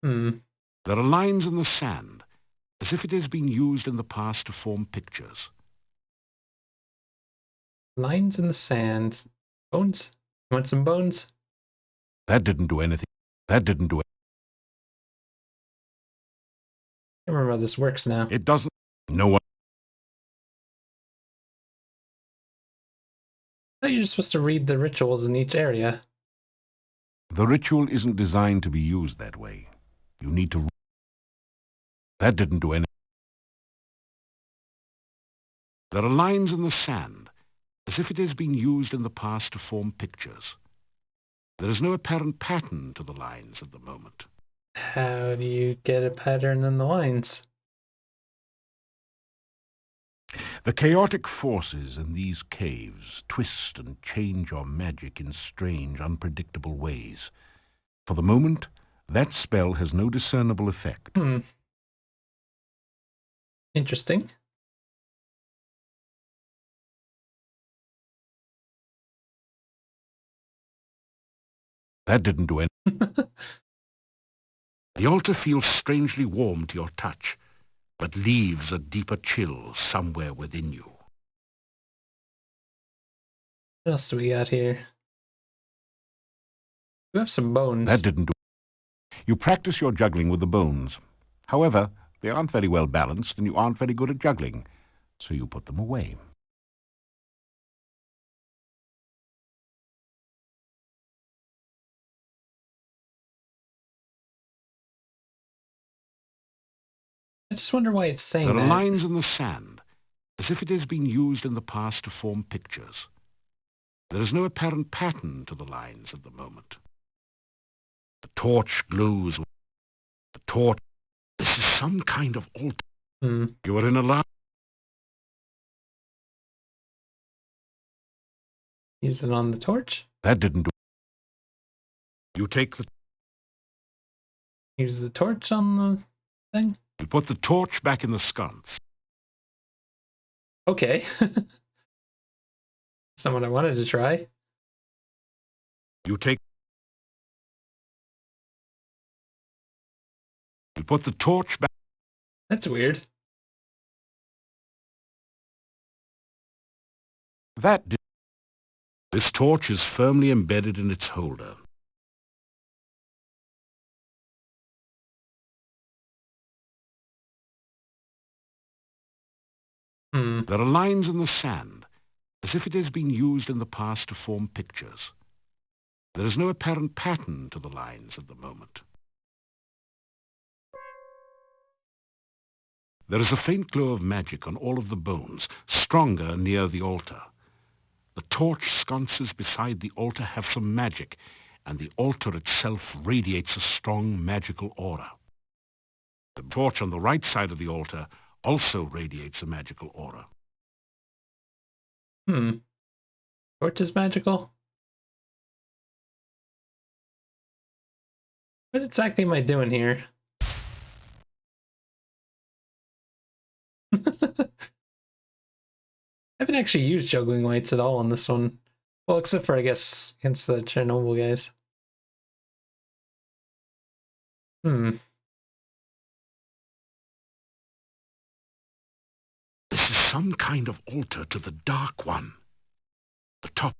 There are lines in the sand, as if it has been used in the past to form pictures. Lines in the sand. Bones? You want some bones? That didn't do anything. That didn't do it. I don't remember how this works now. It doesn't. No one... I thought you're just supposed to read the rituals in each area. The ritual isn't designed to be used that way. You need to... That didn't do anything. There are lines in the sand, as if it has been used in the past to form pictures. There is no apparent pattern to the lines at the moment. How do you get a pattern in the lines? The chaotic forces in these caves twist and change your magic in strange, unpredictable ways. For the moment, that spell has no discernible effect. Interesting. That didn't do anything. The altar feels strangely warm to your touch, but leaves a deeper chill somewhere within you. What else do we got here? We have some bones. That didn't do. You practice your juggling with the bones. However, they aren't very well balanced and you aren't very good at juggling, so you put them away. I just wonder why it's saying that. There are that. lines in the sand, as if it has been used in the past to form pictures. There is no apparent pattern to the lines at the moment. The torch glows. The torch... This is some kind of altar. You are in a large... Use it on the torch? That didn't do... You take the... Use the torch on the thing? You put the torch back in the sconce. Okay. That's not what I wanted to try. You take... You put the torch back... That's weird. That did... This torch is firmly embedded in its holder. There are lines in the sand, as if it has been used in the past to form pictures. There is no apparent pattern to the lines at the moment. There is a faint glow of magic on all of the bones, stronger near the altar. The torch sconces beside the altar have some magic, and the altar itself radiates a strong magical aura. The torch on the right side of the altar also radiates a magical aura. Torch is magical? What exactly am I doing here? haven't actually used juggling lights at all on this one. Well, except for, I guess, against the Chernobyl guys. This is some kind of altar to the Dark One. The top.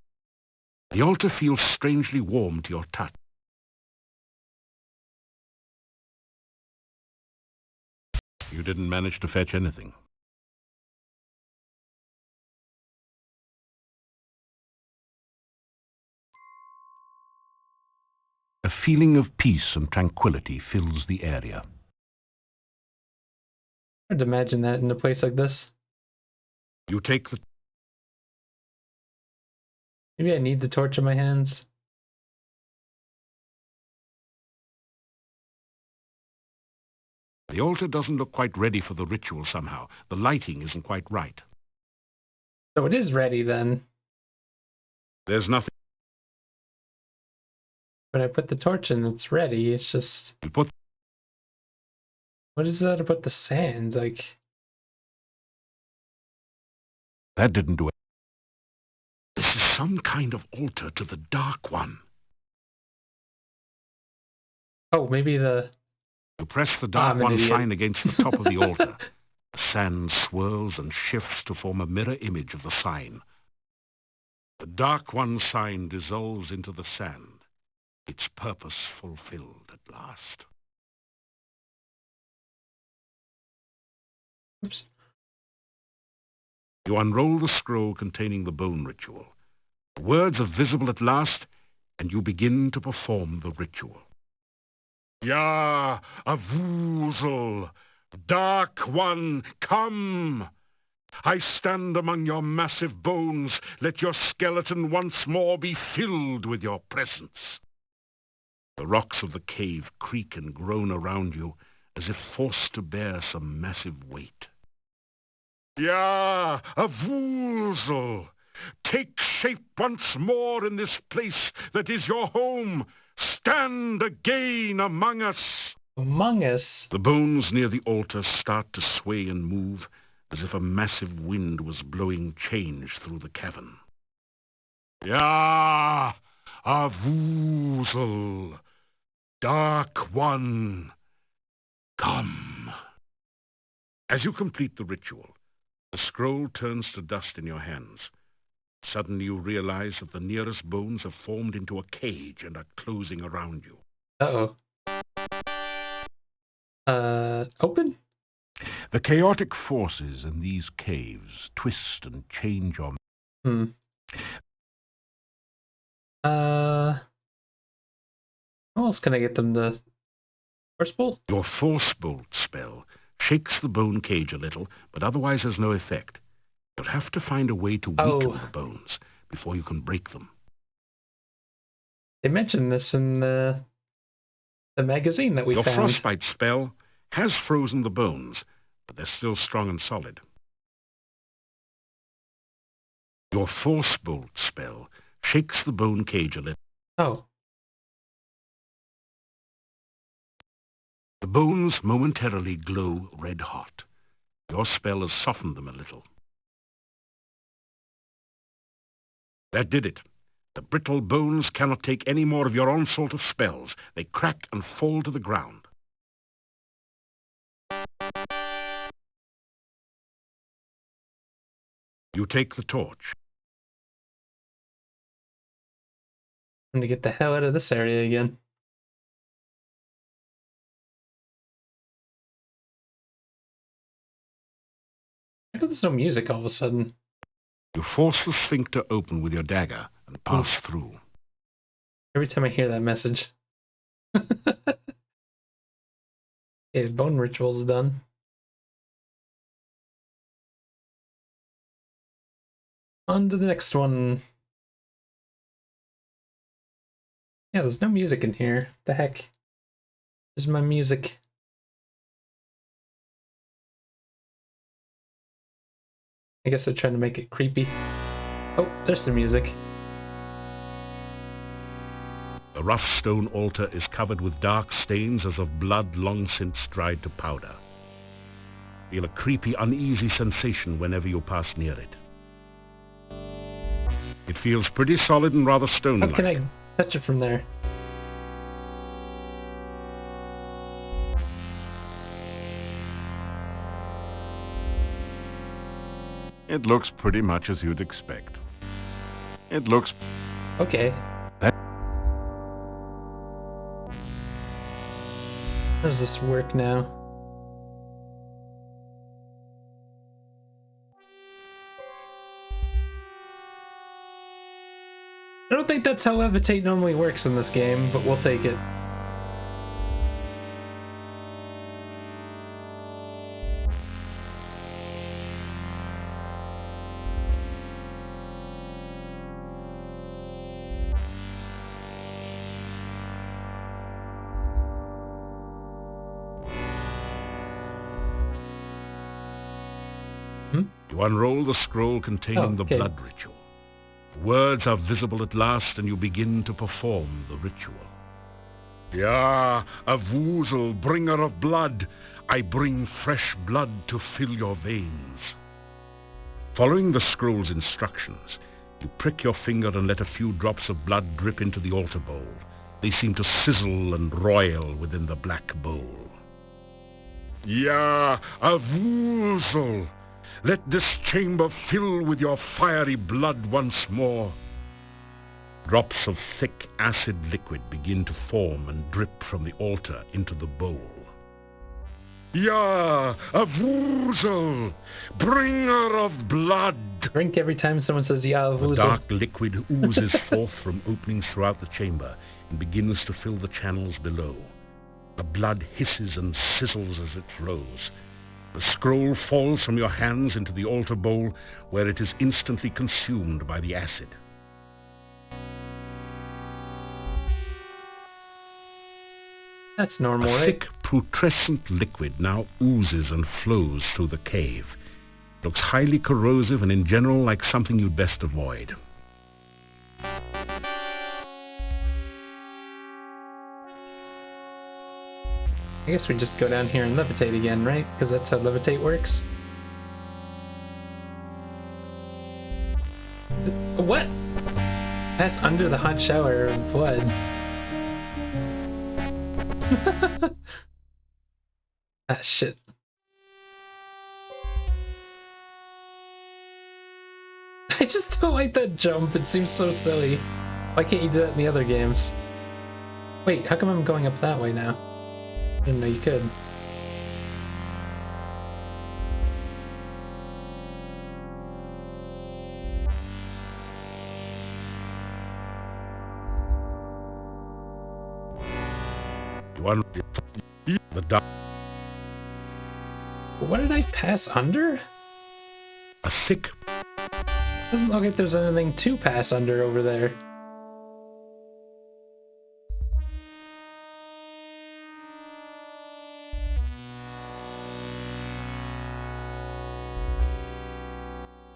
The altar feels strangely warm to your touch. You didn't manage to fetch anything. A feeling of peace and tranquility fills the area. Hard to imagine that in a place like this. You take the... Maybe I need the torch in my hands. The altar doesn't look quite ready for the ritual somehow. The lighting isn't quite right. So it is ready then. There's nothing... When I put the torch in, it's ready. It's just... You put... What is that about the sand? Like... That didn't do it. This is some kind of altar to the Dark One. Oh, maybe the... You press the Dark One sign against the top of the altar. The sand swirls and shifts to form a mirror image of the sign. The Dark One sign dissolves into the sand. Its purpose fulfilled at last. Oops. You unroll the scroll containing the bone ritual. The words are visible at last, and you begin to perform the ritual. Ya, Avuzel, Dark One, come! I stand among your massive bones. Let your skeleton once more be filled with your presence. The rocks of the cave creak and groan around you, as if forced to bear some massive weight. Ya, Avuzel, take shape once more in this place that is your home. Stand again among us. Among us? The bones near the altar start to sway and move, as if a massive wind was blowing change through the cavern. Ya, Avuzel, Dark One, come. As you complete the ritual, the scroll turns to dust in your hands. Suddenly you realize that the nearest bones have formed into a cage and are closing around you. Uh-oh. Open? The chaotic forces in these caves twist and change your... How else can I get them to... Force bolt? Your force bolt spell shakes the bone cage a little, but otherwise has no effect. You'll have to find a way to weaken the bones before you can break them. They mentioned this in the magazine that we found. Your frostbite spell has frozen the bones, but they're still strong and solid. Your force bolt spell shakes the bone cage a little. Oh. The bones momentarily glow red hot. Your spell has softened them a little. That did it. The brittle bones cannot take any more of your onslaught of spells. They crack and fall to the ground. You take the torch. I'm gonna get the hell out of this area again. How come there's no music all of a sudden? You force the sphincter open with your dagger and pass through. Every time I hear that message. Okay, bone ritual's done. On to the next one. Yeah, there's no music in here. The heck? Where's my music? I guess they're trying to make it creepy. Oh, there's the music. The rough stone altar is covered with dark stains as of blood long since dried to powder. Feel a creepy, uneasy sensation whenever you pass near it. It feels pretty solid and rather How stone-like. can I touch it from there? It looks pretty much as you'd expect. It looks... Okay. That... How does this work now? I don't think that's how levitate normally works in this game, but we'll take it. You unroll the scroll containing the blood ritual. Words are visible at last, and you begin to perform the ritual. Ya, a Woozle, bringer of blood, I bring fresh blood to fill your veins. Following the scroll's instructions, you prick your finger and let a few drops of blood drip into the altar bowl. They seem to sizzle and roil within the black bowl. Ya, a Woozle, let this chamber fill with your fiery blood once more. Drops of thick acid liquid begin to form and drip from the altar into the bowl. Ya, a Woozle, bringer of blood. Drink every time someone says ya, a The Woozle. dark liquid oozes forth from openings throughout the chamber and begins to fill the channels below. The blood hisses and sizzles as it flows. The scroll falls from your hands into the altar bowl, where it is instantly consumed by the acid. That's normal, right? Thick, putrescent liquid now oozes and flows through the cave. Looks highly corrosive and in general like something you'd best avoid. I guess we just go down here and levitate again, right? Because that's how levitate works. What? Pass under the hot shower of blood. Ah, shit. I just don't like that jump. It seems so silly. Why can't you do that in the other games? Wait, how come I'm going up that way now? I didn't know you could. What did I pass under? A thick... Doesn't look like there's anything to pass under over there.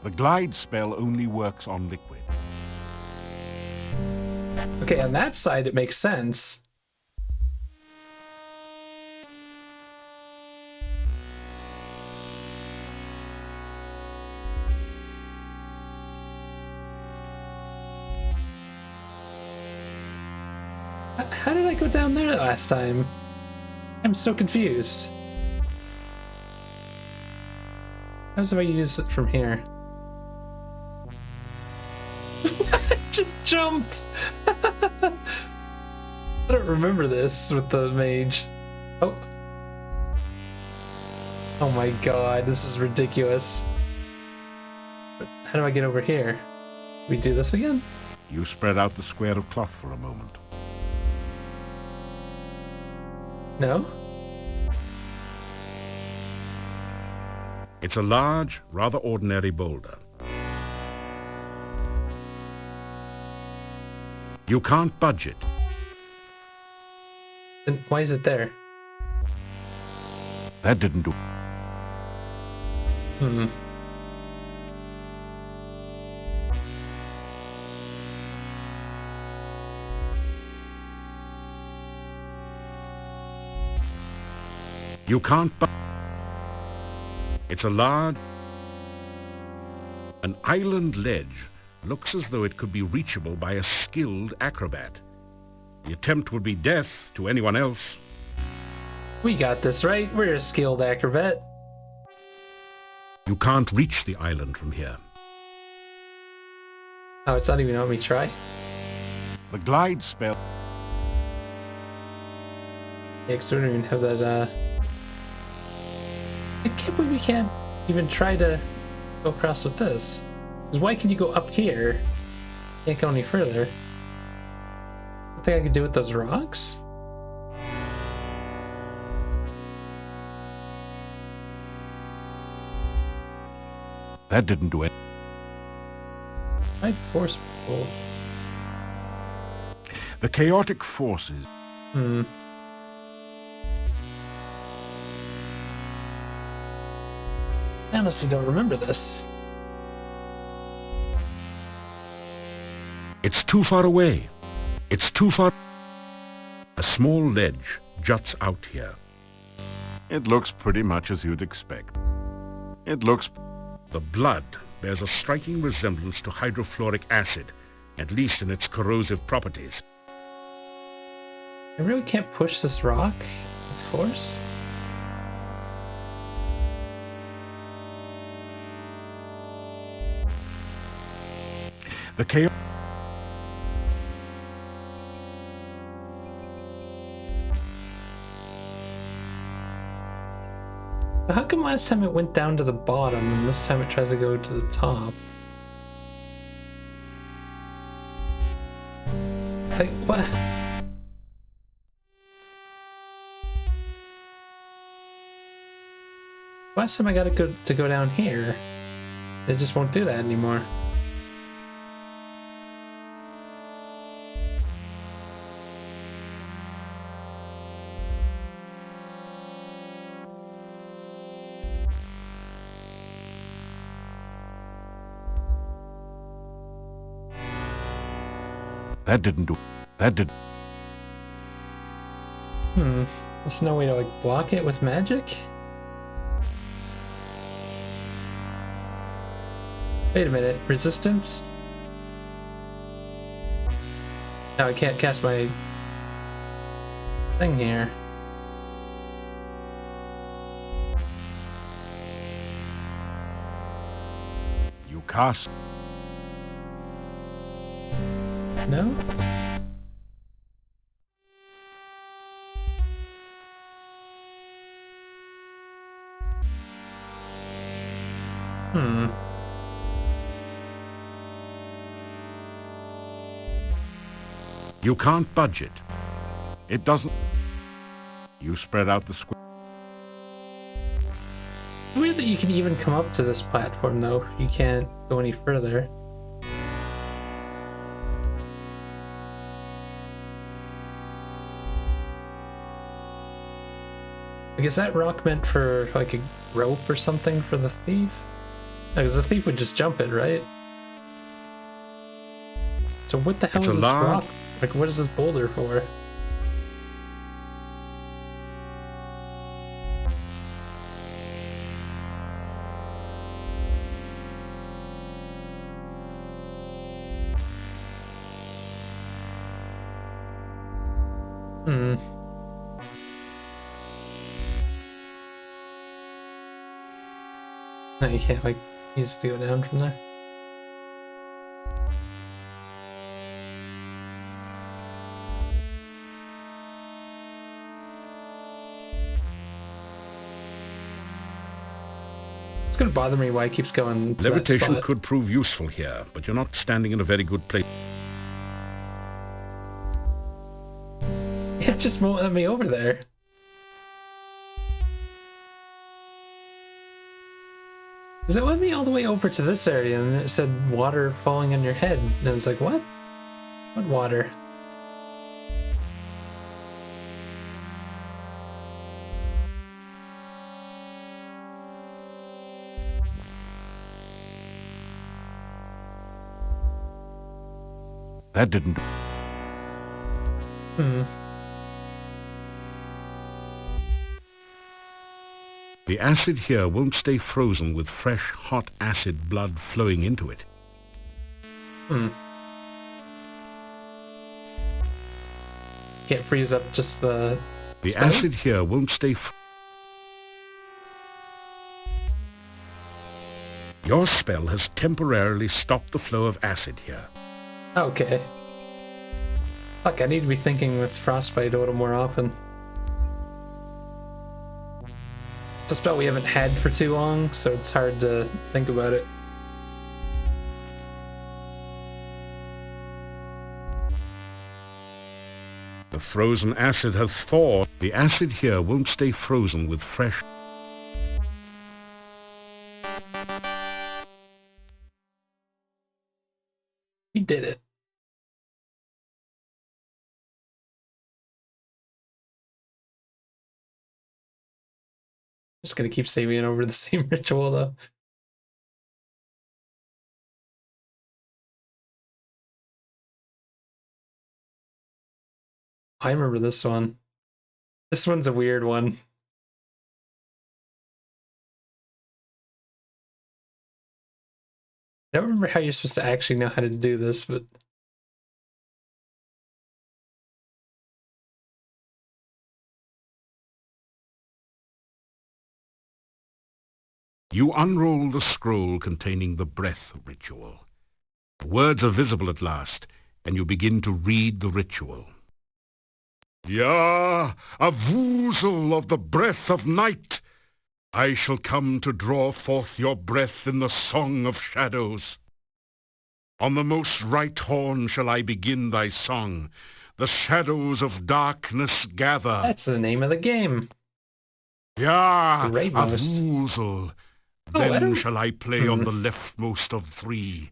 The glide spell only works on liquid. Okay, on that side it makes sense. How did I go down there last time? I'm so confused. How do I use it from here? I just jumped! I don't remember this with the mage. Oh. Oh my god, this is ridiculous. How do I get over here? We do this again? You spread out the square of cloth for a moment. No? It's a large, rather ordinary boulder. You can't budge it. Then why is it there? That didn't do... Hmm. You can't budge... It's a large... An island ledge looks as though it could be reachable by a skilled acrobat. The attempt would be death to anyone else. We got this, right? We're a skilled acrobat. You can't reach the island from here. Oh, it's not even letting me try? The glide spell... Yeah, 'cause we don't even have that, I can't believe we can't even try to go across with this. 'Cause why can you go up here? Can't go any further. Something I could do with those rocks? That didn't do it. I'd force pull. The chaotic forces... I honestly don't remember this. It's too far away. It's too far... A small ledge juts out here. It looks pretty much as you'd expect. It looks... The blood bears a striking resemblance to hydrofluoric acid, at least in its corrosive properties. I really can't push this rock with force? The chaos... How come last time it went down to the bottom and this time it tries to go to the top? Like, what? Last time I got it to go down here. It just won't do that anymore. That didn't do... That did... There's no way to, like, block it with magic? Wait a minute, resistance? No, I can't cast my thing here. You cast... No? You can't budge it. It doesn't... You spread out the square... Weird that you can even come up to this platform, though. You can't go any further. Like, is that rock meant for, like, a rope or something for the thief? Because the thief would just jump it, right? So what the hell is this rock? Like, what is this boulder for? No, you can't, like, use it to go down from there. It's gonna bother me why it keeps going to Levitation that spot. could prove useful here, but you're not standing in a very good place. It just won't let me over there. Does it let me all the way over to this area and it said water falling on your head? And I was like, what? What water? That didn't... The acid here won't stay frozen with fresh, hot acid blood flowing into it. Can't freeze up just the spell? acid here won't stay. Your spell has temporarily stopped the flow of acid here. Okay. Fuck, I need to be thinking with Frostbite a little more often. It's a spell we haven't had for too long, so it's hard to think about it. The frozen acid has thawed. The acid here won't stay frozen with fresh. He did it. Just gonna keep saving it over the same ritual though. I remember this one. This one's a weird one. I don't remember how you're supposed to actually know how to do this, but You unroll the scroll containing the breath ritual. The words are visible at last, and you begin to read the ritual. Ya, a woozle of the breath of night, I shall come to draw forth your breath in the song of shadows. On the most right horn shall I begin thy song. The shadows of darkness gather. That's the name of the game. Ya, a Rightmost. woozle. Oh, Then shall I play on the leftmost of three.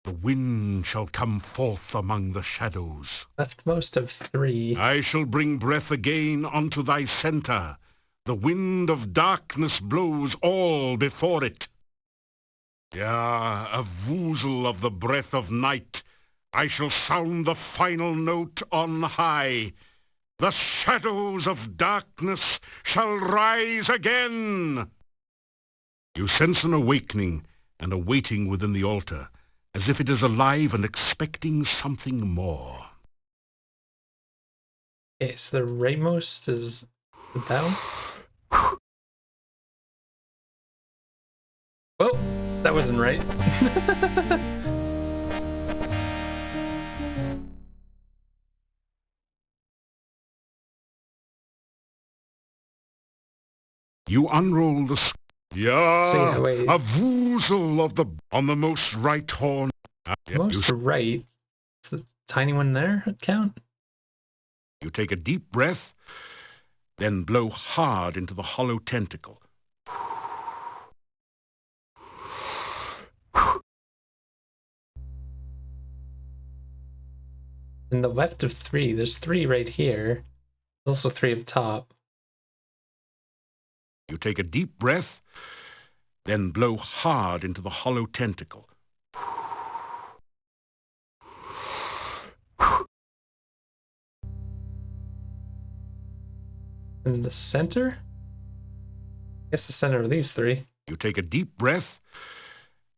The wind shall come forth among the shadows. Leftmost of three. I shall bring breath again unto thy centre. The wind of darkness blows all before it. Ya, a woozle of the breath of night, I shall sound the final note on high. The shadows of darkness shall rise again. You sense an awakening and a waiting within the altar, as if it is alive and expecting something more. Okay, so the rightmost is that one? Well, that wasn't right. You unroll the Yeah, So yeah, wait. a woozle of the on the most right horn. Most right. Is the tiny one there count? You take a deep breath, then blow hard into the hollow tentacle. In the left of three, there's three right here. There's also three up top. You take a deep breath, then blow hard into the hollow tentacle. In the center? I guess the center of these three. You take a deep breath,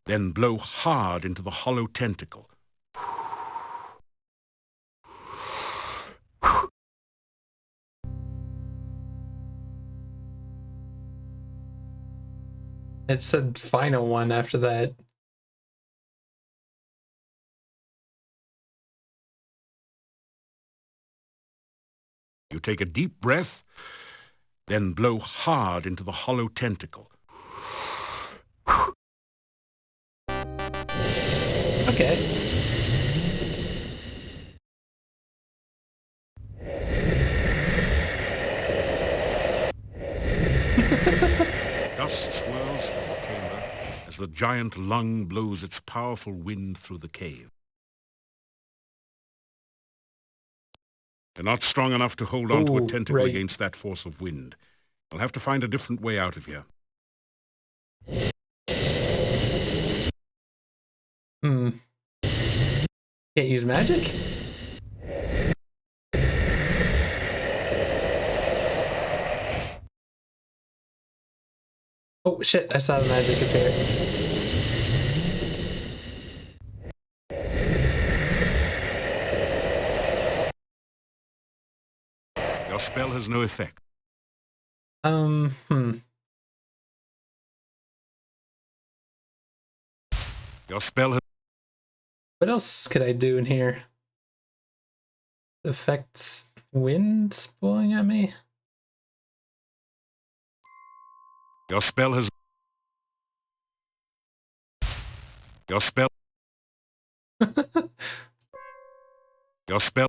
then blow hard into the hollow tentacle. It said final one after that. You take a deep breath, then blow hard into the hollow tentacle. Okay. Dust swirls through the chamber as the giant lung blows its powerful wind through the cave. They're not strong enough to hold onto a tentacle against that force of wind. I'll have to find a different way out of here. Can't use magic? Oh shit, I saw the magic appear. spell has no effect. Your spell has... What else could I do in here? Affects wind blowing at me? Your spell has... Your spell... Your spell...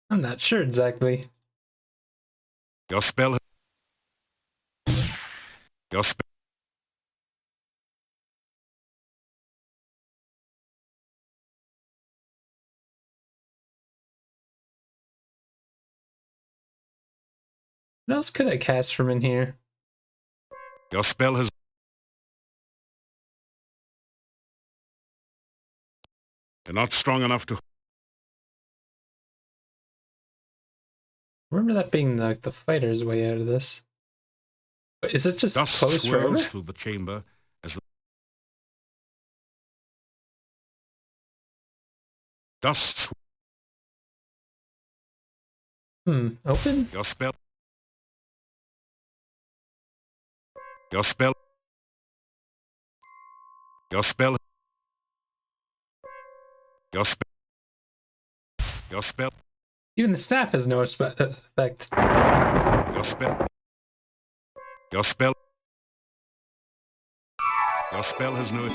I'm not sure exactly. Your spell... Your spell... What else could I cast from in here? Your spell has... You're not strong enough to... Remember that being like the fighter's way out of this. But is it just Dust closed swirls forever? through the chamber as the... Dust... Open? Your spell... Your spell... Your spell... Your spell... Your spell... Even the staff has no effect. Your spell... Your spell... Your spell has no...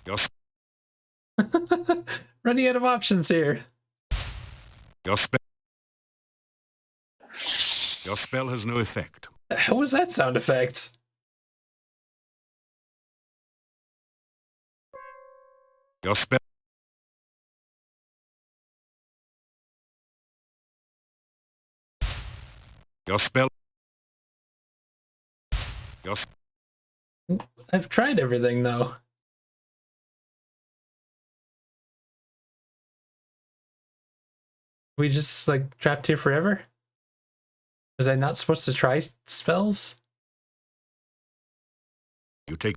Your... Running out of options here. Your spell... Your spell has no effect. How was that sound effect? Your spell... Your spell... Your... I've tried everything, though. We just, like, trapped here forever? Was I not supposed to try spells? You take...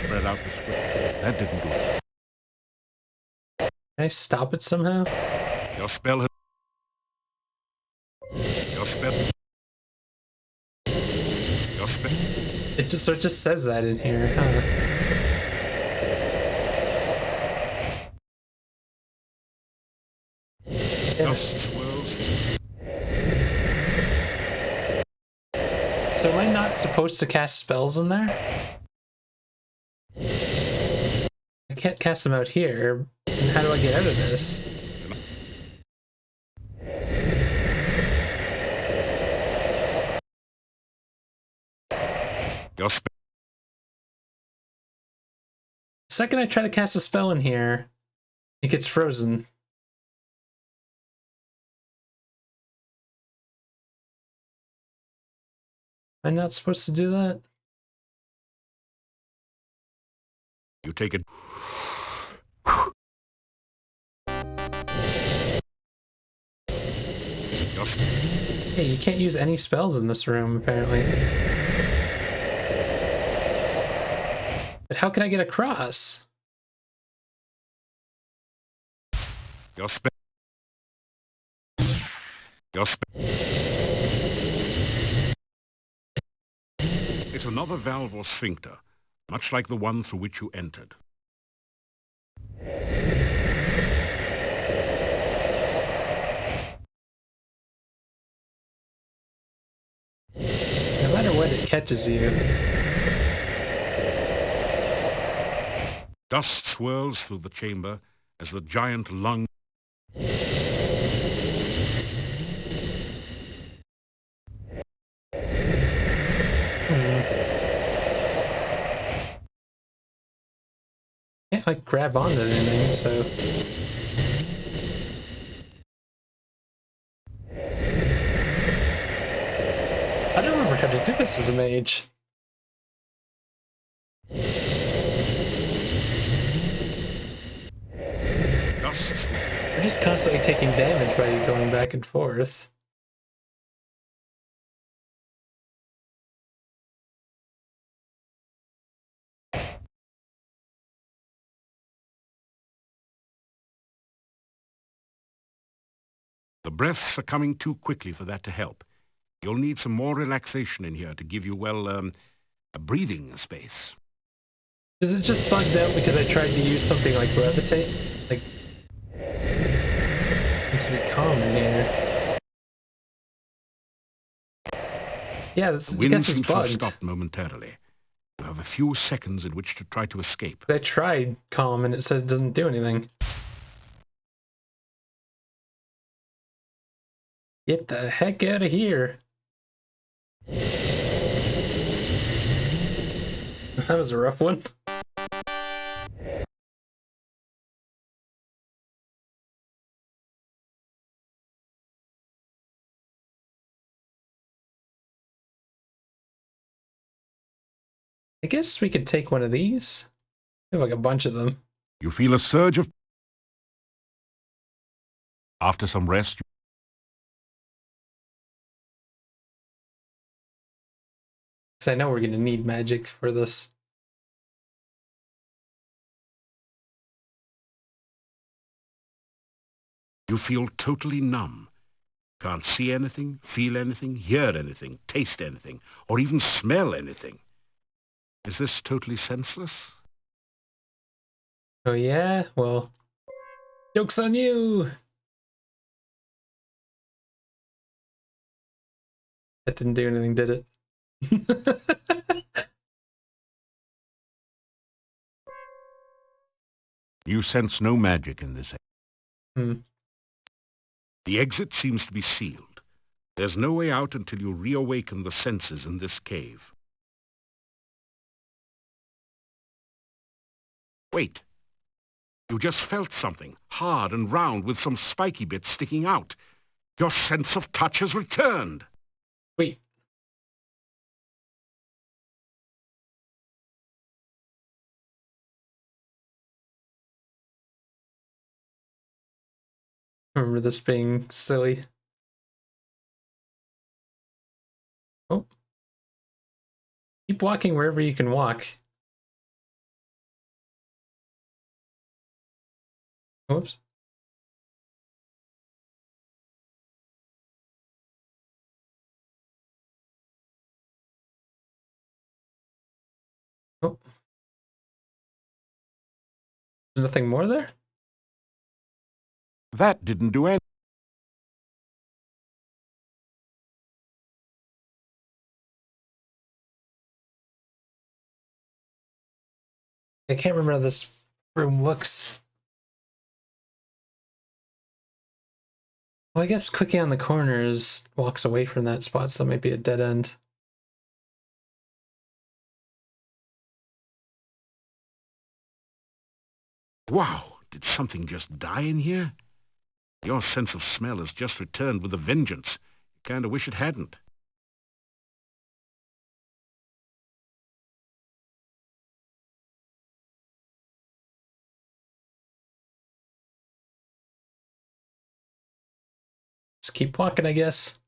Spread out the square. That didn't do it. Can I stop it somehow? Your spell has... Your spell... Your spell... It just says that in here, huh? Dust swirls. So am I not supposed to cast spells in there? I can't cast them out here. And how do I get out of this? Your spell... The second I try to cast a spell in here, it gets frozen. Am I not supposed to do that? You take it... Your... Hey, you can't use any spells in this room, apparently. But how can I get across? Your spell... Your spell... It's another valve or sphincter, much like the one through which you entered. No matter what, it catches you. Dust swirls through the chamber as the giant lung... Can't like grab onto anything, so... I don't remember how to do this as a mage. We're just constantly taking damage by going back and forth. The breaths are coming too quickly for that to help. You'll need some more relaxation in here to give you, well, a breathing space. Is it just bugged out because I tried to use something like Levitate? Like, needs to be calm in here. Yeah, this The wind guess it's seems to have bugged. stopped momentarily. You have a few seconds in which to try to escape. I tried calm and it said it doesn't do anything. Get the heck out of here. That was a rough one. I guess we could take one of these. We have like a bunch of them. You feel a surge of... After some rest, Because I know we're going to need magic for this. you feel totally numb. Can't see anything, feel anything, hear anything, taste anything, or even smell anything. Is this totally senseless? Oh yeah? Well, joke's on you! That didn't do anything, did it? You sense no magic in this. Hmm. The exit seems to be sealed. There's no way out until you reawaken the senses in this cave. Wait. You just felt something, hard and round with some spiky bits sticking out. Your sense of touch has returned. Wait. I remember this being silly. Oh. Keep walking wherever you can walk. Oops. Oh. There's nothing more there? That didn't do anything. I can't remember how this room looks. Well, I guess clicking on the corners walks away from that spot, so that might be a dead end. Wow, did something just die in here? Your sense of smell has just returned with a vengeance. You kind of wish it hadn't. Just keep walking, I guess.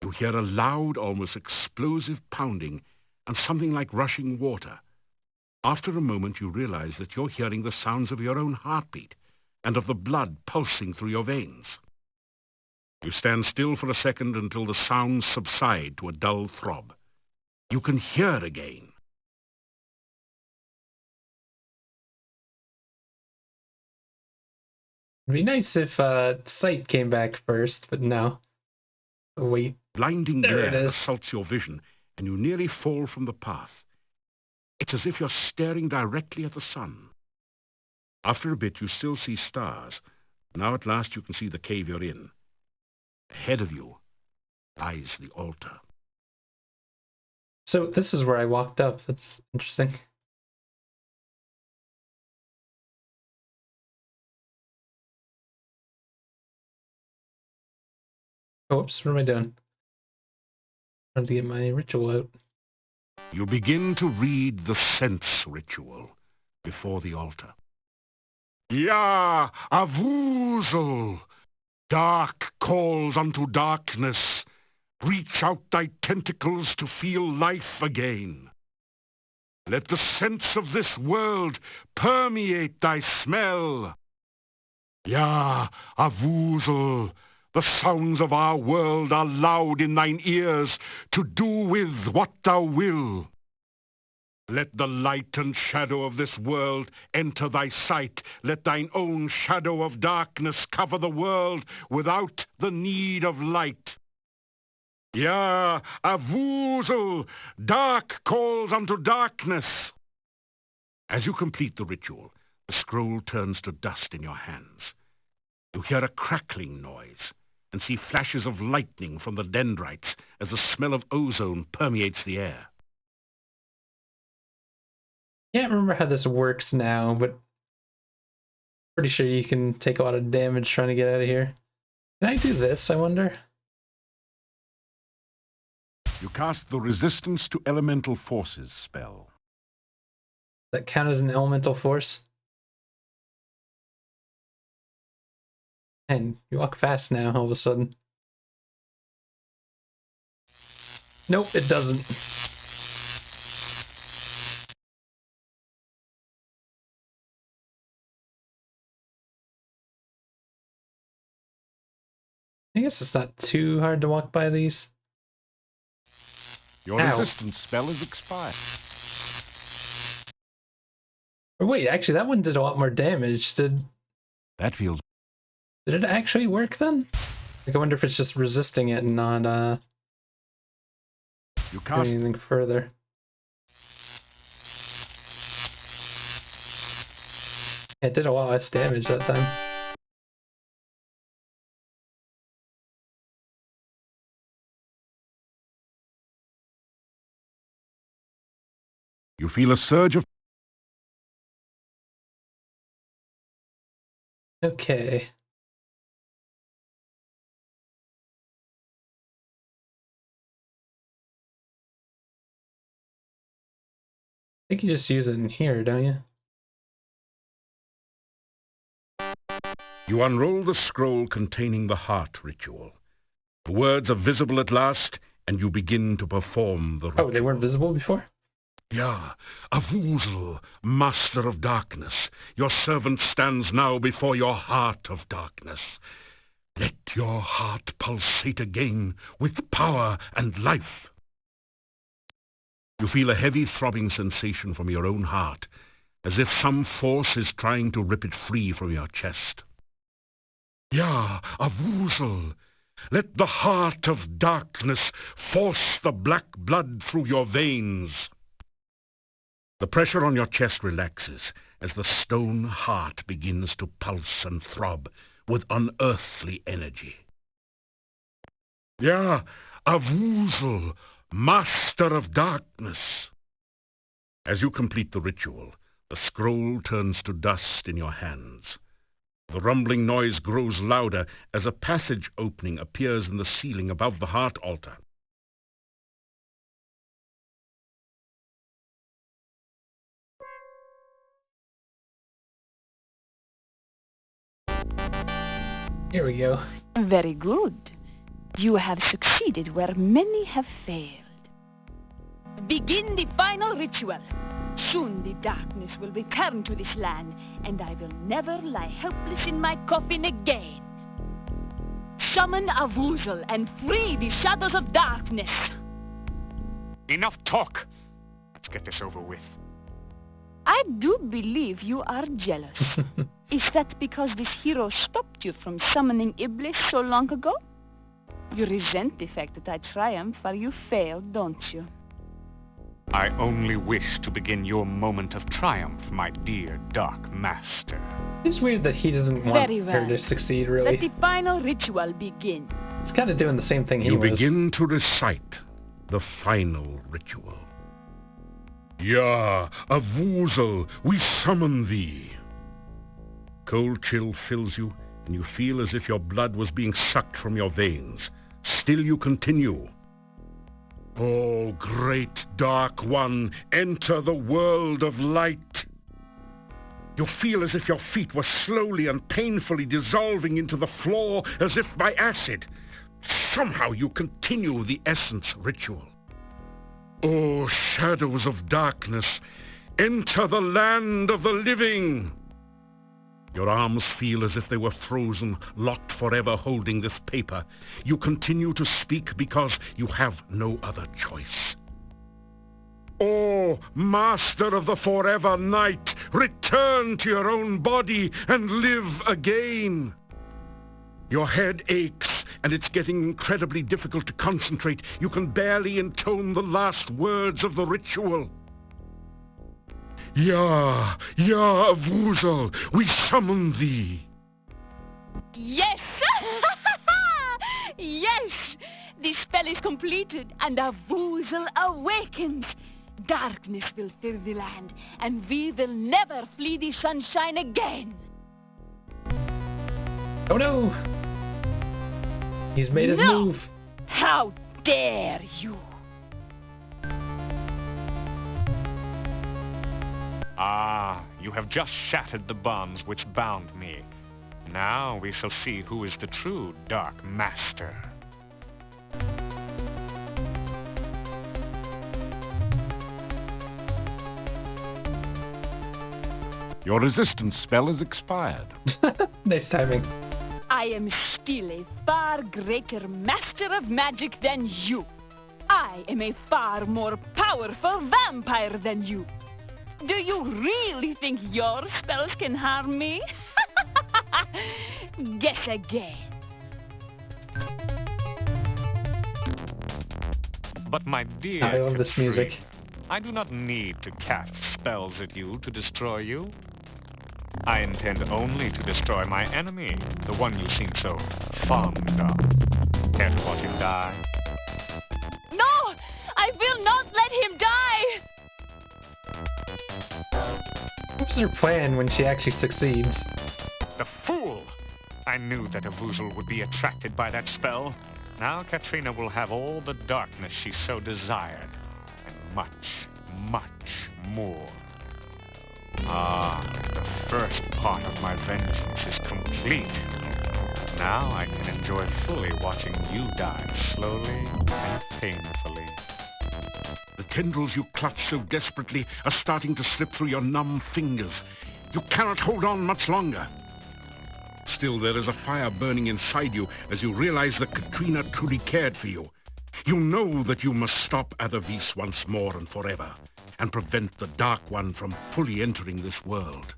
You hear a loud, almost explosive pounding and something like rushing water. After a moment, you realize that you're hearing the sounds of your own heartbeat and of the blood pulsing through your veins. You stand still for a second until the sounds subside to a dull throb. You can hear again. It'd be nice if sight came back first, but no. Wait. Blinding There it glare is. assaults your vision, and you nearly fall from the path. It's as if you're staring directly at the sun. After a bit, you still see stars. Now at last you can see the cave you're in. Ahead of you lies the altar. So this is where I walked up. That's interesting. Oh, whoops, what am I doing? Trying to get my ritual out. You begin to read the sense ritual. before the altar. Ya, Avuzel! Dark calls unto darkness. Reach out thy tentacles to feel life again. Let the sense of this world permeate thy smell. Ya, Avuzel! The sounds of our world are loud in thine ears to do with what thou will. Let the light and shadow of this world enter thy sight. Let thine own shadow of darkness cover the world without the need of light. Ya, Avuzel, dark calls unto darkness. As you complete the ritual, the scroll turns to dust in your hands. You hear a crackling noise and see flashes of lightning from the dendrites as the smell of ozone permeates the air. Can't remember how this works now, but pretty sure you can take a lot of damage trying to get out of here. Can I do this, I wonder? You cast the Resistance to Elemental Forces spell. That count as an elemental force? And you walk fast now, all of a sudden. Nope, it doesn't. I guess it's not too hard to walk by these. Your resistance spell is expired. Or wait, actually, that one did a lot more damage. Did it actually work then? Like, I wonder if it's just resisting it and not you cast anything further. Yeah, it did a lot less damage that time. You feel a surge of... Okay. I think you just use it in here, don't you? You unroll the scroll containing the heart ritual. The words are visible at last, and you begin to perform the ritual. Oh, they weren't visible before? Yeah, Avuzel, master of darkness, your servant stands now before your heart of darkness. Let your heart pulsate again with power and life. You feel a heavy throbbing sensation from your own heart, as if some force is trying to rip it free from your chest. Yeah, Avuzel, let the heart of darkness force the black blood through your veins. The pressure on your chest relaxes as the stone heart begins to pulse and throb with unearthly energy. Yeah, Avuzel, master of darkness. As you complete the ritual, the scroll turns to dust in your hands. The rumbling noise grows louder as a passage opening appears in the ceiling above the heart altar. Here we go. Very good. You have succeeded where many have failed. Begin the final ritual. Soon the darkness will return to this land, and I will never lie helpless in my coffin again. Summon Avuzel and free the shadows of darkness. Enough talk. Let's get this over with. I do believe you are jealous. Is that because this hero stopped you from summoning Iblis so long ago? You resent the fact that I triumphed while you failed, don't you? I only wish to begin your moment of triumph, my dear Dark Master. It's weird that he doesn't want Very well. her to succeed, really. Let the final ritual begin. It's kind of doing the same thing he You was. begin to recite the final ritual. Ya, Avuzel, we summon thee. Cold chill fills you, and you feel as if your blood was being sucked from your veins. Still you continue. Oh, great Dark One, enter the world of light. You feel as if your feet were slowly and painfully dissolving into the floor as if by acid. Somehow you continue the essence ritual. Oh, shadows of darkness, enter the land of the living. Your arms feel as if they were frozen, locked forever holding this paper. You continue to speak because you have no other choice. Oh, master of the forever night, return to your own body and live again. Your head aches, and it's getting incredibly difficult to concentrate. You can barely intone the last words of the ritual. Ya, Vuzel, we summon thee. Yes! Yes! The spell is completed, and a Vuzel awakens. Darkness will fill the land, and we will never flee the sunshine again. Oh no! He's made his move. How dare you! Ah, you have just shattered the bonds which bound me. Now we shall see who is the true Dark Master. Your resistance spell is expired. Nice timing. I am still a far greater master of magic than you. I am a far more powerful vampire than you. Do you really think your spells can harm me? Guess again. But my dear I love this music. I do not need to cast spells at you to destroy you. I intend only to destroy my enemy, the one you seem so fond of. Care to watch him die? No! I will not let him die! What was her plan when she actually succeeds? The fool! I knew that a Vuzel would be attracted by that spell. Now Katrina will have all the darkness she so desired, and much, much more. Ah, the first part of my vengeance is complete. Now I can enjoy fully watching you die slowly and painfully. The tendrils you clutch so desperately are starting to slip through your numb fingers. You cannot hold on much longer. Still, there is a fire burning inside you as you realize that Katrina truly cared for you. You know that you must stop Adavis once more and forever, and prevent the Dark One from fully entering this world.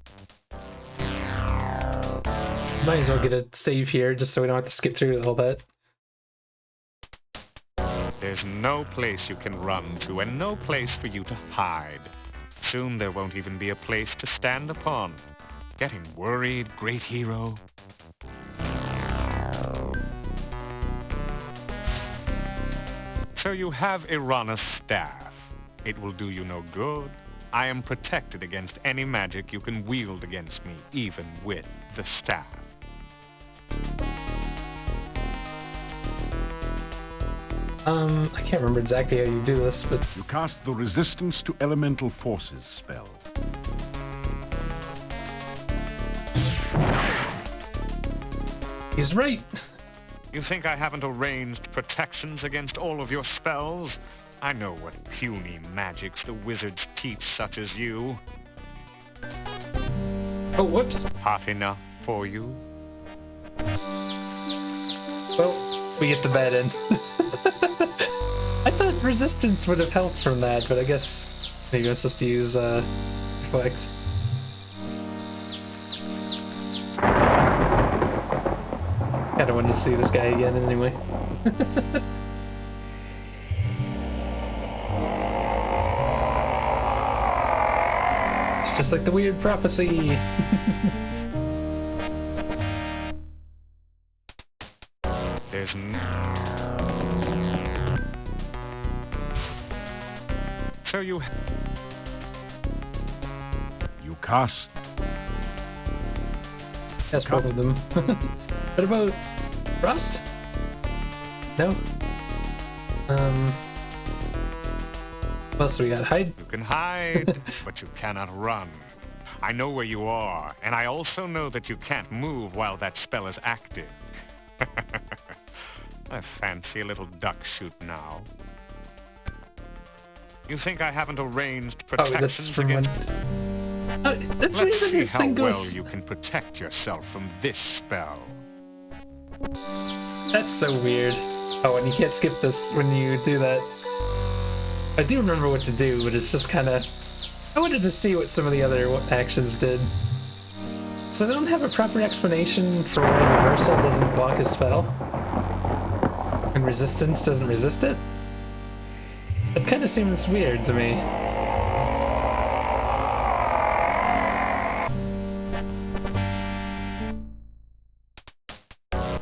Might as well get a save here, just so we don't have to skip through all that. There's no place you can run to, and no place for you to hide. Soon there won't even be a place to stand upon. Getting worried, great hero? So you have Irana's staff. It will do you no good. I am protected against any magic you can wield against me, even with the staff. I can't remember exactly how you do this, but... You cast the Resistance to Elemental Forces spell. He's right! You think I haven't arranged protections against all of your spells? I know what puny magics the wizards teach such as you. Oh, whoops! Hot enough for you? Well, we get the bad end. I thought resistance would have helped from that, but I guess maybe I'm supposed to use reflect. Kinda wanted to see this guy again anyway. It's just like the weird prophecy. There's So you cast. That's both of them. What about Rust? No. What else do we got? Hide? You can hide, but you cannot run. I know where you are, and I also know that you can't move while that spell is active. I fancy a little duck shoot now. You think I haven't arranged protections against... That's weird that Let's this see how thing well goes... you can protect yourself from this spell. That's so weird. Oh, and you can't skip this when you do that. I do remember what to do, but it's just kind of... I wanted to see what some of the other actions did. So they don't have a proper explanation for why reversal doesn't block a spell? And resistance doesn't resist it? It kind of seems weird to me.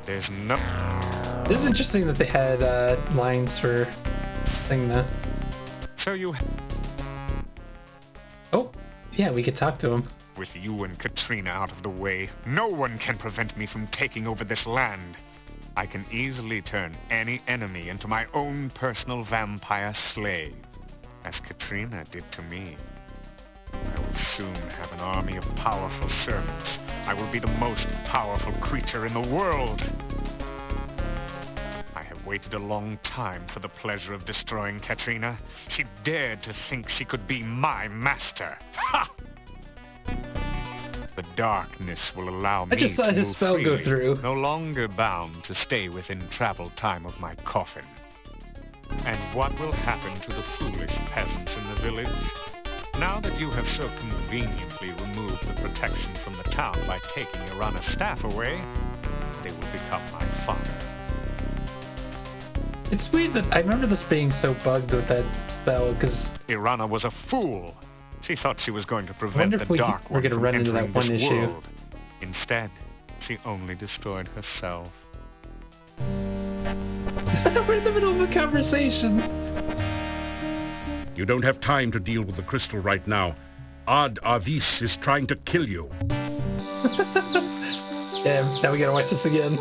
There's no... It is interesting that they had lines for thing though. So you... Oh, yeah, we could talk to him. With you and Katrina out of the way, no one can prevent me from taking over this land. I can easily turn any enemy into my own personal vampire slave, as Katrina did to me. I will soon have an army of powerful servants. I will be the most powerful creature in the world. I have waited a long time for the pleasure of destroying Katrina. She dared to think she could be my master. Ha! The darkness will allow me I just saw his spell go through. No longer bound to stay within travel time of my coffin. And what will happen to the foolish peasants in the village? Now that you have so conveniently removed the protection from the town by taking Irana's staff away, they will become my fodder. It's weird that I remember this being so bugged with that spell, because... Irana was a fool. She thought she was going to prevent the Dark One from run into entering that one this issue. world. Instead, she only destroyed herself. We're in the middle of a conversation. You don't have time to deal with the crystal right now. Ad Avis is trying to kill you. Yeah, now we gotta watch this again.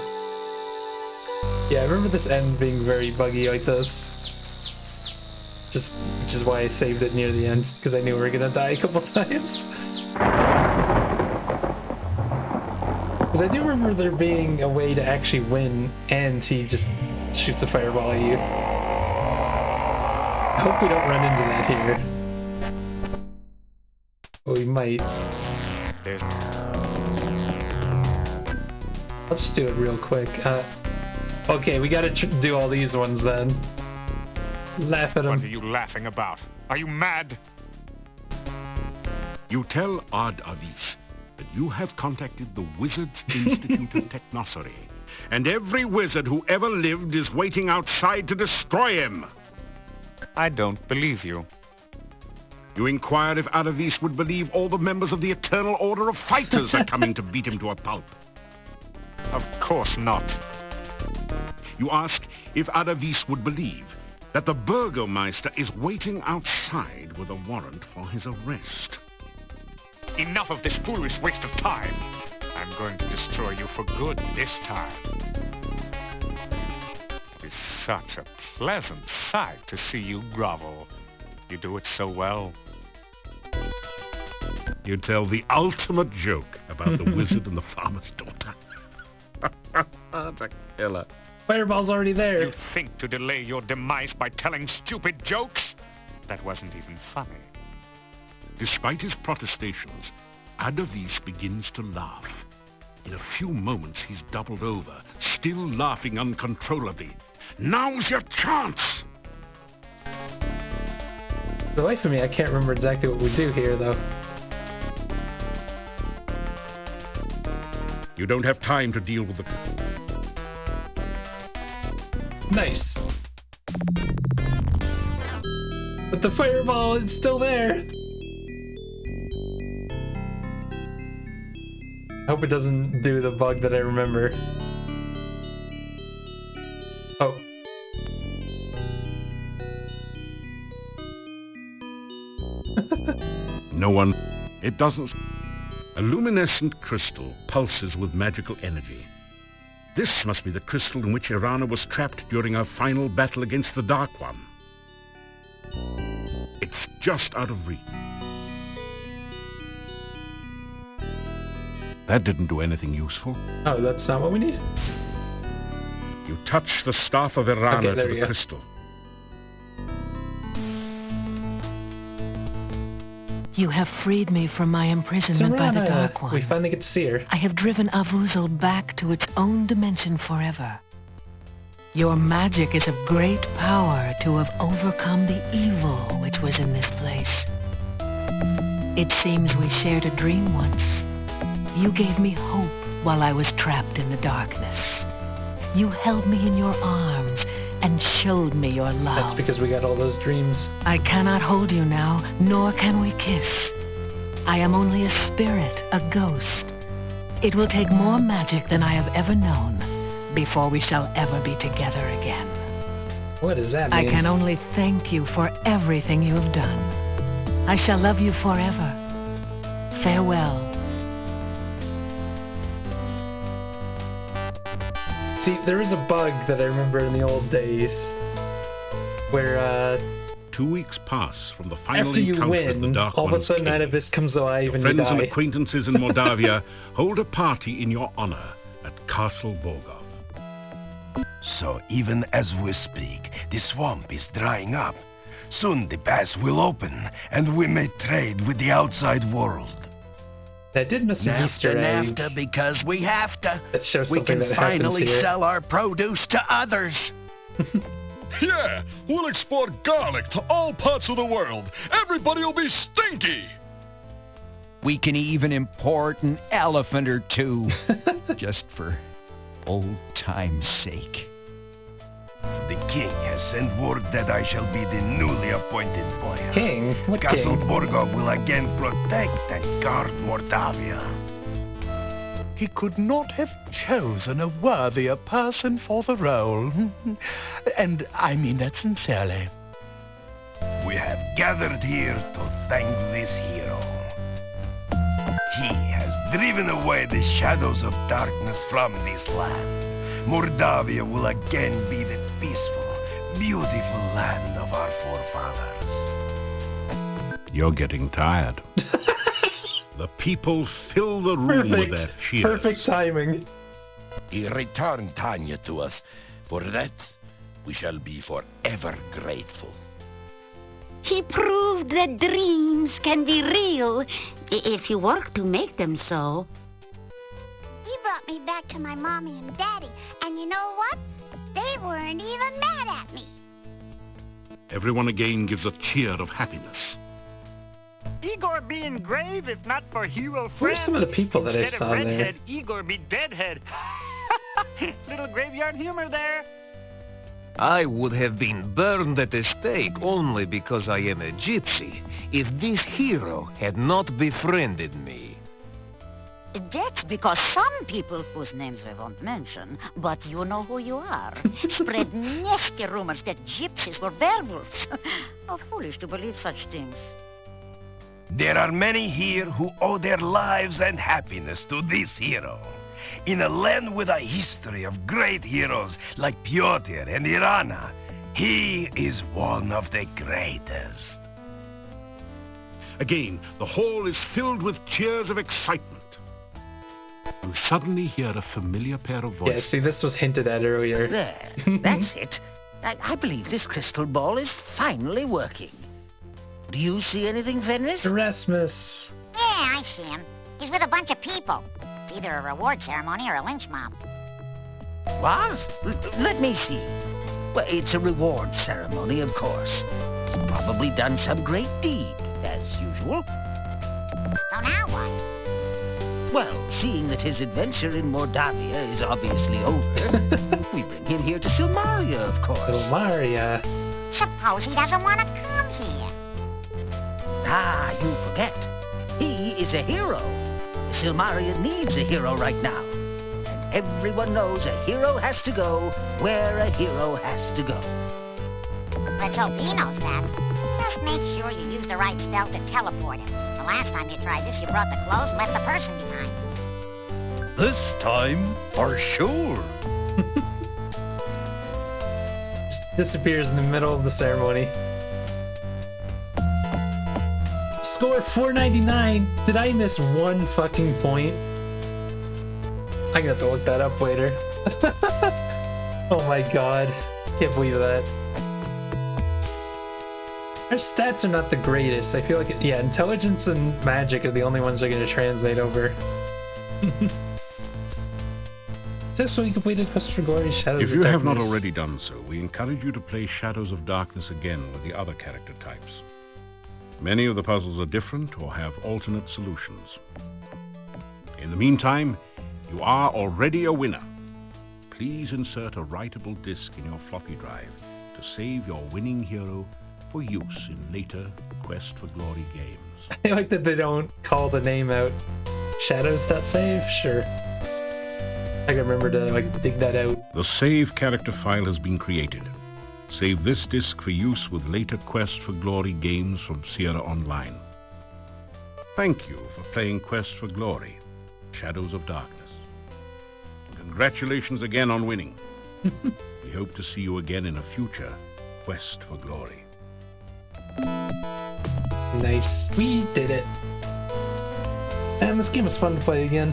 Yeah, I remember this end being very buggy like this. Which is why I saved it near the end, because I knew we were gonna die a couple times. Because I do remember there being a way to actually win, and he just shoots a fireball at you. I hope we don't run into that here. Oh, we might. I'll just do it real quick. Okay, we gotta do all these ones then. Laugh at him. What are you laughing about? Are you mad? You tell Ad Avis that you have contacted the Wizards Institute of Technosody, and every wizard who ever lived is waiting outside to destroy him. I don't believe you. You inquired if Ad Avis would believe all the members of the Eternal Order of Fighters are coming to beat him to a pulp. Of course not. You asked if Ad Avis would believe that the Burgomeister is waiting outside with a warrant for his arrest. Enough of this foolish waste of time. I'm going to destroy you for good this time. It is such a pleasant sight to see you grovel. You do it so well. You tell the ultimate joke about the wizard and the farmer's daughter. That's a killer. Fireball's already there. You think to delay your demise by telling stupid jokes? That wasn't even funny. Despite his protestations, Ad Avis begins to laugh. In a few moments, he's doubled over, still laughing uncontrollably. Now's your chance! The life of me, I can't remember exactly what we do here, though. You don't have time to deal with the... Nice. But the fireball, it's still there. I hope it doesn't do the bug that I remember. Oh. No one... It doesn't... A luminescent crystal pulses with magical energy. This must be the crystal in which Irana was trapped during her final battle against the Dark One. It's just out of reach. That didn't do anything useful. Oh, that's not what we need? You touch the staff of Irana Okay, to there the you go. crystal. You have freed me from my imprisonment by the Dark One. We finally get to see her. I have driven Avuzel back to its own dimension forever. Your magic is of great power to have overcome the evil which was in this place. It seems we shared a dream once. You gave me hope while I was trapped in the darkness. You held me in your arms and showed me your love. That's because we got all those dreams. I cannot hold you now, nor can we kiss. I am only a spirit, a ghost. It will take more magic than I have ever known before we shall ever be together again. What does that mean? I can only thank you for everything you have done. I shall love you forever. Farewell. See, there is a bug that I remember in the old days where 2 weeks pass from the final after you encounter with the win, Dark all of a One's sudden cave. Anubis comes alive and you Friends and die. acquaintances in Moldavia hold a party in your honor at Castle Borgov. So even as we speak, the swamp is drying up. Soon the pass will open, and we may trade with the outside world. I did miss an Easter egg. NAFTA because we have to. That shows We something can that happens finally here. sell our produce to others. Yeah, we'll export garlic to all parts of the world. Everybody will be stinky. We can even import an elephant or two, just for old time's sake. The king has sent word that I shall be the newly appointed boy. King? What Castle king? Borgov will again protect and guard Mordavia. He could not have chosen a worthier person for the role. And I mean that sincerely. We have gathered here to thank this hero. He has driven away the shadows of darkness from this land. Mordavia will again be the peaceful, beautiful land of our forefathers. You're getting tired. The people fill the room with their cheers. Perfect timing. He returned Tanya to us. For that, we shall be forever grateful. He proved that dreams can be real if you work to make them so. He brought me back to my mommy and daddy, and you know what? They weren't even mad at me. Everyone again gives a cheer of happiness. Igor be in grave if not for hero Who are friend. some of the people that I Instead saw of there? redhead, Igor be deadhead. Little graveyard humor there. I would have been burned at the stake only because I am a gypsy, if this hero had not befriended me. That's because some people whose names we won't mention, but you know who you are, spread nasty rumors that gypsies were werewolves. How foolish to believe such things. There are many here who owe their lives and happiness to this hero. In a land with a history of great heroes like Pyotr and Irana, he is one of the greatest. Again, the hall is filled with cheers of excitement. You suddenly hear a familiar pair of voices. Yeah, see, this was hinted at earlier. There, that's it. I believe this crystal ball is finally working. Do you see anything, Fenris? Erasmus. Yeah, I see him. He's with a bunch of people. It's either a reward ceremony or a lynch mob. What? Let me see. Well, it's a reward ceremony, of course. He's probably done some great deed, as usual. So now what? Well, seeing that his adventure in Mordavia is obviously over, we bring him here to Silmaria, of course. Silmaria. Suppose he doesn't want to come here. Ah, you forget. He is a hero. Silmaria needs a hero right now. And everyone knows a hero has to go where a hero has to go. Let's hope he knows that. Just make sure you use the right spell to teleport him. The last time you tried this, you brought the clothes and left the person behind. This time, for sure. Just disappears in the middle of the ceremony. Score 499. Did I miss one fucking point? I'm gonna have to look that up later. Oh my god. Can't believe that. Our stats are not the greatest. I feel like, yeah, intelligence and magic are the only ones that are gonna translate over. Successfully completed Quest for Glory, Shadows of Darkness. If you have not already done so, we encourage you to play Shadows of Darkness again with the other character types. Many of the puzzles are different or have alternate solutions. In the meantime, you are already a winner. Please insert a writable disk in your floppy drive to save your winning hero for use in later Quest for Glory games. I like that they don't call the name out. Shadows.save? Sure. I can remember to like dig that out. The save character file has been created. Save this disk for use with later Quest for Glory games from Sierra Online. Thank you for playing Quest for Glory, Shadows of Darkness. Congratulations again on winning. We hope to see you again in a future Quest for Glory. Nice. We did it. And this game was fun to play again.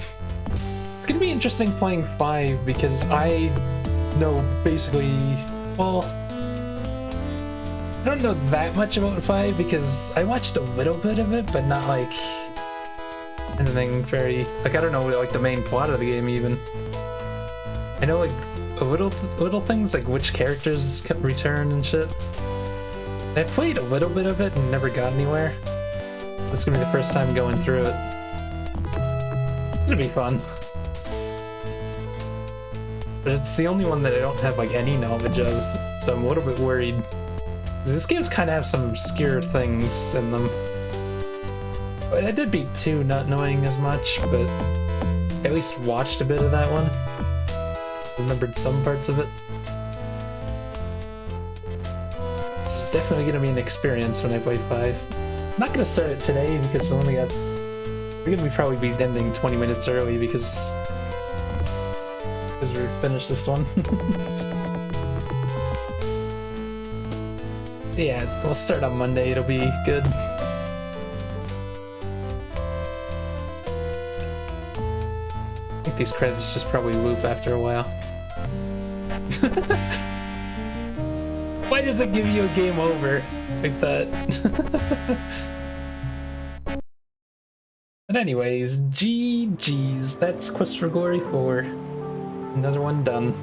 It's gonna be interesting playing 5 because I know basically, well, I don't know that much about 5 because I watched a little bit of it, but not like anything very, like I don't know like the main plot of the game even. I know like a little things like which characters return and shit. I played a little bit of it and never got anywhere. It's gonna be the first time going through it. It'll be fun. But it's the only one that I don't have like any knowledge of, so I'm a little bit worried. This game's kind of have some obscure things in them. But I did beat 2 not knowing as much, but I at least watched a bit of that one. Remembered some parts of it. It's definitely going to be an experience when I play 5. I'm not going to start it today because I only got... We're going to probably be ending 20 minutes early because we finished this one. Yeah, we'll start on Monday, it'll be good. I think these credits just probably loop after a while. Why does it give you a game over like that? But anyways, GG's. That's Quest for Glory 4. Another one done.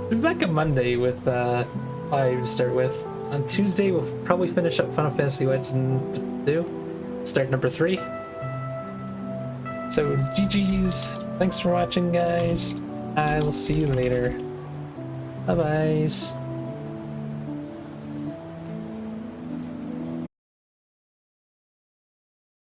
We'll be back on Monday with 5 to start with. On Tuesday, we'll probably finish up Final Fantasy Legend 2. Start number 3. So, GG's. Thanks for watching, guys. I will see you later. Bye-byes.